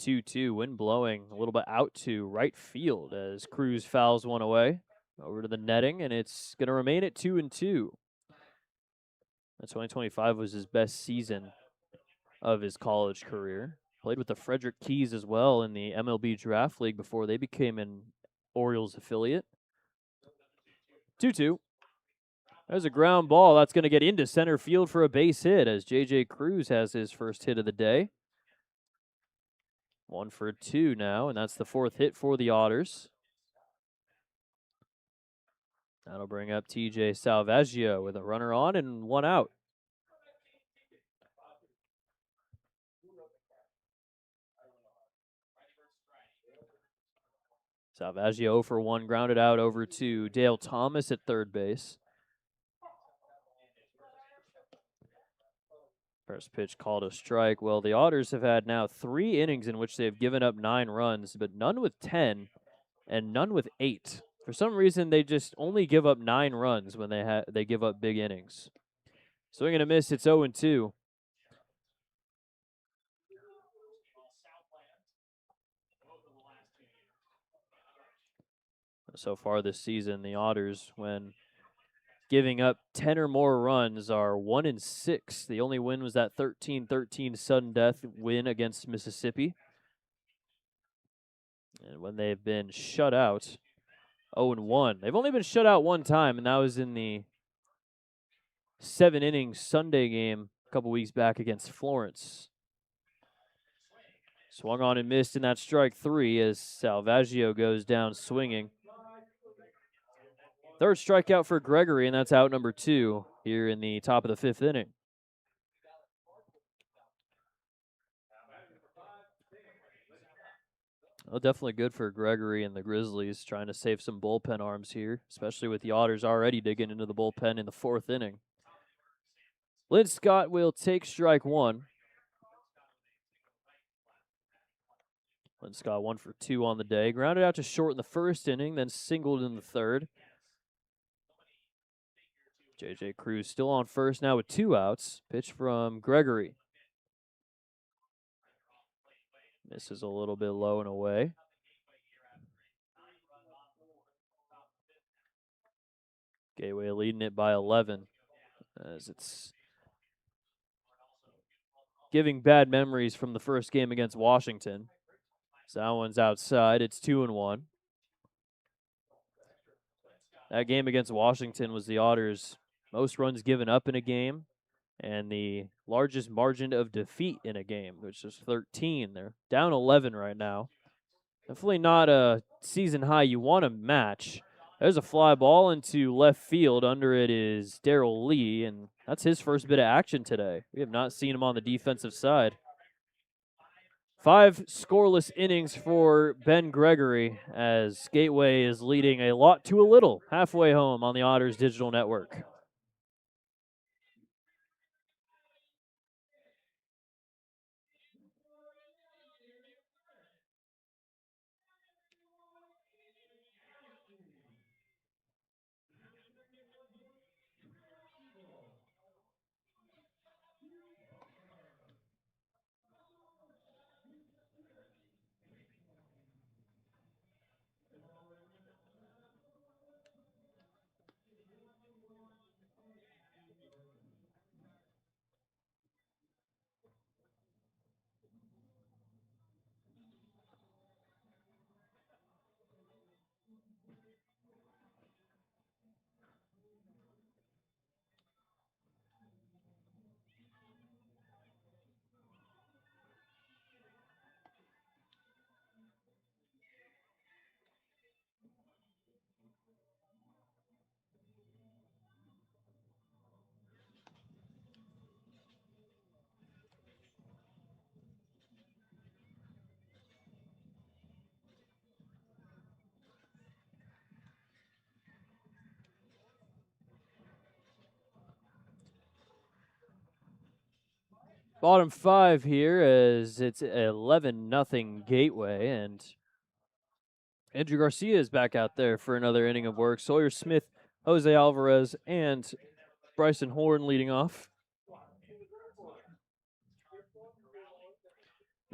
Speaker 1: 2-2, wind blowing a little bit out to right field as Cruz fouls one away over to the netting, and it's going to remain at 2-2. 2025 was his best season of his college career. Played with the Frederick Keys as well in the MLB Draft League before they became an Orioles affiliate. 2-2. There's a ground ball that's going to get into center field for a base hit as J.J. Cruz has his first hit of the day. 1 for 2 now, and that's the 4th hit for the Otters. That'll bring up T.J. Salvaggio with a runner on and 1 out. Salvaggio 0 for 1, grounded out over to Dale Thomas at third base. First pitch called a strike. Well, the Otters have had now 3 innings in which they've given up 9 runs, but none with 10 and none with 8. For some reason, they just only give up 9 runs when they give up big innings. Swing and a miss, it's 0-2. So far this season, the Otters, when giving up 10 or more runs, are 1-6. The only win was that 13-13 sudden death win against Mississippi. And when they've been shut out, 0-1. They've only been shut out 1 time, and that was in the 7-inning Sunday game a couple weeks back against Florence. Swung on and missed in that strike 3 as Salvaggio goes down swinging. 3rd strikeout for Gregory, and that's out number 2 here in the top of the 5th inning. Well, definitely good for Gregory and the Grizzlies, trying to save some bullpen arms here, especially with the Otters already digging into the bullpen in the 4th inning. Lynn Scott will take strike 1. Lynn Scott 1 for 2 on the day. Grounded out to short in the 1st inning, then singled in the 3rd. J.J. Cruz still on first now with 2 outs. Pitch from Gregory. Misses a little bit low and away. Gateway leading it by 11 as it's giving bad memories from the first game against Washington. So that one's outside. It's 2-1. That game against Washington was the Otters' most runs given up in a game and the largest margin of defeat in a game, which is 13. They're down 11 right now. Definitely not a season high you want to match. There's a fly ball into left field. Under it is Darrell Lee, and that's his first bit of action today. We have not seen him on the defensive side. 5 scoreless innings for Ben Gregory as Gateway is leading a lot to a little halfway home on the Otters Digital Network. Bottom 5 here as it's 11-0 Gateway, and Andrew Garcia is back out there for another inning of work. Sawyer Smith, Jose Alvarez, and Bryson Horn leading off.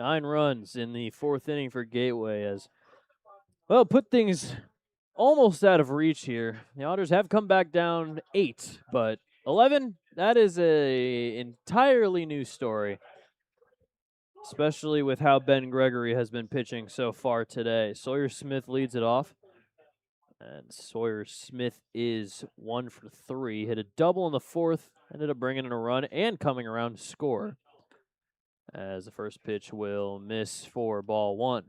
Speaker 1: 9 runs in the 4th inning for Gateway as, well, put things almost out of reach here. The Otters have come back down 8, but 11, that is a entirely new story, especially with how Ben Gregory has been pitching so far today. Sawyer Smith leads it off, and Sawyer Smith is 1 for 3. Hit a double in the 4th, ended up bringing in a run and coming around to score, as the first pitch will miss for ball 1.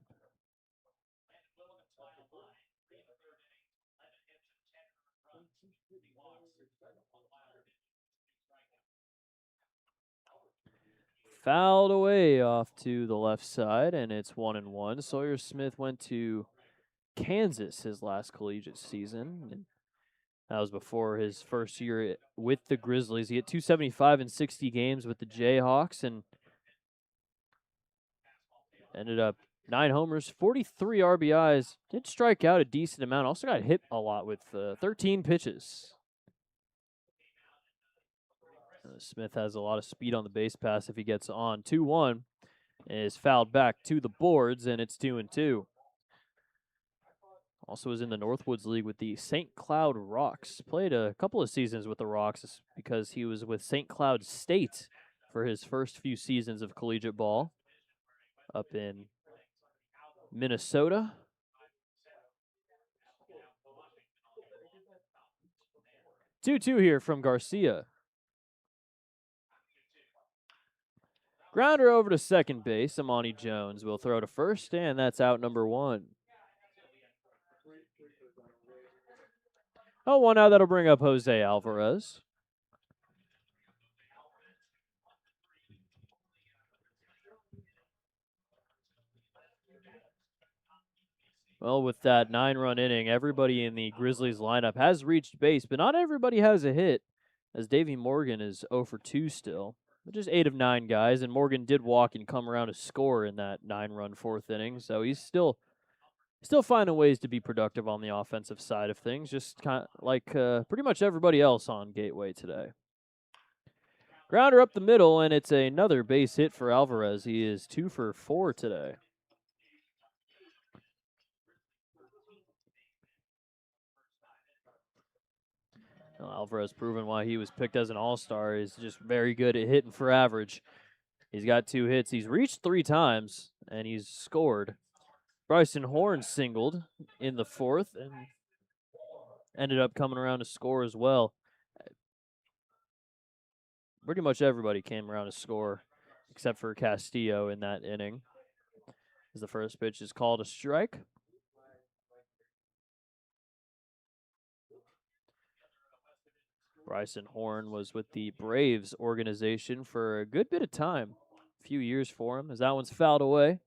Speaker 1: Fouled away off to the left side, and it's 1-1. Sawyer Smith went to Kansas his last collegiate season, and that was before his first year with the Grizzlies. He hit 275 in 60 games with the Jayhawks and ended up 9 homers, 43 RBIs. Did strike out a decent amount. Also got hit a lot with 13 pitches. Smith has a lot of speed on the base pass if he gets on. 2-1 is fouled back to the boards, and it's 2-2. Also was in the Northwoods League with the St. Cloud Rocks. Played a couple of seasons with the Rocks because he was with St. Cloud State for his first few seasons of collegiate ball up in Minnesota. Two here from Garcia. Grounder over to second base. Amani Jones will throw to first, and that's out number 1. Oh, one out. That'll bring up Jose Alvarez. Well, with that 9-run inning, everybody in the Grizzlies lineup has reached base, but not everybody has a hit, as Davey Morgan is 0 for 2 still. But just 8 of 9 guys, and Morgan did walk and come around to score in that 9-run 4th inning, so he's still finding ways to be productive on the offensive side of things, just kind of like pretty much everybody else on Gateway today. Grounder up the middle, and it's another base hit for Alvarez. He is 2 for 4 today. Well, Alvarez proven why he was picked as an all-star. He's just very good at hitting for average. He's got 2 hits. He's reached 3 times, and he's scored. Bryson Horn singled in the 4th and ended up coming around to score as well. Pretty much everybody came around to score except for Castillo in that inning, as the first pitch is called a strike. Bryson Horn was with the Braves organization for a good bit of time, a few years for him, as that one's fouled away.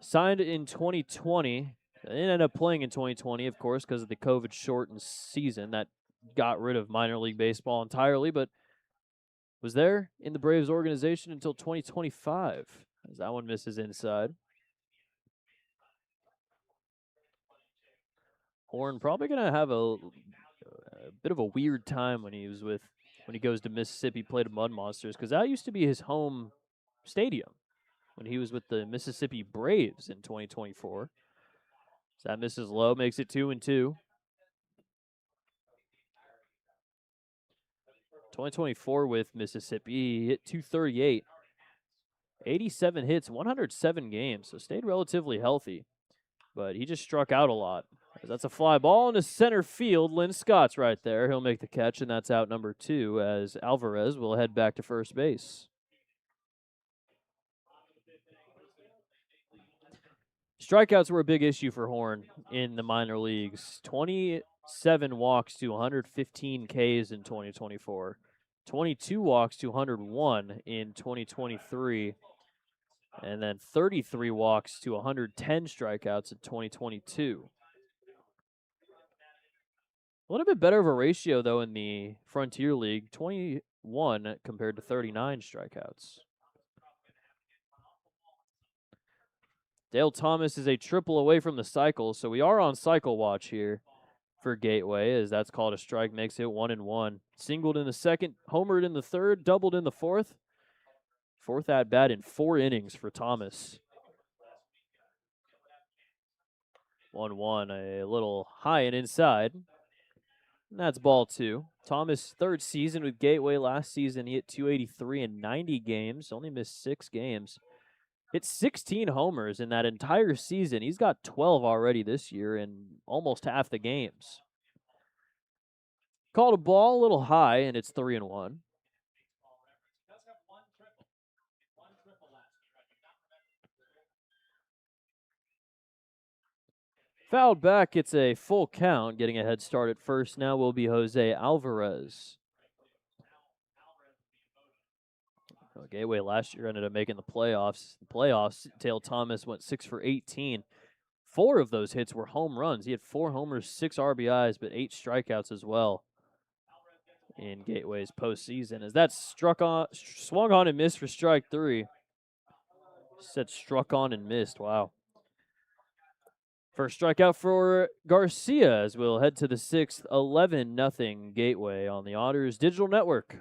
Speaker 1: Signed in 2020. They ended up playing in 2020, of course, because of the COVID-shortened season that got rid of minor league baseball entirely, but was there in the Braves organization until 2025, as that one misses inside. Horn probably going to have a bit of a weird time when he goes to Mississippi, play the Mud Monsters, because that used to be his home stadium when he was with the Mississippi Braves in 2024. So that misses low, makes it 2-2. 2024 with Mississippi, he hit 238, 87 hits, 107 games, so stayed relatively healthy, but he just struck out a lot. That's a fly ball into center field. Lynn Scott's right there. He'll make the catch, and that's out number 2, as Alvarez will head back to first base. Strikeouts were a big issue for Horn in the minor leagues. 27 walks to 115 Ks in 2024. 22 walks to 101 in 2023. And then 33 walks to 110 strikeouts in 2022. A little bit better of a ratio, though, in the Frontier League. 21 compared to 39 strikeouts. Dale Thomas is a triple away from the cycle, so we are on cycle watch here for Gateway, as that's called a strike, makes it 1-1. Singled in the 2nd, homered in the 3rd, doubled in the 4th. 4th at-bat in 4 innings for Thomas. 1-1, a little high and inside. And that's ball 2. Thomas' 3rd season with Gateway. Last season, he hit .283 in 90 games, only missed 6 games. Hit 16 homers in that entire season. He's got 12 already this year in almost half the games. Called a ball a little high, and it's 3-1. Fouled back, it's a full count. Getting a head start at first now will be Jose Alvarez. Gateway last year ended up making the playoffs. Tail Thomas went 6 for 18. 4 of those hits were home runs. He had 4 homers, 6 RBIs, but 8 strikeouts as well in Gateway's postseason. As that swung on and missed for strike 3. Said struck on and missed. Wow. First strikeout for Garcia as we'll head to the 6th. 11-0 Gateway on the Otters Digital Network.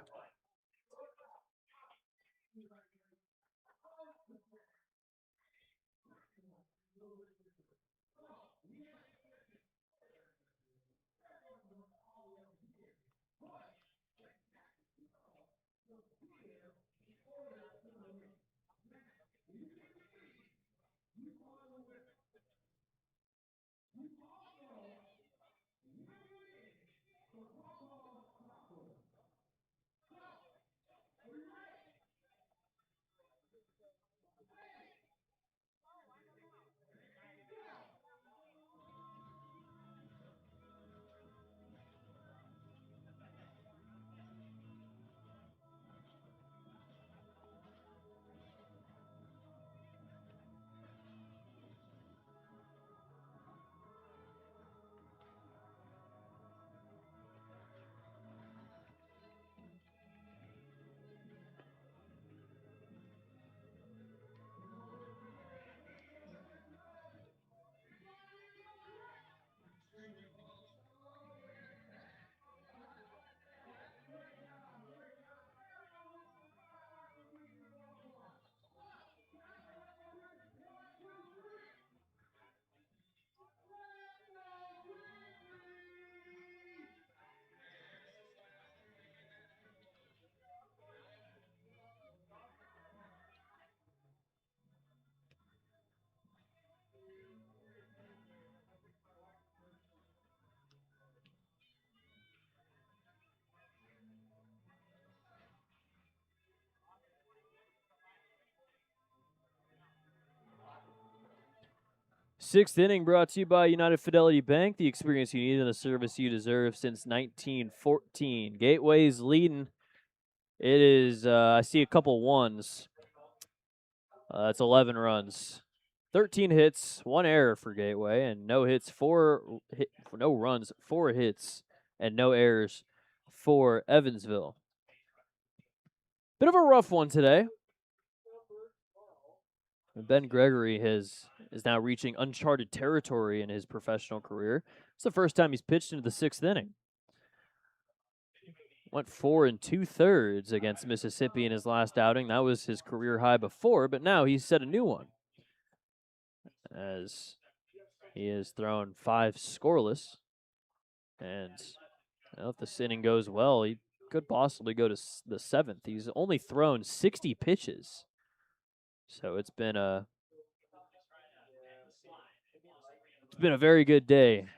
Speaker 1: Sixth inning brought to you by United Fidelity Bank, the experience you need and the service you deserve since 1914. Gateway's leading. It is, I see a couple ones. That's 11 runs. 13 hits, 1 error for Gateway, and no runs, 4 hits, and no errors for Evansville. Bit of a rough one today. Ben Gregory is now reaching uncharted territory in his professional career. It's the first time he's pitched into the 6th inning. Went 4 2/3 against Mississippi in his last outing. That was his career high before, but now he's set a new one, as he has thrown 5 scoreless. And if this inning goes well, he could possibly go to the 7th. He's only thrown 60 pitches. So it's been a very good day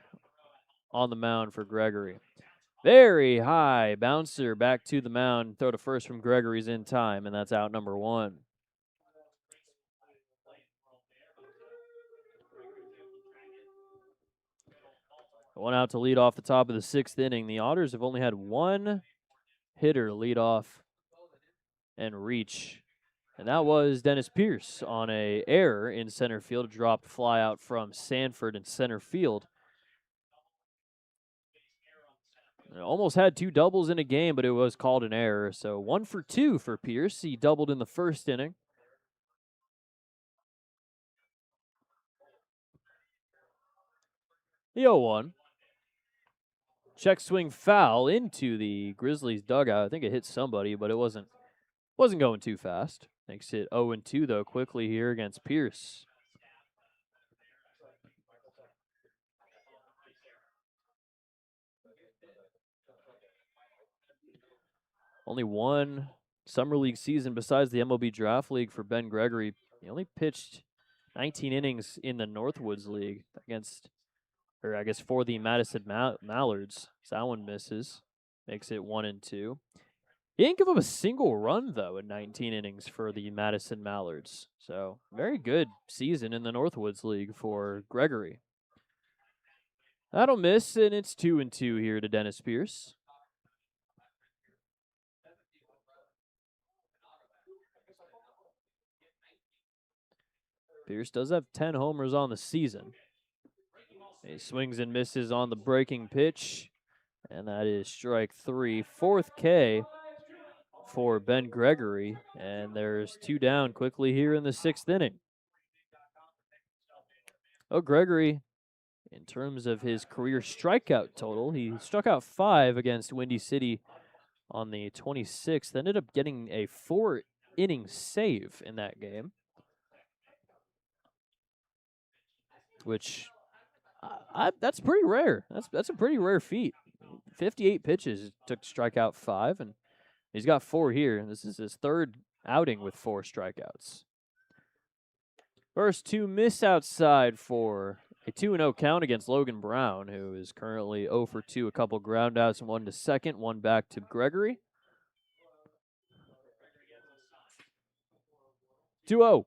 Speaker 1: on the mound for Gregory. Very high bouncer back to the mound. Throw to first from Gregory's in time, and that's out number 1. One out to lead off the top of the 6th inning. The Otters have only had 1 hitter lead off and reach, and that was Dennis Pierce on a error in center field. A dropped fly out from Sanford in center field. Almost had 2 doubles in a game, but it was called an error. So 1 for 2 for Pierce. He doubled in the 1st inning. The 0-1. Check swing foul into the Grizzlies dugout. I think it hit somebody, but it wasn't going too fast. Makes it 0-2, though, quickly here against Pierce. Only one Summer League season besides the MLB Draft League for Ben Gregory. He only pitched 19 innings in the Northwoods League against, or I guess for the Madison Mallards. So that one misses. Makes it 1-2. He didn't give up a single run, though, in 19 innings for the Madison Mallards. So, very good season in the Northwoods League for Gregory. That'll miss, and it's 2-2 here to Dennis Pierce. Pierce does have 10 homers on the season. He swings and misses on the breaking pitch, and that is strike 3. Fourth K for Ben Gregory, and there's 2 down quickly here in the 6th inning. Oh, Gregory, in terms of his career strikeout total, he struck out 5 against Windy City on the 26th. Ended up getting a 4-inning save in that game, which that's pretty rare. That's a pretty rare feat. 58 pitches, took to strike out 5, and he's got 4 here, and this is his 3rd outing with 4 strikeouts. First 2 miss outside for a 2-0 count against Logan Brown, who is currently 0 for 2, a couple ground outs, and 1 to second, 1 back to Gregory. 2-0.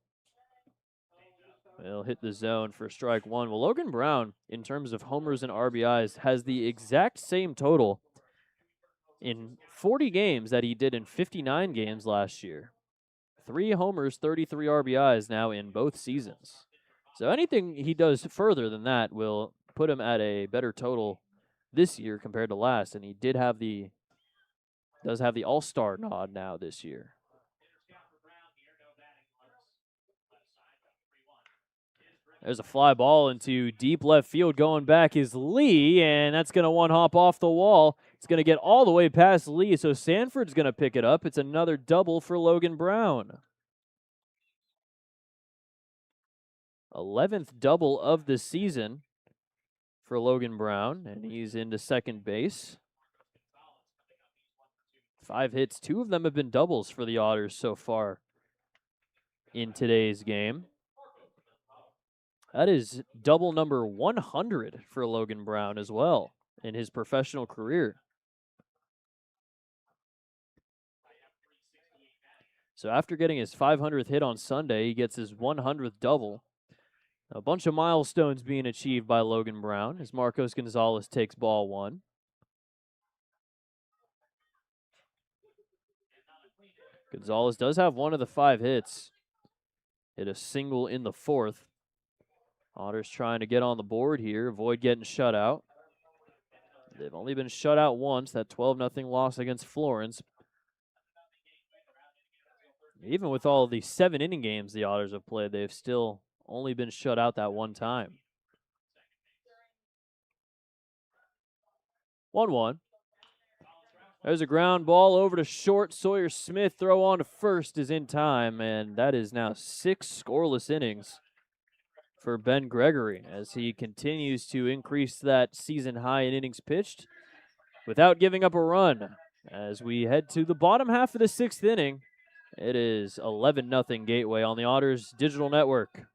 Speaker 1: He'll hit the zone for strike 1. Well, Logan Brown, in terms of homers and RBIs, has the exact same total in 40 games that he did in 59 games last year. 3 homers, 33 RBIs now in both seasons. So anything he does further than that will put him at a better total this year compared to last, and he does have the All-Star nod now this year. There's a fly ball into deep left field. Going back is Lee, and that's going to one-hop off the wall. It's going to get all the way past Lee, so Sanford's going to pick it up. It's another double for Logan Brown. 11th double of the season for Logan Brown, and he's into second base. 5 hits. 2 of them have been doubles for the Otters so far in today's game. That is double number 100 for Logan Brown as well in his professional career. So after getting his 500th hit on Sunday, he gets his 100th double. A bunch of milestones being achieved by Logan Brown as Marcos Gonzalez takes ball 1. Gonzalez does have 1 of the 5 hits. Hit a single in the 4th. Otters trying to get on the board here, avoid getting shut out. They've only been shut out once, that 12-0 loss against Florence. Even with all of the 7-inning games the Otters have played, they've still only been shut out that one time. 1-1. There's a ground ball over to short. Sawyer Smith throw on to first is in time, and that is now 6 scoreless innings for Ben Gregory as he continues to increase that season high in innings pitched without giving up a run. As we head to the bottom half of the 6th inning, it is 11-0 Gateway on the Otters Digital Network.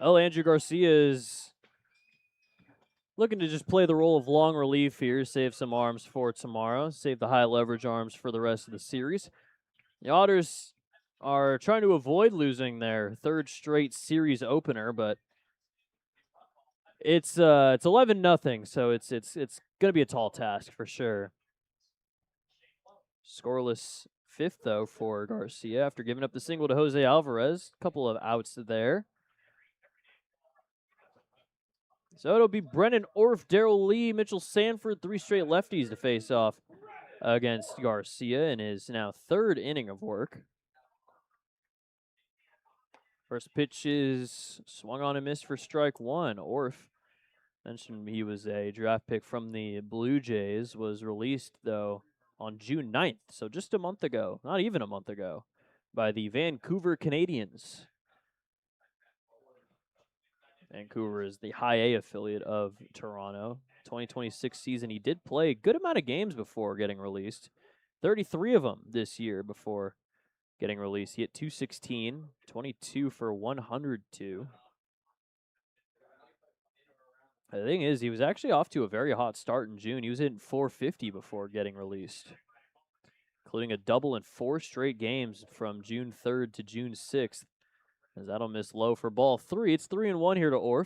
Speaker 1: Oh, Andrew Garcia is looking to just play the role of long relief here, save some arms for tomorrow, save the high leverage arms for the rest of the series. The Otters are trying to avoid losing their third straight series opener, but it's 11-0, so it's going to be a tall task for sure. Scoreless fifth though for Garcia after giving up the single to Jose Alvarez. A couple of outs there. So it'll be Brennan Orff, Darrell Lee, Mitchell Sanford, three straight lefties to face off against Garcia in his now third inning of work. First pitch is swung on and missed for strike one. Orff, mentioned he was a draft pick from the Blue Jays, was released though on June 9th, so just a month ago, not even a month ago, by the Vancouver Canadians. Vancouver is the high A affiliate of Toronto. 2026 season, he did play a good amount of games before getting released. 33 of them this year before getting released. He hit 216, 22 for 102. The thing is, he was actually off to a very hot start in June. He was hitting 450 before getting released, including a double in 4 straight games from June 3rd to June 6th. As that'll miss low for ball 3. It's 3-1 here to Orff.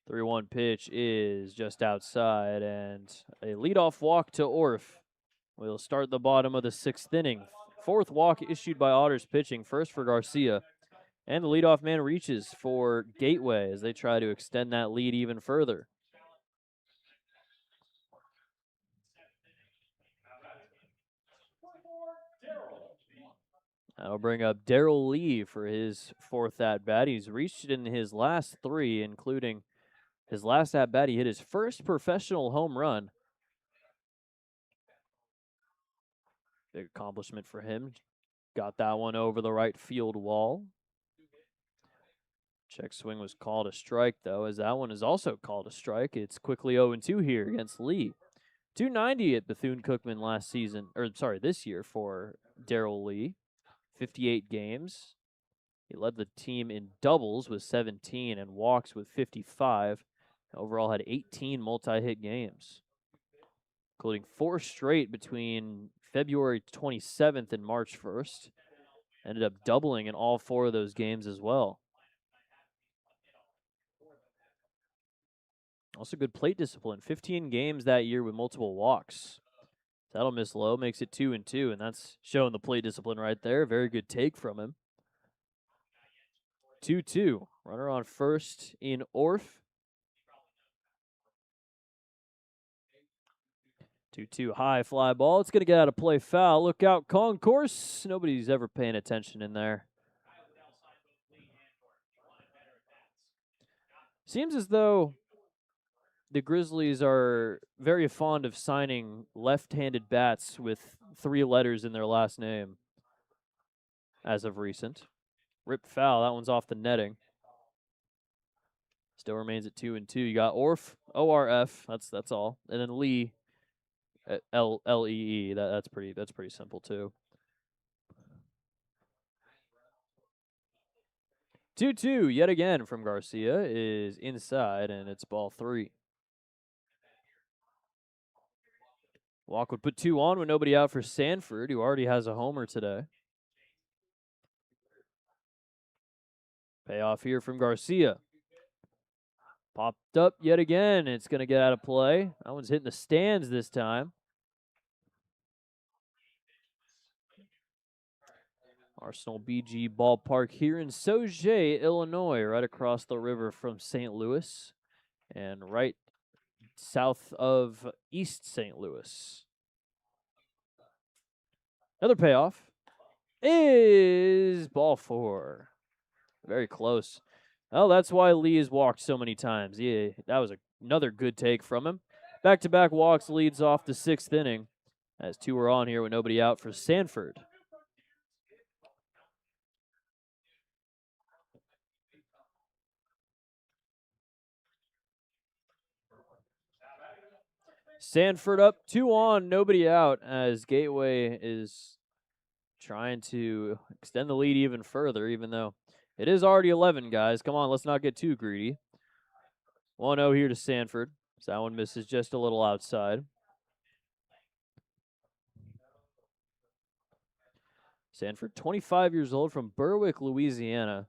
Speaker 1: 3-1 pitch is just outside, and a leadoff walk to Orff will start the bottom of the 6th inning. 4th walk issued by Otters pitching, first for Garcia. And the leadoff man reaches for Gateway as they try to extend that lead even further. That'll bring up Darrell Lee for his 4th at-bat. He's reached in his last 3, including his last at-bat. He hit his first professional home run. Big accomplishment for him. Got that one over the right field wall. Check swing was called a strike, though, as that one is also called a strike. It's quickly 0-2 here against Lee. 290 at Bethune-Cookman this year for Darrell Lee. 58 games. He led the team in doubles with 17 and walks with 55. Overall had 18 multi-hit games, including 4 straight between February 27th and March 1st. Ended up doubling in all 4 of those games as well. Also good plate discipline. 15 games that year with multiple walks. That'll miss low, makes it 2-2, and that's showing the plate discipline right there. Very good take from him. 2-2. Runner on first in Orff. 2-2 high fly ball. It's going to get out of play foul. Look out, concourse. Nobody's ever paying attention in there. Seems as though the Grizzlies are very fond of signing left-handed bats with 3 letters in their last name as of recent. Rip foul. That one's off the netting. Still remains at 2-2. You got Orff, ORF. That's all, and then Lee, LEE. That's pretty simple too. 2-2 yet again from Garcia is inside, and it's ball 3. Walk would put 2 on with nobody out for Sanford, who already has a homer today. Payoff here from Garcia. Popped up yet again. It's going to get out of play. That one's hitting the stands this time. Arsenal BG Ballpark here in Sauget, Illinois, right across the river from St. Louis and right south of East St. Louis. Another payoff is ball 4. Very close. Oh, that's why Lee has walked so many times. Yeah, that was another good take from him. Back-to-back walks leads off the 6th inning as 2 are on here with nobody out for Sanford. Sanford up, 2 on, nobody out as Gateway is trying to extend the lead even further, even though it is already 11, guys. Come on, let's not get too greedy. 1-0 here to Sanford. So that one misses just a little outside. Sanford, 25 years old, from Berwick, Louisiana.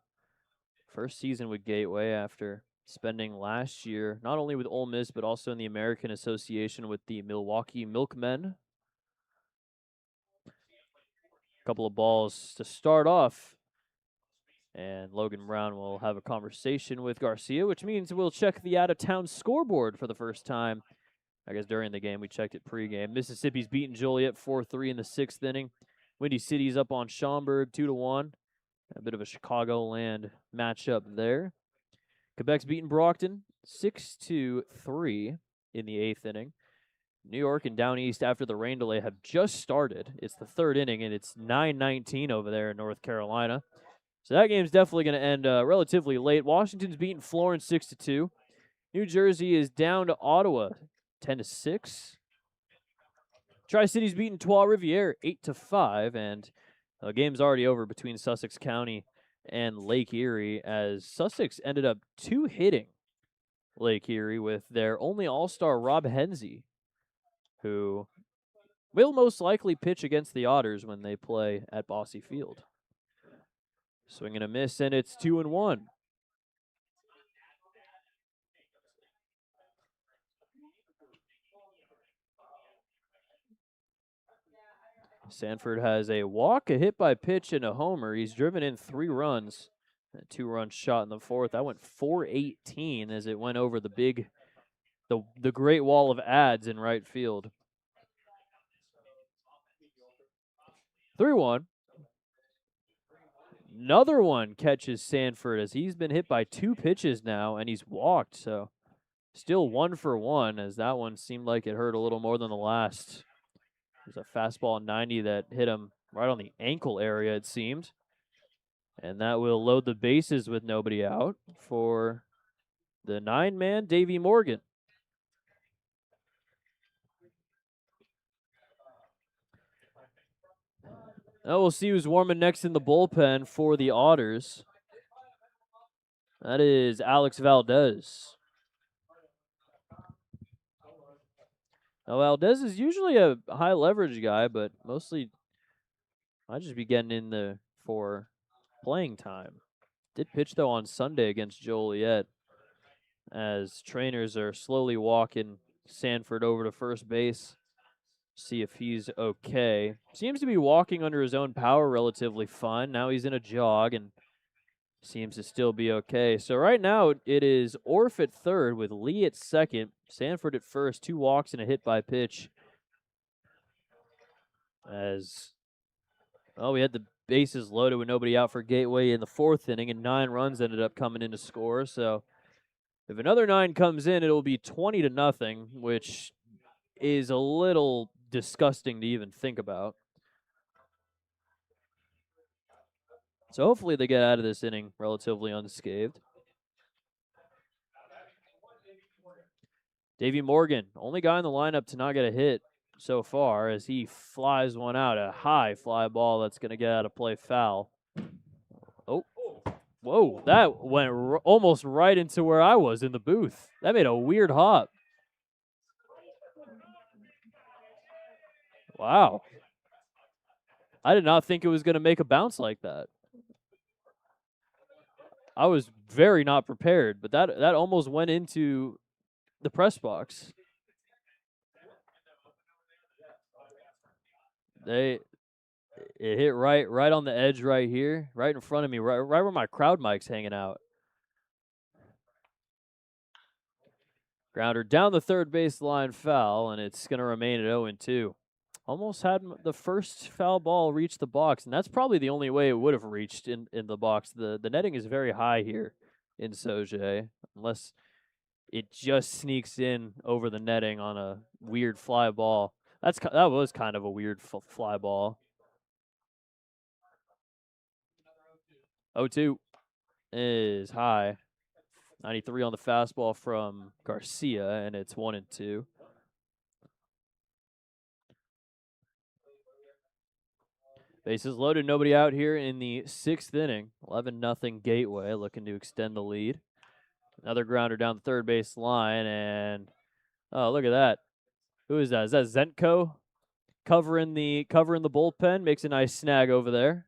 Speaker 1: First season with Gateway after spending last year not only with Ole Miss but also in the American Association with the Milwaukee Milkmen. A couple of balls to start off. And Logan Brown will have a conversation with Garcia, which means we'll check the out-of-town scoreboard for the first time. I guess during the game, we checked it pregame. Mississippi's beaten Joliet 4-3 in the 6th inning. Windy City's up on Schaumburg 2-1. A bit of a Chicagoland matchup there. Quebec's beaten Brockton 6-3 in the 8th inning. New York and Down East, after the rain delay, have just started. It's the 3rd inning, and it's 9-19 over there in North Carolina. So that game's definitely going to end relatively late. Washington's beaten Florence 6-2. New Jersey is down to Ottawa 10-6. Tri-City's beaten Trois-Rivières 8-5, and the game's already over between Sussex County and Lake Erie, as Sussex ended up 2-hitting Lake Erie with their only all-star Rob Hensey, who will most likely pitch against the Otters when they play at Bosse Field. Swing and a miss, and it's 2-1. Sanford has a walk, a hit by pitch, and a homer. He's driven in 3 runs. A 2-run shot in the 4th. That went 418 as it went over the great wall of ads in right field. 3-1. Another one catches Sanford as he's been hit by 2 pitches now, and he's walked. So still 1 for 1, as that one seemed like it hurt a little more than the last. There's a fastball 90 that hit him right on the ankle area, it seemed. And that will load the bases with nobody out for the 9-man Davey Morgan. Now we'll see who's warming next in the bullpen for the Otters. That is Alex Valdez. Now, Valdez is usually a high leverage guy, but mostly might just be getting in the for playing time. Did pitch, though, on Sunday against Joliet, as trainers are slowly walking Sanford over to first base. See if he's okay. Seems to be walking under his own power relatively fine. Now he's in a jog and seems to still be okay. So right now it is Orf at third with Lee at second, Sanford at first, 2 walks and a hit by pitch. As, well, we had the bases loaded with nobody out for Gateway in the 4th inning, and 9 runs ended up coming in to score. So if another 9 comes in, it'll be 20-0, which is a little disgusting to even think about. So hopefully they get out of this inning relatively unscathed. Davey Morgan, only guy in the lineup to not get a hit so far, as he flies one out, a high fly ball that's going to get out of play foul. Oh, whoa, that went almost right into where I was in the booth. That made a weird hop. Wow. I did not think it was going to make a bounce like that. I was very not prepared, but that almost went into the press box. It hit right on the edge right here, right in front of me, right where my crowd mic's hanging out. Grounder down the third base line, foul, and it's going to remain at 0-2. Almost had the first foul ball reach the box, and that's probably the only way it would have reached in the box. The netting is very high here in Sauget, unless it just sneaks in over the netting on a weird fly ball. That was kind of a weird fly ball. 0-2 is high. 93 on the fastball from Garcia, and it's 1-2. Bases loaded, nobody out here in the 6th inning. 11-0 Gateway, looking to extend the lead. Another grounder down the third base line, and oh, look at that. Who is that? Is that Zenko covering the bullpen? Makes a nice snag over there.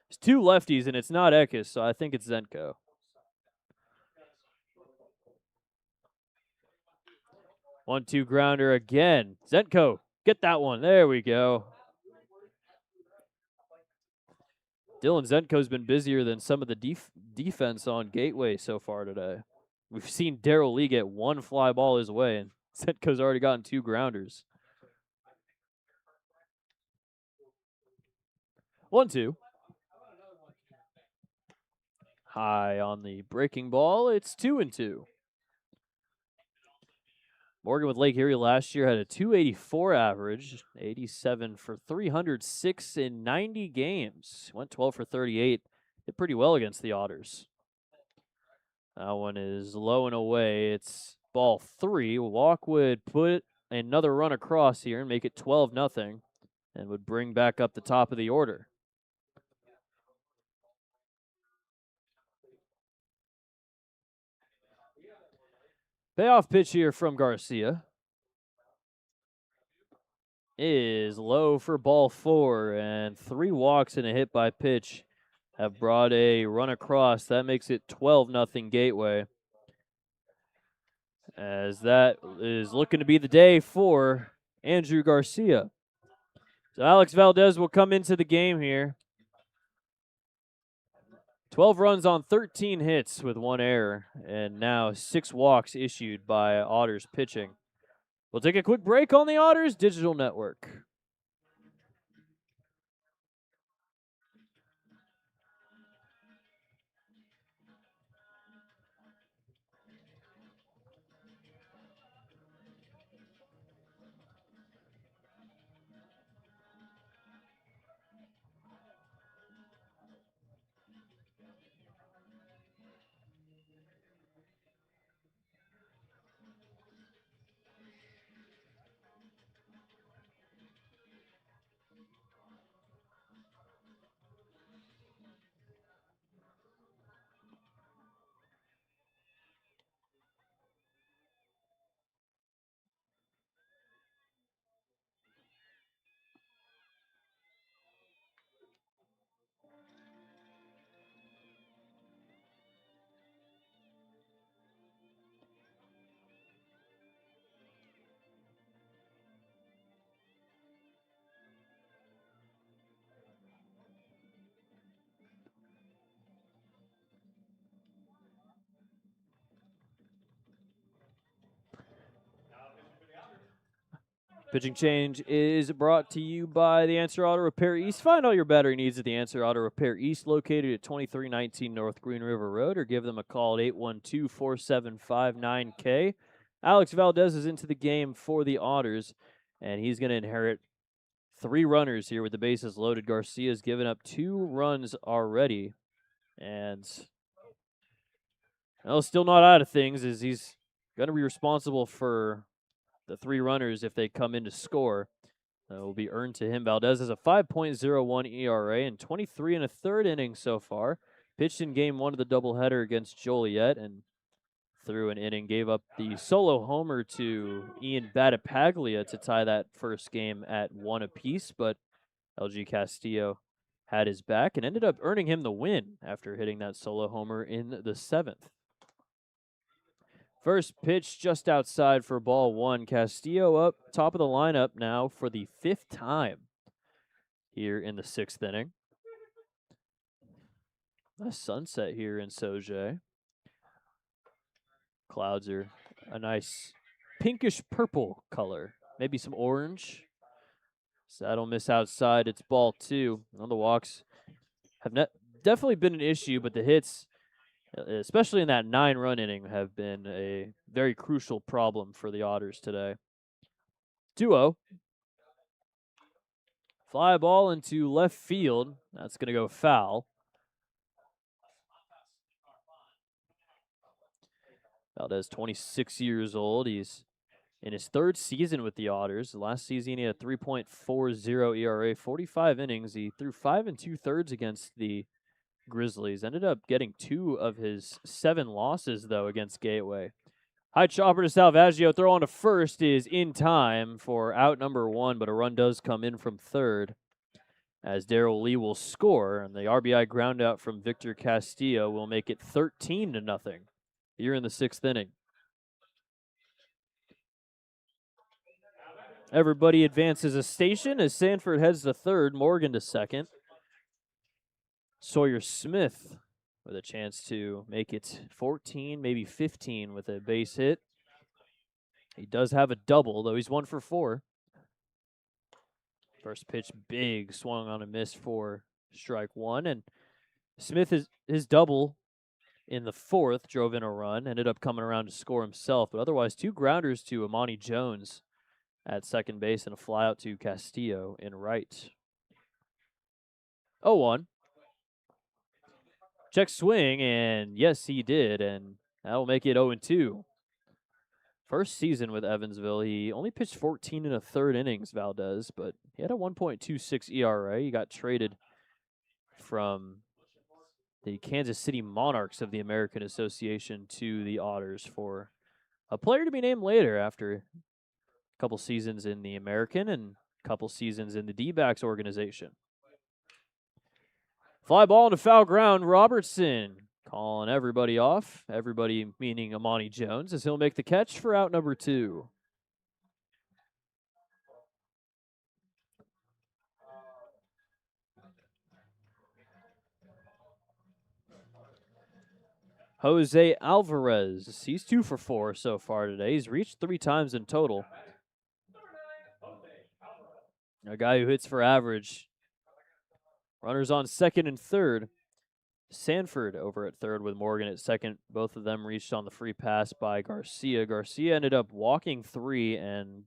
Speaker 1: It's two lefties, and it's not Ekis, so I think it's Zenko. 1-2 grounder again. Zenko, get that one. There we go. Dylan Zenko's been busier than some of the defense on Gateway so far today. We've seen Darrell Lee get one fly ball his way, and Zenko's already gotten 2 grounders. 1-2. High on the breaking ball. It's 2-2. Morgan with Lake Erie last year had a 284 average, 87 for 306 in 90 games. Went 12 for 38. Did pretty well against the Otters. That one is low and away. It's ball 3. Walk would put another run across here and make it 12-0 and would bring back up the top of the order. Payoff pitch here from Garcia is low for ball 4, and 3 walks and a hit by pitch have brought a run across. That makes it 12-0 Gateway, as that is looking to be the day for Andrew Garcia. So Alex Valdez will come into the game here. 12 runs on 13 hits with 1 error, and now 6 walks issued by Otters pitching. We'll take a quick break on the Otters Digital Network. Pitching change is brought to you by the Answer Auto Repair East. Find all your battery needs at the Answer Auto Repair East, located at 2319 North Green River Road, or give them a call at 812-4759K. Alex Valdez is into the game for the Otters, and he's going to inherit 3 runners here with the bases loaded. Garcia's given up 2 runs already, and still not out of things, as he's going to be responsible for the 3 runners if they come in to score. Will be earned to him. Valdez has a 5.01 ERA in 23 1/3 innings so far. Pitched in game 1 of the doubleheader against Joliet, and through an inning gave up the solo homer to Ian Battipaglia to tie that first game at 1 apiece, but LG Castillo had his back and ended up earning him the win after hitting that solo homer in the 7th. First pitch just outside for ball 1. Castillo up top of the lineup now for the 5th time here in the 6th inning. Nice sunset here in Sauget. Clouds are a nice pinkish purple color, maybe some orange. Saddle miss outside. It's ball 2. On the walks have definitely been an issue, but the hits, especially in that 9-run inning, have been a very crucial problem for the Otters today. 2-0. Fly ball into left field. That's going to go foul. Valdez, 26 years old. He's in his third season with the Otters. Last season, he had 3.40 ERA, 45 innings. He threw 5 2/3 against the Grizzlies. Ended up getting 2 of his 7 losses, though, against Gateway. High chopper to Salvaggio. Throw on to first is in time for out number 1, but a run does come in from third as Darrell Lee will score, and the RBI ground out from Victor Castillo will make it 13-0 here in the 6th inning. Everybody advances a station as Sanford heads to third, Morgan to second. Sawyer Smith with a chance to make it 14, maybe 15 with a base hit. He does have a double, though he's 1 for 4. First pitch, big, swung on a miss for strike 1. And Smith, his double in the 4th, drove in a run, ended up coming around to score himself. But otherwise, 2 grounders to Amani Jones at second base and a flyout to Castillo in right. 0-1. Check swing, and yes, he did, and that'll make it 0-2. First season with Evansville, he only pitched 14 1/3 innings, Valdez, but he had a 1.26 ERA. He got traded from the Kansas City Monarchs of the American Association to the Otters for a player to be named later after a couple seasons in the American and a couple seasons in the D-backs organization. Fly ball into foul ground. Robertson calling everybody off. Everybody meaning Amani Jones, as he'll make the catch for out number 2. Jose Alvarez, he's 2 for 4 so far today. He's reached 3 times in total. A guy who hits for average. Runners on second and third. Sanford over at third with Morgan at second. Both of them reached on the free pass by Garcia. Garcia ended up walking 3 and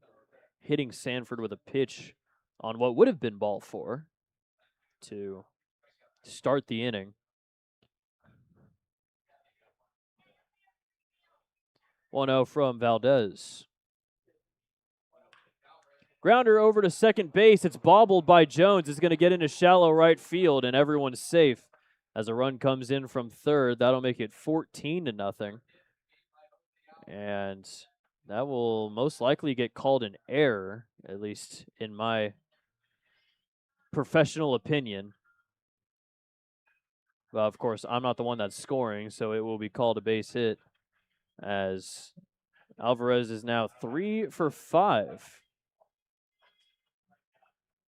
Speaker 1: hitting Sanford with a pitch on what would have been ball 4 to start the inning. 1-0 from Valdez. Grounder over to second base. It's bobbled by Jones. It's going to get into shallow right field, and everyone's safe as a run comes in from third. That'll make it 14-0. And that will most likely get called an error, at least in my professional opinion. Well, of course, I'm not the one that's scoring, so it will be called a base hit as Alvarez is now 3 for 5.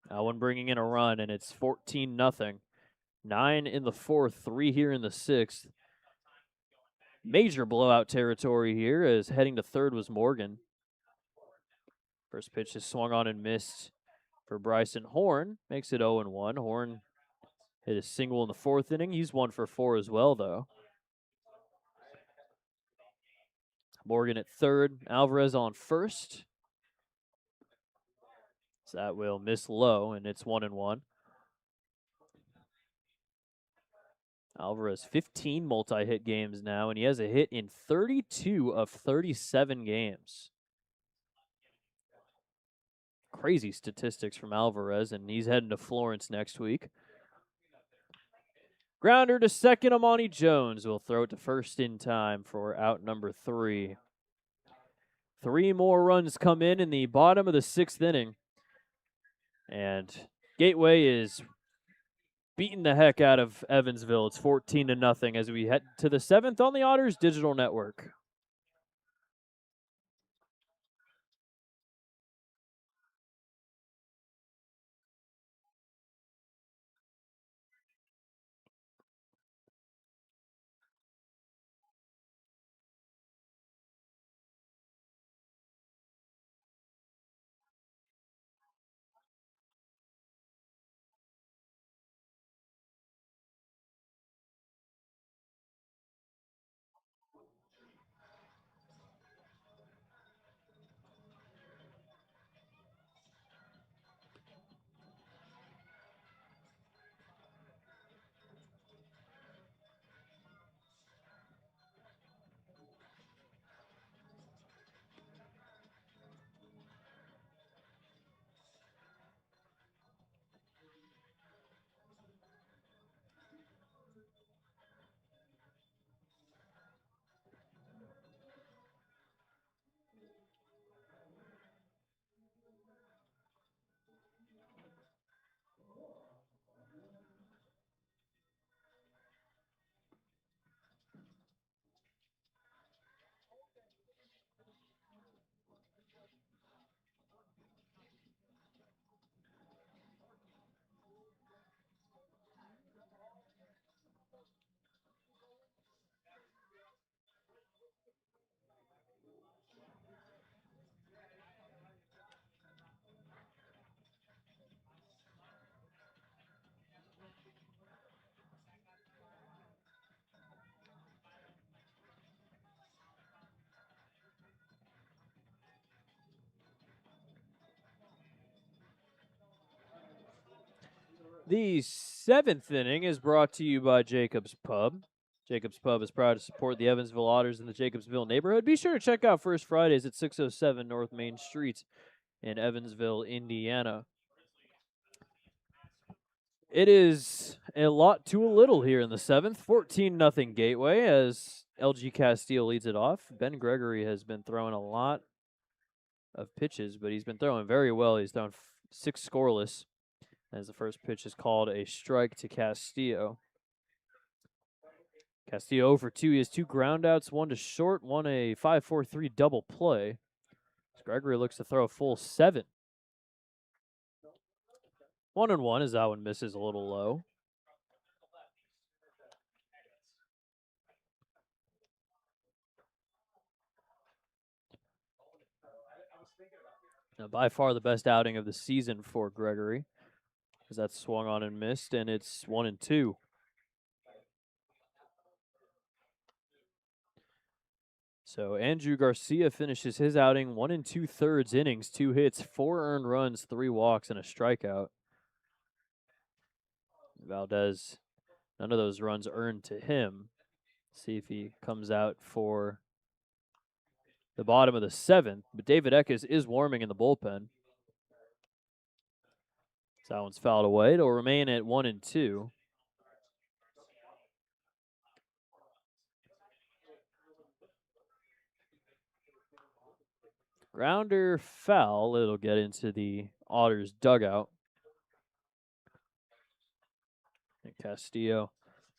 Speaker 1: That one bringing in a run, and it's 14-0. 9 in the 4th, 3 here in the 6th. Major blowout territory here as heading to third was Morgan. First pitch is swung on and missed for Bryson Horn. Makes it 0-1. Horn hit a single in the 4th inning. He's 1 for 4 as well, though. Morgan at third. Alvarez on first. So that will miss low, and it's 1-1. Alvarez, 15 multi-hit games now, and he has a hit in 32 of 37 games. Crazy statistics from Alvarez, and he's heading to Florence next week. Grounder to second, Amani Jones will throw it to first in time for out number 3. 3 more runs come in the bottom of the 6th inning. And Gateway is beating the heck out of Evansville. It's 14-0 as we head to the 7th on the Otters Digital Network. The 7th inning is brought to you by Jacob's Pub. Jacob's Pub is proud to support the Evansville Otters in the Jacobsville neighborhood. Be sure to check out First Fridays at 607 North Main Street in Evansville, Indiana. It is a lot to a little here in the 7th. 14-0 Gateway as LG Castile leads it off. Ben Gregory has been throwing a lot of pitches, but he's been throwing very well. He's thrown 6 scoreless as the first pitch is called a strike to Castillo. Castillo 0 for 2. He has 2 groundouts, 1 to short, 1 a 5-4-3 double play. As Gregory looks to throw a full 7. 1-1 as that one misses a little low. Now, by far the best outing of the season for Gregory, as that swung on and missed, and it's 1-2. So Andrew Garcia finishes his outing 1 2/3 innings, 2 hits, 4 earned runs, 3 walks, and a strikeout. Valdez, none of those runs earned to him. See if he comes out for the bottom of the 7th, but David Eckes is warming in the bullpen. So that one's fouled away. It'll remain at 1-2. Grounder foul. It'll get into the Otters dugout. And Castillo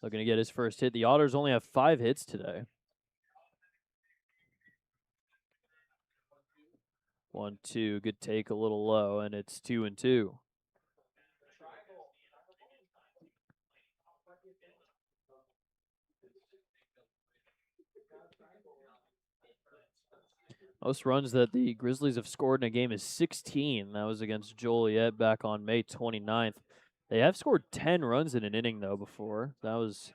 Speaker 1: looking to get his first hit. The Otters only have 5 hits today. 1-2. Good take, a little low, and it's 2-2. Most runs that the Grizzlies have scored in a game is 16. That was against Joliet back on May 29th. They have scored 10 runs in an inning, though, before. That was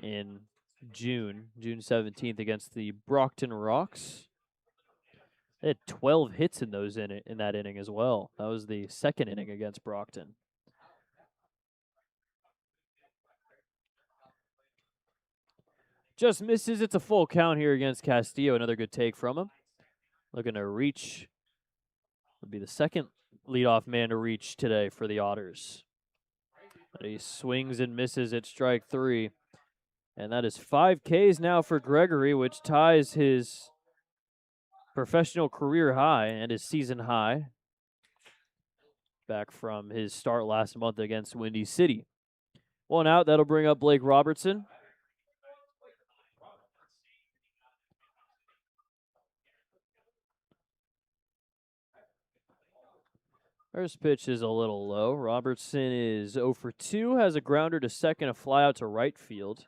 Speaker 1: in June 17th against the Brockton Rocks. They had 12 hits in that inning as well. That was the 2nd inning against Brockton. Just misses. It's a full count here against Castillo. Another good take from him. Looking to reach. Would be the 2nd leadoff man to reach today for the Otters. But he swings and misses at strike 3. And that is 5 Ks now for Gregory, which ties his professional career high and his season high back from his start last month against Windy City. 1 out. That'll bring up Blake Robertson. First pitch is a little low. Robertson is 0 for 2, has a grounder to second, a fly out to right field.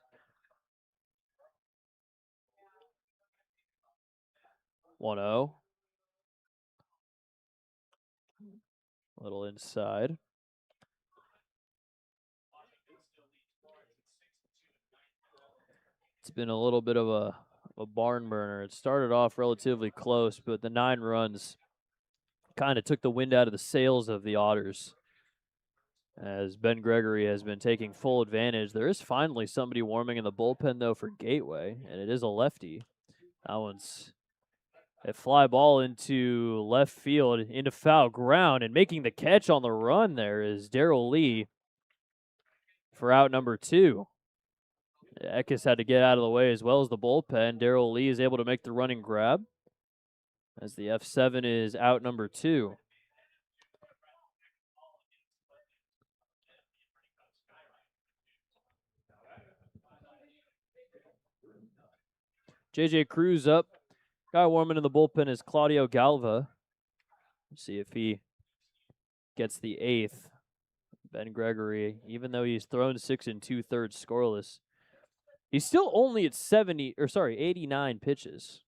Speaker 1: 1-0. A little inside. It's been a little bit of a barn burner. It started off relatively close, but the 9 runs kind of took the wind out of the sails of the Otters, as Ben Gregory has been taking full advantage. There is finally somebody warming in the bullpen, though, for Gateway, and it is a lefty. That one's a fly ball into left field, into foul ground, and making the catch on the run there is Darrell Lee for out number 2. Eckes had to get out of the way as well as the bullpen. Darrell Lee is able to make the running grab as the F7 is out number 2. JJ Cruz up. Guy warming in the bullpen is Claudio Galva. Let's see if he gets the 8th. Ben Gregory, even though he's thrown 6 2/3 scoreless, he's still only at 89 pitches.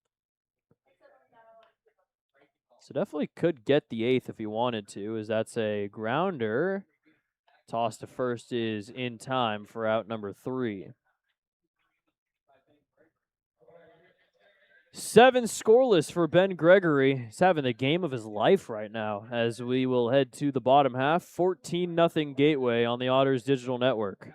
Speaker 1: So definitely could get the 8th if he wanted to, as that's a grounder. Toss to first is in time for out number 3. 7 scoreless for Ben Gregory. He's having the game of his life right now as we will head to the bottom half. 14-0 Gateway on the Otters Digital Network.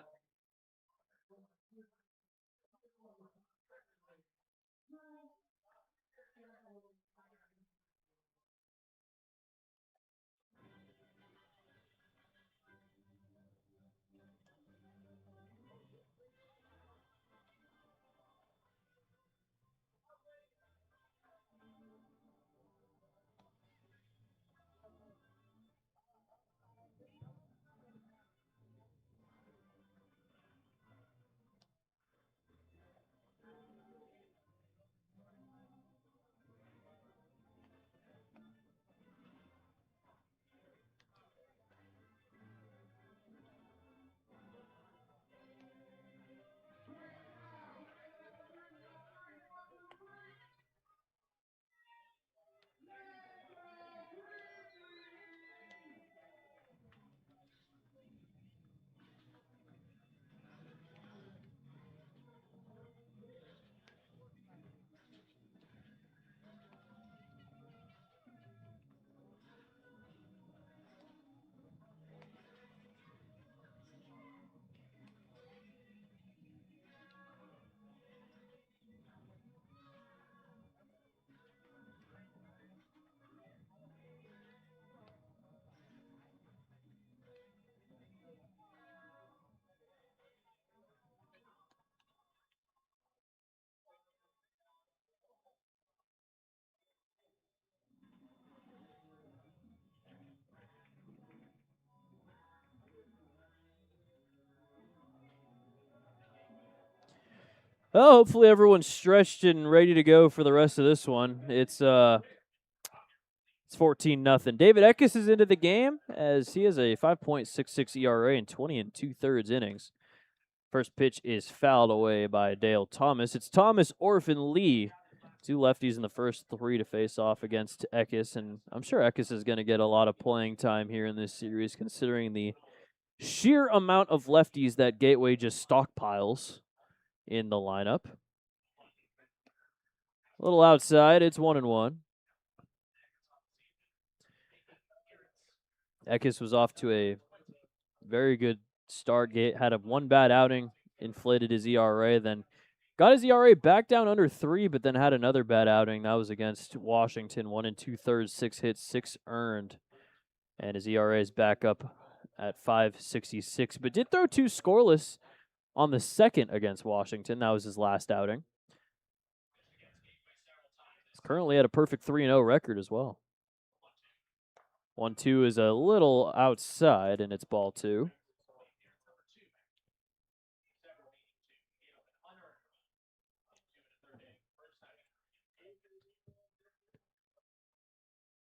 Speaker 1: Well, hopefully everyone's stretched and ready to go for the rest of this one. It's 14-0. David Eckes is into the game as he has a 5.66 ERA in 20 and 2/3 innings. First pitch is fouled away by Dale Thomas. It's Thomas, Orphan, Lee, 2 lefties in the first 3 to face off against Eckes, and I'm sure Eckes is going to get a lot of playing time here in this series considering the sheer amount of lefties that Gateway just stockpiles in the lineup. A little outside, it's 1-1. Eckes was off to a very good start. Had a 1 bad outing, inflated his ERA, then got his ERA back down under 3, but then had another bad outing. That was against Washington, 1 2/3, 6 hits, 6 earned, and his ERA is back up at 5.66. But did throw 2 scoreless on the second against Washington. That was his last outing. He's currently at a perfect 3-0 record as well. 1-2 is a little outside, and it's ball 2.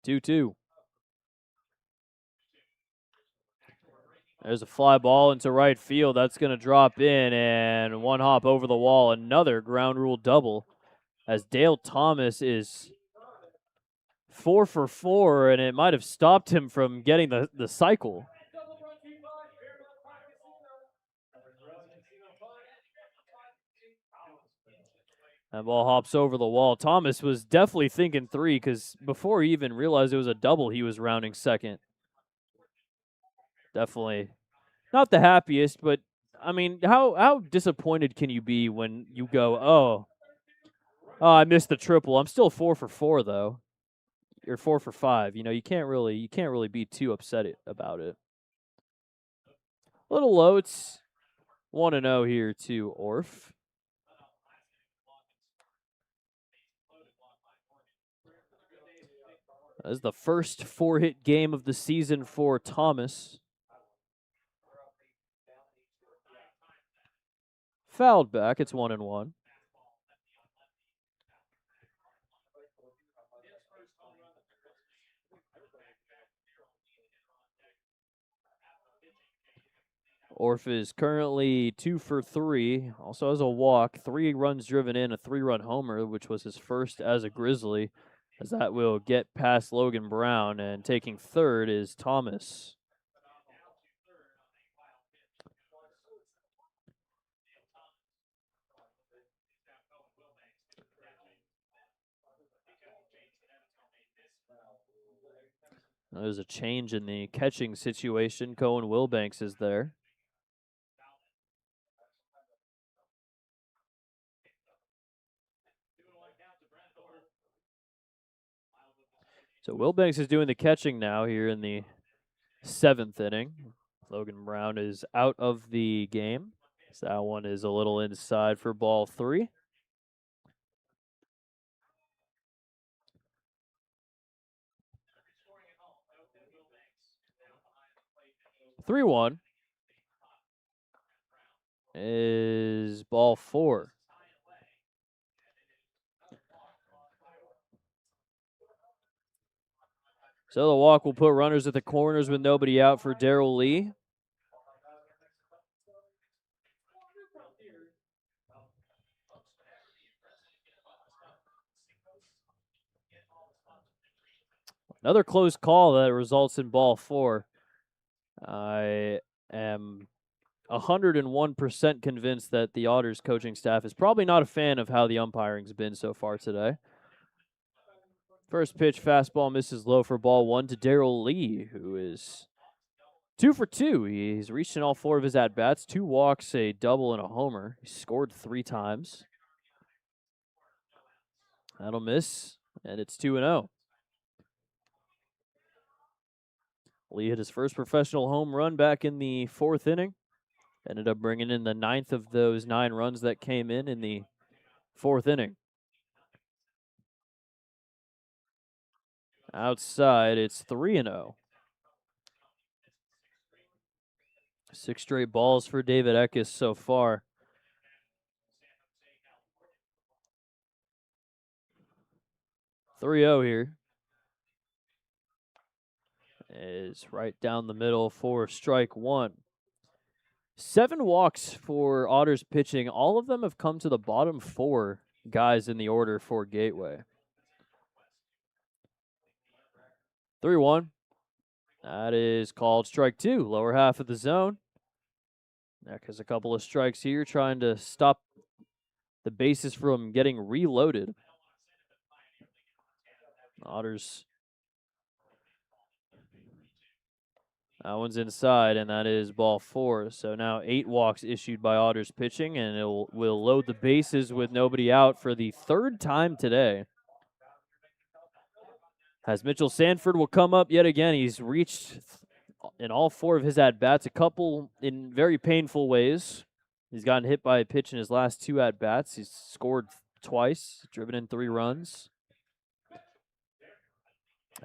Speaker 1: Two. There's a fly ball into right field. That's going to drop in, and 1 hop over the wall. Another ground rule double as Dale Thomas is 4 for 4, and it might have stopped him from getting the cycle. That ball hops over the wall. Thomas was definitely thinking 3 because before he even realized it was a double, he was rounding second. Definitely not the happiest, but I mean, how disappointed can you be when you go, oh, I missed the triple. I'm still 4 for 4 though. You're 4 for 5. You can't really be too upset about it. A little low. It's 1-0 here to Orf. That is the first 4-hit game of the season for Thomas. Fouled back. It's 1-1. Orf is currently 2 for 3. Also has a walk, 3 runs driven in, a 3-run homer, which was his first as a Grizzly, as that will get past Logan Brown. And taking third is Thomas. There's a change in the catching situation. Cohen Wilbanks is there. So Wilbanks is doing the catching now here in the 7th inning. Logan Brown is out of the game. So that one is a little inside for ball 3. Three one is ball 4. So the walk will put runners at the corners with nobody out for Darrell Lee. Another close call that results in ball 4. I am 101% convinced that the Otters coaching staff is probably not a fan of how the umpiring's been so far today. First pitch, fastball misses low for ball 1 to Darrell Lee, who is 2 for 2. He's reached in all 4 of his at-bats, 2 walks, a double, and a homer. He scored 3 times. That'll miss, and it's 2-0. Lee hit his first professional home run back in the 4th inning. Ended up bringing in the 9th of those 9 runs that came in the 4th inning. Outside, it's 3-0. 6 straight balls for David Eckes so far. 3-0 here. Is right down the middle for strike 1. 7 walks for Otters pitching. All of them have come to the bottom 4 guys in the order for Gateway. 3-1. That is called strike 2, lower half of the zone. Eck has a couple of strikes here, trying to stop the bases from getting reloaded. Otters. That one's inside, and that is ball 4. So now 8 walks issued by Otters pitching, and it will load the bases with nobody out for the 3rd time today. As Mitchell Sanford will come up yet again. He's reached in all 4 of his at-bats, a couple in very painful ways. He's gotten hit by a pitch in his last 2 at-bats. He's scored twice, driven in 3 runs.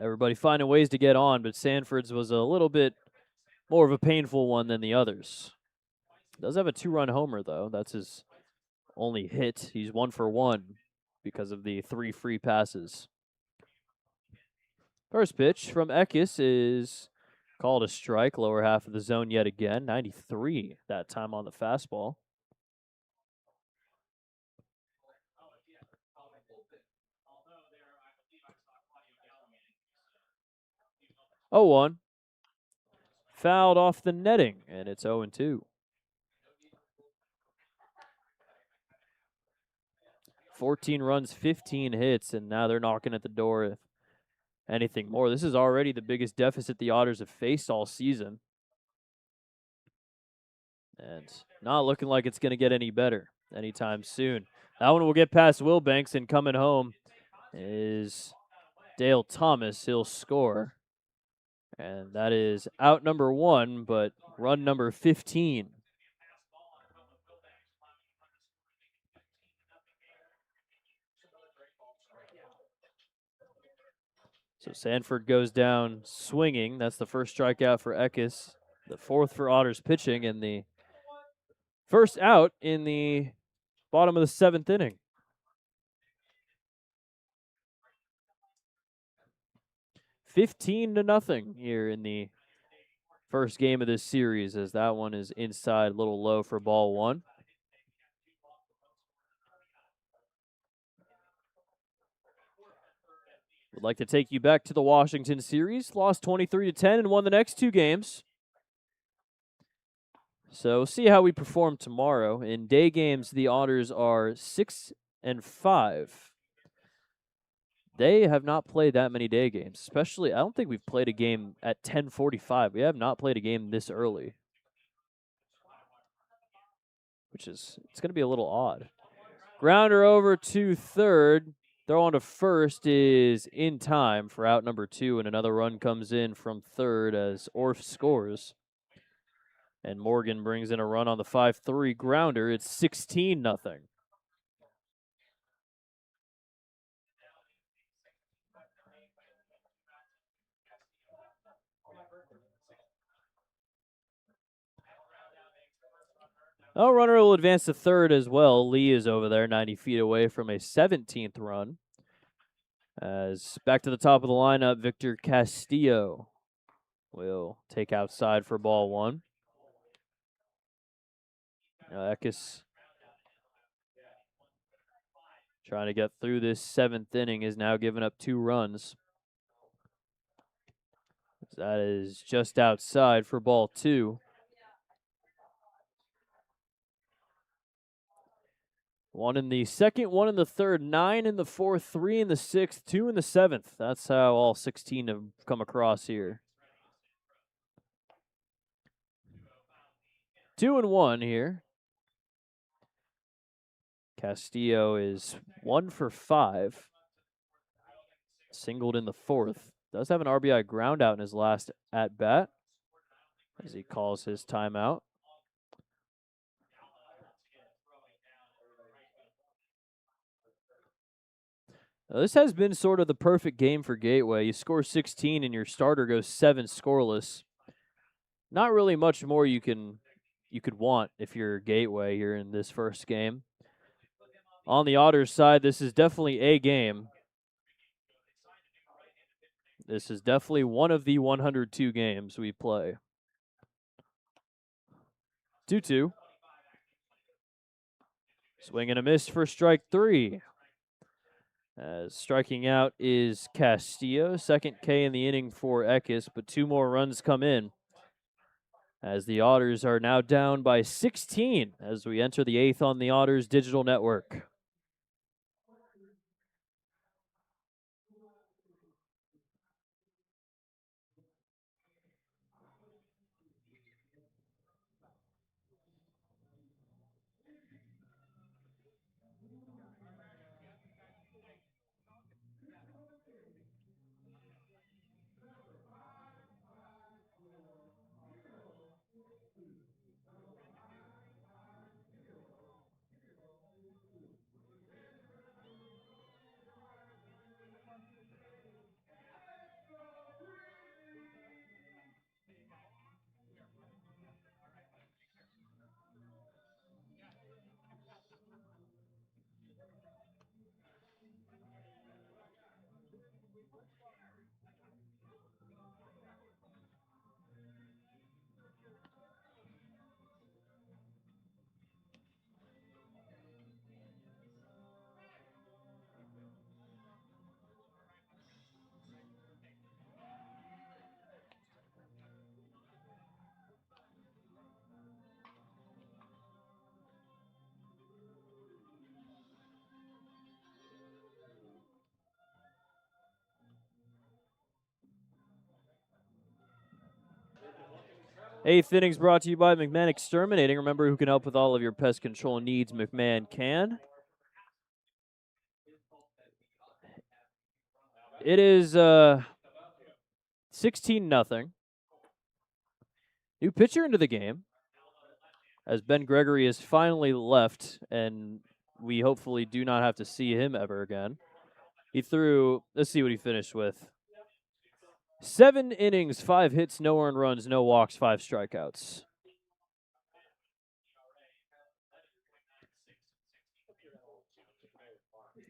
Speaker 1: Everybody finding ways to get on, but Sanford's was a little bit more of a painful one than the others. Does have a 2-run homer, though. That's his only hit. He's 1 for 1 because of the 3 free passes. First pitch from Eckes is called a strike, lower half of the zone yet again. 93 that time on the fastball. Oh, 1. Fouled off the netting, and it's 0-2. 14 runs, 15 hits, and now they're knocking at the door if anything more. This is already the biggest deficit the Otters have faced all season. And not looking like it's going to get any better anytime soon. That one will get past Wilbanks, and coming home is Dale Thomas. He'll score. And that is out number 1, but run number 15. So Sanford goes down swinging. That's the first strikeout for Eckes. The 4th for Otters pitching, and the first out in the bottom of the 7th inning. 15-0 here in the first game of this series, as that one is inside, a little low for ball 1. Would like to take you back to the Washington series. Lost 23-10 and won the next 2 games. So see how we perform tomorrow. In day games, the Otters are 6-5. They have not played that many day games, especially I don't think we've played a game at 10:45. We have not played a game this early, which is it's going to be a little odd. Grounder over to third. Throw on to first is in time for out number 2, and another run comes in from third as Orf scores. And Morgan brings in a run on the 5-3 grounder. It's 16-0. Oh, runner will advance to third as well. Lee is over there, 90 feet away from a 17th run. As back to the top of the lineup, Victor Castillo will take outside for ball 1. Eckes trying to get through this 7th inning is now giving up 2 runs. That is just outside for ball 2. 1 in the second, 1 in the third, 9 in the fourth, 3 in the sixth, 2 in the 7th. That's how all 16 have come across here. 2-1 here. Castillo is 1 for 5. Singled in the 4th. Does have an RBI ground out in his last at bat as he calls his timeout. Now, this has been sort of the perfect game for Gateway. You score 16 and your starter goes 7 scoreless. Not really much more you could want if you're Gateway here in this first game. On the Otters side, this is definitely a game. This is definitely one of the 102 games we play. 2-2. Swing and a miss for strike 3. As striking out is Castillo. Second K in the inning for Eckes, but 2 more runs come in. As the Otters are now down by 16 as we enter the 8th on the Otters digital network. Eighth innings brought to you by McMahon Exterminating. Remember, who can help with all of your pest control needs, McMahon can. It is 16-0. New pitcher into the game as Ben Gregory has finally left, and we hopefully do not have to see him ever again. He threw, let's see what he finished with. 7 innings, 5 hits, no earned runs, no walks, 5 strikeouts.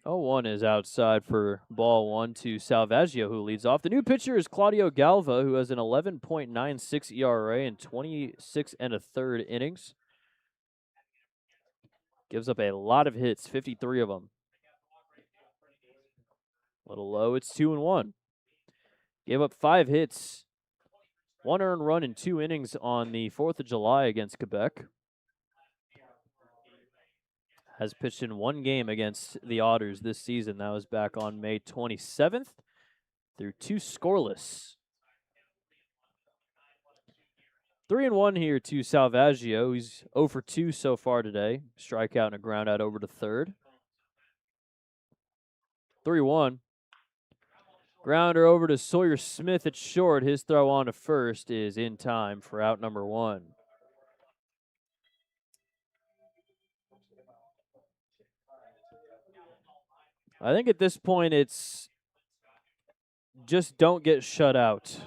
Speaker 1: 0-1 is outside for ball 1 to Salvaggio, who leads off. The new pitcher is Claudio Galva, who has an 11.96 ERA in 26 1/3 innings. Gives up a lot of hits, 53 of them. A little low, it's 2-1. Gave up 5 hits, 1 earned run in 2 innings on the 4th of July against Quebec. has pitched in one game against the Otters this season. That was back on May 27th through 2 scoreless. 3-1 here to Salvaggio. He's 0 for 2 so far today. Strikeout and a ground out over to third. 3-1. Grounder over to Sawyer Smith at short. His throw on to first is in time for out number 1. I think at this point it's just don't get shut out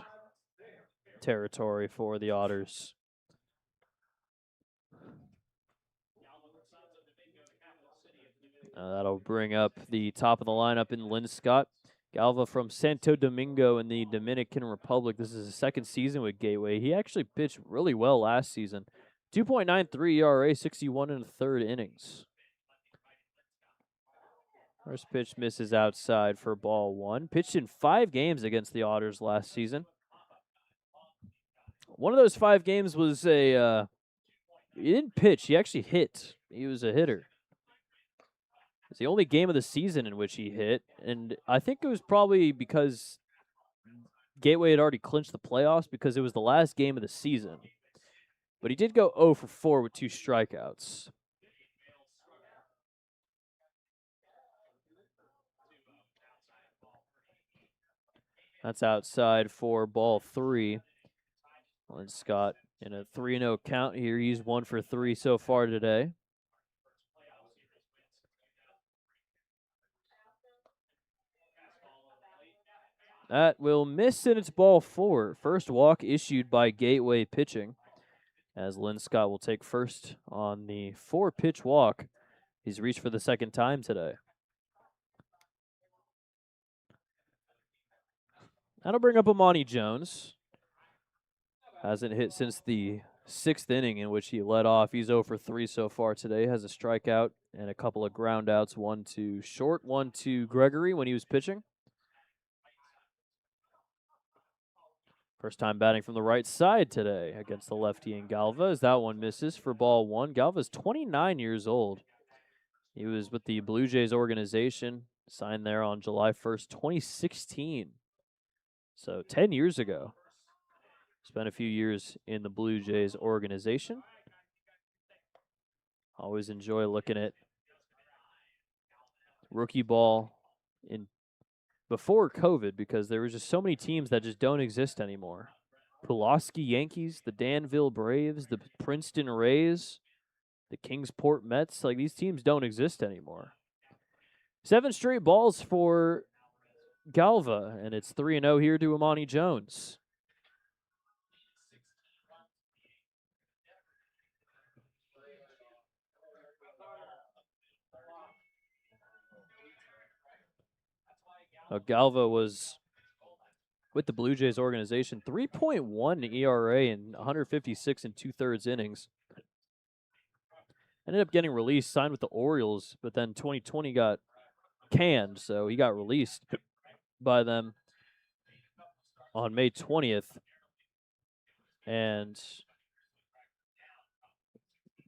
Speaker 1: territory for the Otters. That'll bring up the top of the lineup in Linscott. Galva from Santo Domingo in the Dominican Republic. This is his second season with Gateway. He actually pitched really well last season. 2.93 ERA, 61 1/3 innings. First pitch misses outside for ball 1. Pitched in 5 games against the Otters last season. One of those 5 games was he didn't pitch. He actually hit. He was a hitter. It's the only game of the season in which he hit, and I think it was probably because Gateway had already clinched the playoffs because it was the last game of the season. But he did go 0 for 4 with 2 strikeouts. That's outside for ball 3. Linscott in a 3-0 count here. He's 1 for 3 so far today. That will miss, and it's ball 4. First walk issued by Gateway pitching, as Linscott will take first on the 4-pitch walk. He's reached for the second time today. That'll bring up Amani Jones. Hasn't hit since the 6th inning in which he led off. He's 0 for 3 so far today. Has a strikeout and a couple of ground outs. 1 to short, 1 to Gregory when he was pitching. First time batting from the right side today against the lefty in Galva, as that one misses for ball 1. Galva's 29 years old. He was with the Blue Jays organization, signed there on July 1st, 2016. So 10 years ago. Spent a few years in the Blue Jays organization. Always enjoy looking at rookie ball in before COVID because there were just so many teams that just don't exist anymore. Pulaski Yankees, the Danville Braves, the Princeton Rays, the Kingsport Mets. Like, these teams don't exist anymore. 7 straight balls for Galva, and it's 3-0 here to Amani Jones. Galva was with the Blue Jays organization, 3.1 ERA in 156 2/3 innings. Ended up getting released, signed with the Orioles, but then 2020 got canned, so he got released by them on May 20th. And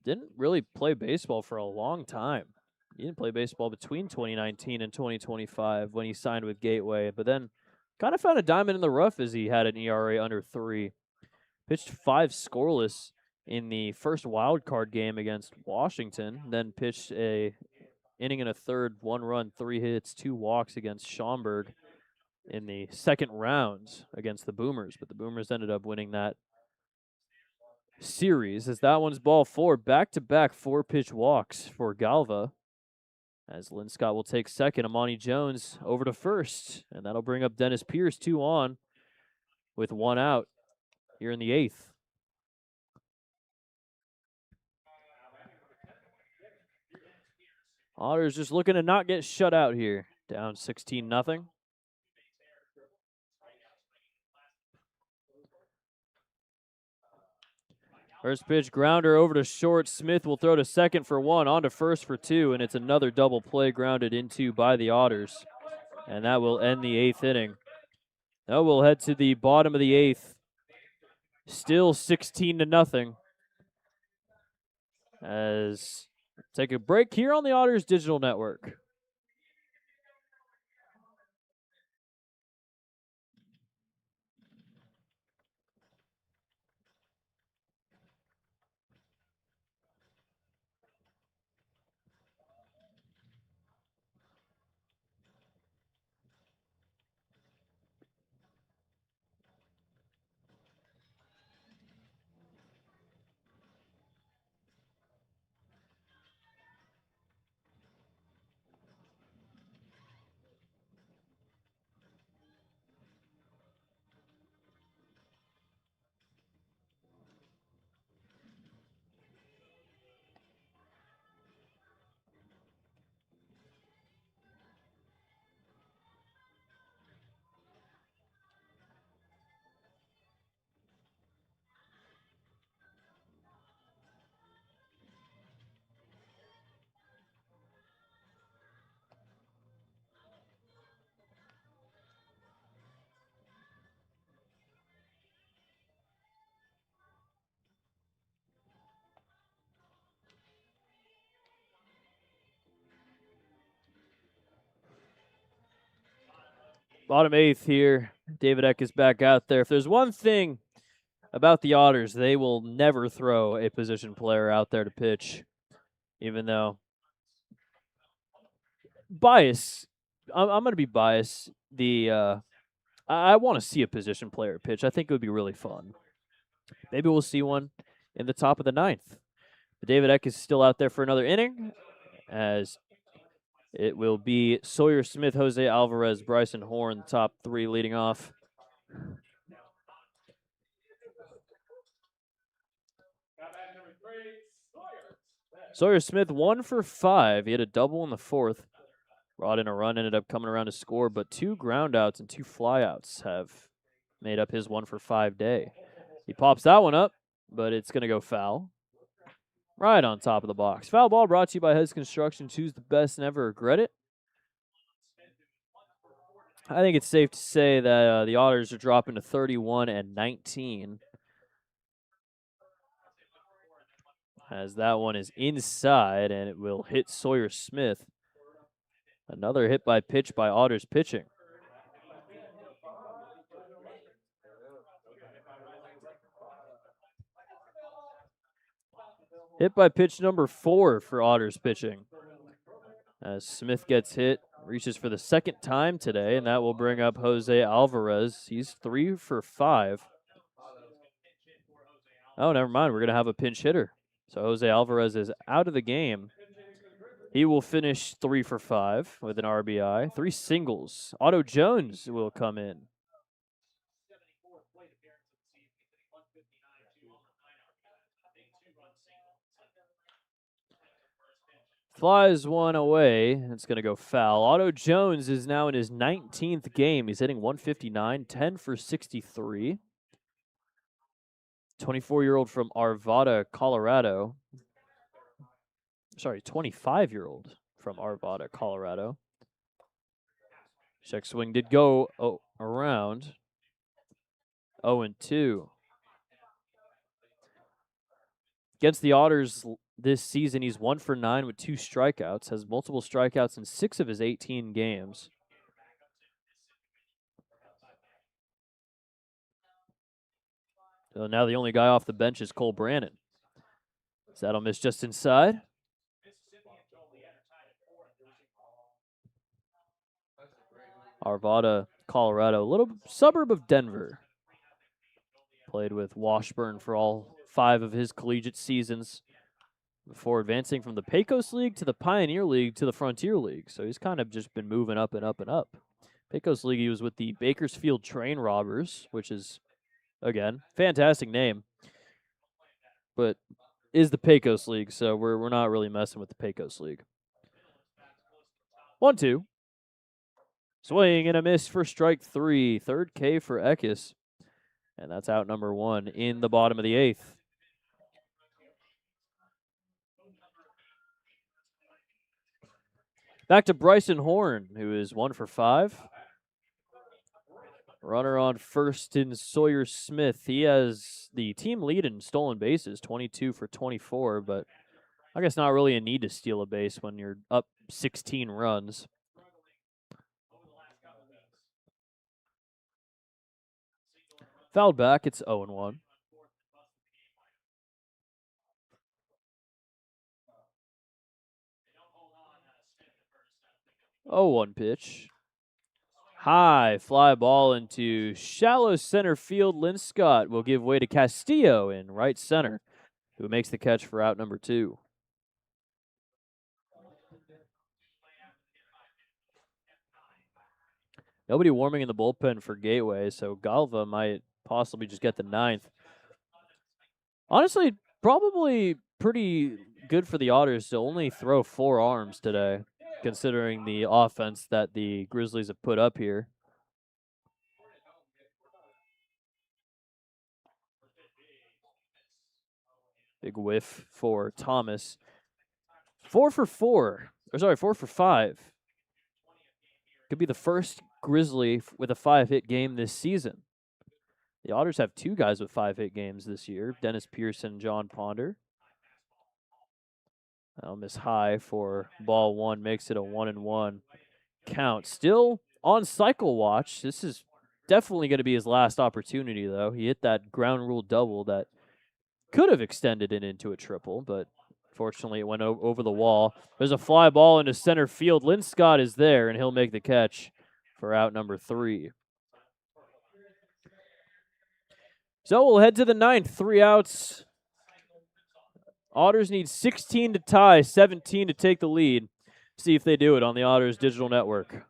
Speaker 1: didn't really play baseball for a long time. He didn't play baseball between 2019 and 2025 when he signed with Gateway, but then kind of found a diamond in the rough as he had an ERA under 3. Pitched 5 scoreless in the first wild card game against Washington, then pitched a inning and a third, 1 run, 3 hits, 2 walks against Schaumburg in the second round against the Boomers, but the Boomers ended up winning that series as that one's ball 4. Back-to-back 4-pitch walks for Galva as Linscott will take second. Amani Jones over to first, and that'll bring up Dennis Pierce 2 on with 1 out here in the 8th. Otters just looking to not get shut out here. Down 16-0. First pitch, grounder over to short. Smith will throw to second for 1, on to first for 2, and it's another double play grounded into by the Otters. And that will end the 8th inning. Now we'll head to the bottom of the 8th. Still 16-0. As Take a break here on the Otters Digital Network. Bottom eighth here. David Eck is back out there. If there's one thing about the Otters, they will never throw a position player out there to pitch, even though bias. I'm going to be biased. I want to see a position player pitch. I think it would be really fun. Maybe we'll see one in the top of the ninth. But David Eck is still out there for another inning, as it will be Sawyer Smith, Jose Alvarez, Bryson Horn, the top three leading off. Sawyer Smith 1 for 5. He had a double in the fourth. Brought in a run, ended up coming around to score, but 2 groundouts and 2 flyouts have made up his 1 for 5 day. He pops that one up, but it's going to go foul. Right on top of the box. Foul ball brought to you by Hes Construction. Choose the best, never regret it. I think it's safe to say that the Otters are dropping to 31-19. As that one is inside, and it will hit Sawyer Smith. Another hit by pitch by Otters pitching. Hit by pitch number 4 for Otters pitching. As Smith gets hit, reaches for the second time today, and that will bring up Jose Alvarez. He's 3 for 5. Oh, never mind. We're going to have a pinch hitter. So Jose Alvarez is out of the game. He will finish 3 for 5 with an RBI. 3 singles. Otto Jones will come in. Flies one away. It's going to go foul. Otto Jones is now in his 19th game. He's hitting 159, 10 for 63. 24-year-old from Arvada, Colorado. Sorry, 25-year-old from Arvada, Colorado. Check swing did go around. 0-2. Against the Otters this season, he's 1 for 9 with 2 strikeouts. Has multiple strikeouts in 6 of his 18 games. So now the only guy off the bench is Cole Brannon. That'll miss just inside. Arvada, Colorado, a little suburb of Denver. Played with Washburn for all 5 of his collegiate seasons before advancing from the Pecos League to the Pioneer League to the Frontier League. So he's kind of just been moving up and up and up. Pecos League, he was with the Bakersfield Train Robbers, which is, again, fantastic name, but is the Pecos League, so we're not really messing with the Pecos League. 1-2. Swing and a miss for strike 3. Third K for Eckes. And that's out number 1 in the bottom of the 8th. Back to Bryson Horn, who is 1 for 5. Runner on first in Sawyer Smith. He has the team lead in stolen bases, 22 for 24, but I guess not really a need to steal a base when you're up 16 runs. Fouled back, it's 0-1. 0-1 pitch. High fly ball into shallow center field. Linscott will give way to Castillo in right center, who makes the catch for out number 2. Nobody warming in the bullpen for Gateway, so Galva might possibly just get the 9th. Honestly, probably pretty good for the Otters to only throw 4 arms today, considering the offense that the Grizzlies have put up here. Big whiff for Thomas. 4 for 4. Or sorry, 4 for 5. Could be the first Grizzly with a 5-hit game this season. The Otters have 2 guys with 5-hit games this year, Dennis Pearson and John Ponder. That'll miss high for ball 1, makes it a 1-1 count. Still on cycle watch. This is definitely going to be his last opportunity, though. He hit that ground rule double that could have extended it into a triple, but fortunately it went over the wall. There's a fly ball into center field. Linscott is there, and he'll make the catch for out number 3. So we'll head to the 9th. 3 outs. Otters need 16 to tie, 17 to take the lead. See if they do it on the Otters digital network.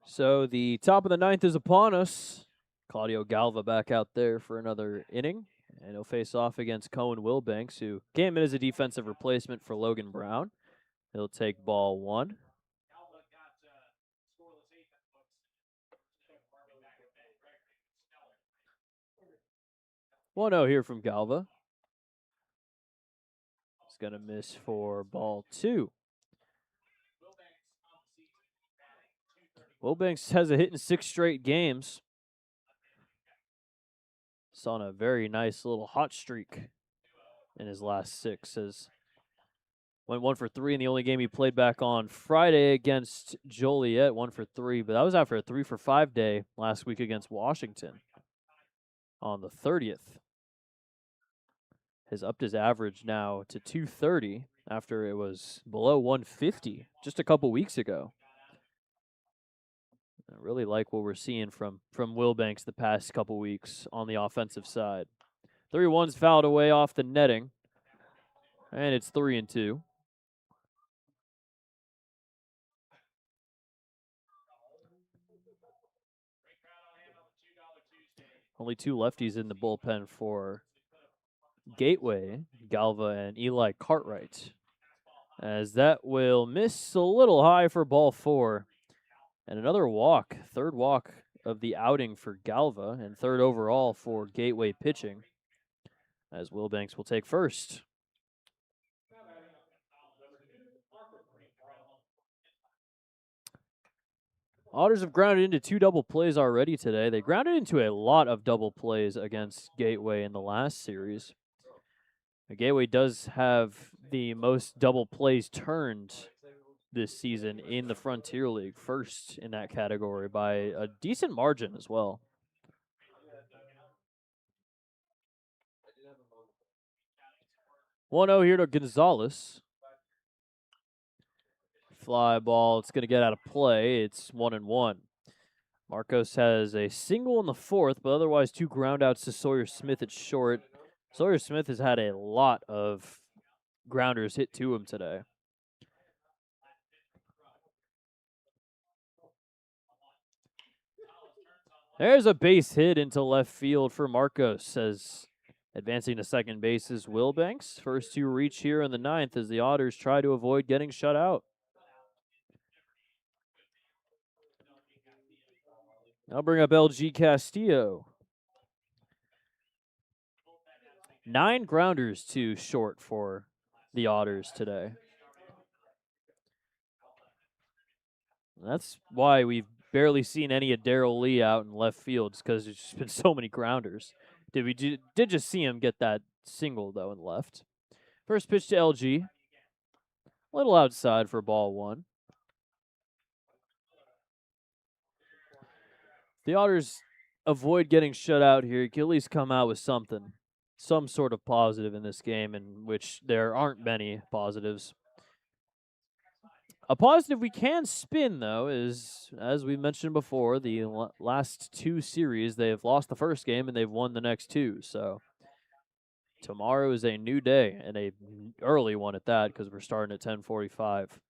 Speaker 1: So the top of the 9th is upon us. Claudio Galva back out there for another inning, and he'll face off against Cohen Wilbanks, who came in as a defensive replacement for Logan Brown. He'll take ball 1. 1-0 here from Galva. He's going to miss for ball 2. Wilbanks has a hit in 6 straight games. He's on a very nice little hot streak in his last 6. Went 1 for 3 in the only game he played back on Friday against Joliet, 1 for 3. But that was after a 3 for 5 day last week against Washington on the 30th. Has upped his average now to 230 after it was below 150 just a couple weeks ago. I really like what we're seeing from Wilbanks the past couple weeks on the offensive side. 3-1's fouled away off the netting, and it's 3-2. Only 2 lefties in the bullpen for Gateway, Galva and Eli Cartwright. As that will miss a little high for ball 4. And another walk, third walk of the outing for Galva, and third overall for Gateway pitching, as Wilbanks will take first. Otters have grounded into 2 double plays already today. They grounded into a lot of double plays against Gateway in the last series. The Gateway does have the most double plays turned this season in the Frontier League, first in that category by a decent margin as well. One-0 here to Gonzalez. Fly ball, it's going to get out of play. It's 1-1. Marcos has a single in the 4th, but otherwise 2 groundouts to Sawyer Smith at short. Sawyer Smith has had a lot of grounders hit to him today. There's a base hit into left field for Marcos, as advancing to second base is Wilbanks. First 2 reach here in the 9th as the Otters try to avoid getting shut out. I'll bring up LG Castillo. 9 grounders to short for the Otters today. That's why we've barely seen any of Darrell Lee out in left field, because there's just been so many grounders. Did just see him get that single, though, in left. First pitch to LG. A little outside for ball 1. The Otters avoid getting shut out here. You can at least come out with something, some sort of positive in this game, in which there aren't many positives. A positive we can spin, though, is, as we mentioned before, the last 2 series, they have lost the first game and they've won the next 2. So tomorrow is a new day, and a early one at that, because we're starting at 10:45.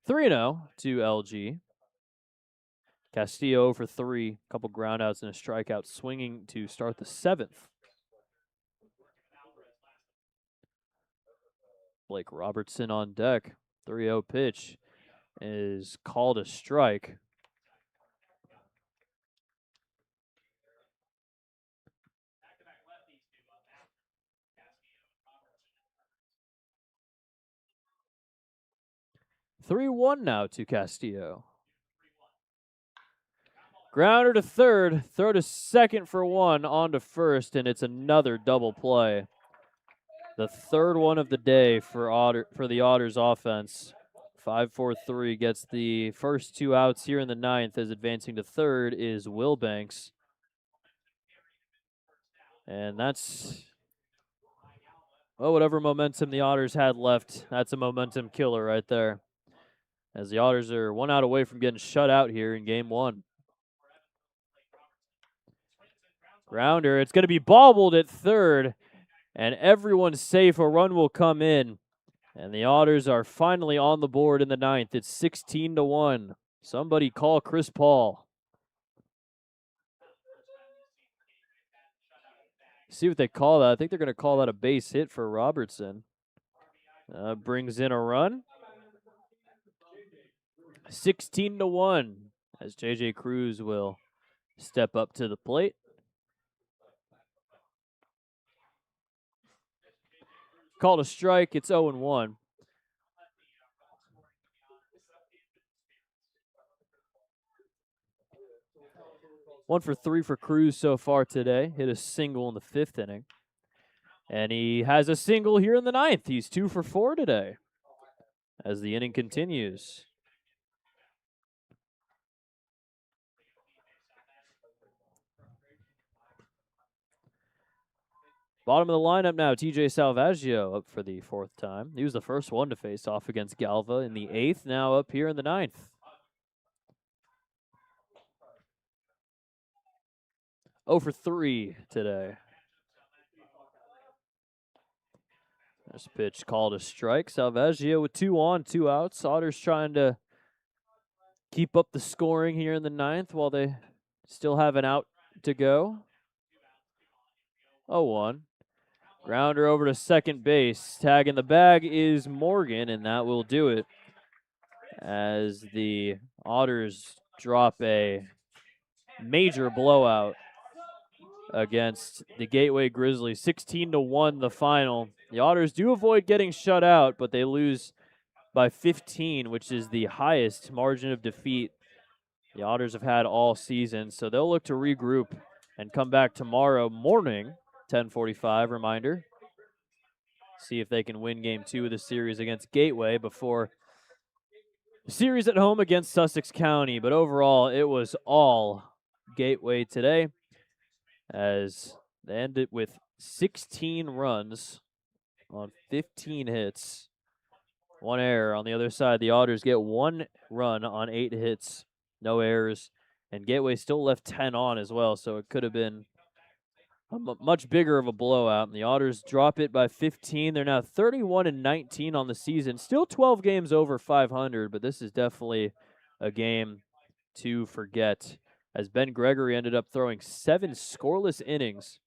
Speaker 1: 3-0 to LG. Castillo for 3, a couple groundouts and a strikeout, swinging to start the 7th. Blake Robertson on deck. 3-0 pitch is called a strike. (3-1) now to Castillo. Grounder to third, throw to second for 1, on to first, and it's another double play. The third one of the day for the Otters offense. 5-4-3 gets the first 2 outs here in the 9th, as advancing to third is Wilbanks. And that's, well, whatever momentum the Otters had left, that's a momentum killer right there, as the Otters are 1 out away from getting shut out here in game 1. Grounder, it's going to be bobbled at third, and everyone's safe. A run will come in, and the Otters are finally on the board in the 9th. It's 16-1. Somebody call Chris Paul. See what they call that. I think they're going to call that a base hit for Robertson. Brings in a run. 16-1, as J.J. Cruz will step up to the plate. Called a strike. It's 0-1. One for 3 for Cruz so far today. Hit a single in the 5th inning. And he has a single here in the 9th. He's 2 for 4 today, as the inning continues. Bottom of the lineup now, TJ Salvaggio up for the 4th time. He was the first one to face off against Galva in the 8th, now up here in the 9th. 0 for 3 today. This pitch called a strike. Salvaggio with 2 on, 2 outs. Otters trying to keep up the scoring here in the 9th while they still have an out to go. 0-1. Grounder over to second base. Tag in the bag is Morgan, and that will do it as the Otters drop a major blowout against the Gateway Grizzlies. 16-1 the final. The Otters do avoid getting shut out, but they lose by 15, which is the highest margin of defeat the Otters have had all season. So they'll look to regroup and come back tomorrow morning, 10:45, reminder. See if they can win game 2 of the series against Gateway before the series at home against Sussex County. But overall, it was all Gateway today, as they ended with 16 runs on 15 hits. 1 error. On the other side, the Otters get 1 run on 8 hits, no errors, and Gateway still left 10 on as well, so it could have been a much bigger of a blowout. And the Otters drop it by 15. They're now 31-19 on the season, still 12 games over 500, but this is definitely a game to forget, as Ben Gregory ended up throwing 7 scoreless innings,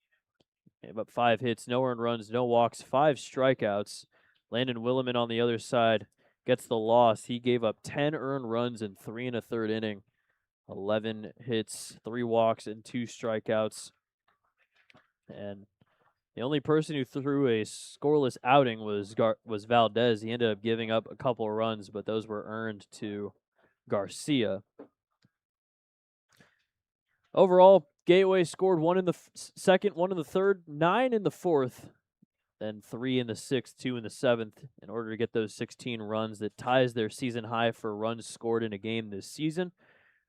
Speaker 1: gave up 5 hits, no earned runs, no walks, 5 strikeouts. Landon Williman on the other side gets the loss. He gave up 10 earned runs in 3 1/3 inning, 11 hits, 3 walks, and 2 strikeouts. And the only person who threw a scoreless outing was Valdez. He ended up giving up a couple of runs, but those were earned to Garcia. Overall, Gateway scored 1 in the second, 1 in the third, 9 in the fourth, then 3 in the sixth, 2 in the seventh, in order to get those 16 runs that ties their season high for runs scored in a game this season,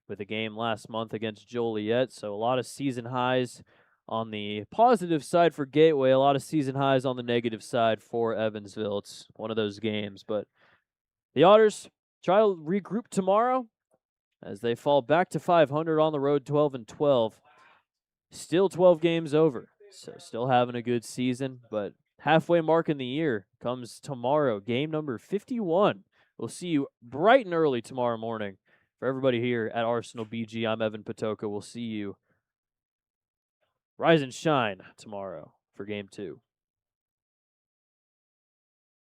Speaker 1: with a game last month against Joliet. So a lot of season highs on the positive side for Gateway, a lot of season highs on the negative side for Evansville. It's one of those games, but the Otters try to regroup tomorrow as they fall back to 500 on the road, 12-12. Still 12 games over, so still having a good season, but halfway mark in the year comes tomorrow, game number 51. We'll see you bright and early tomorrow morning. For everybody here at Arsenal BG, I'm Evan Patoka. We'll see you rise and shine tomorrow for game 2.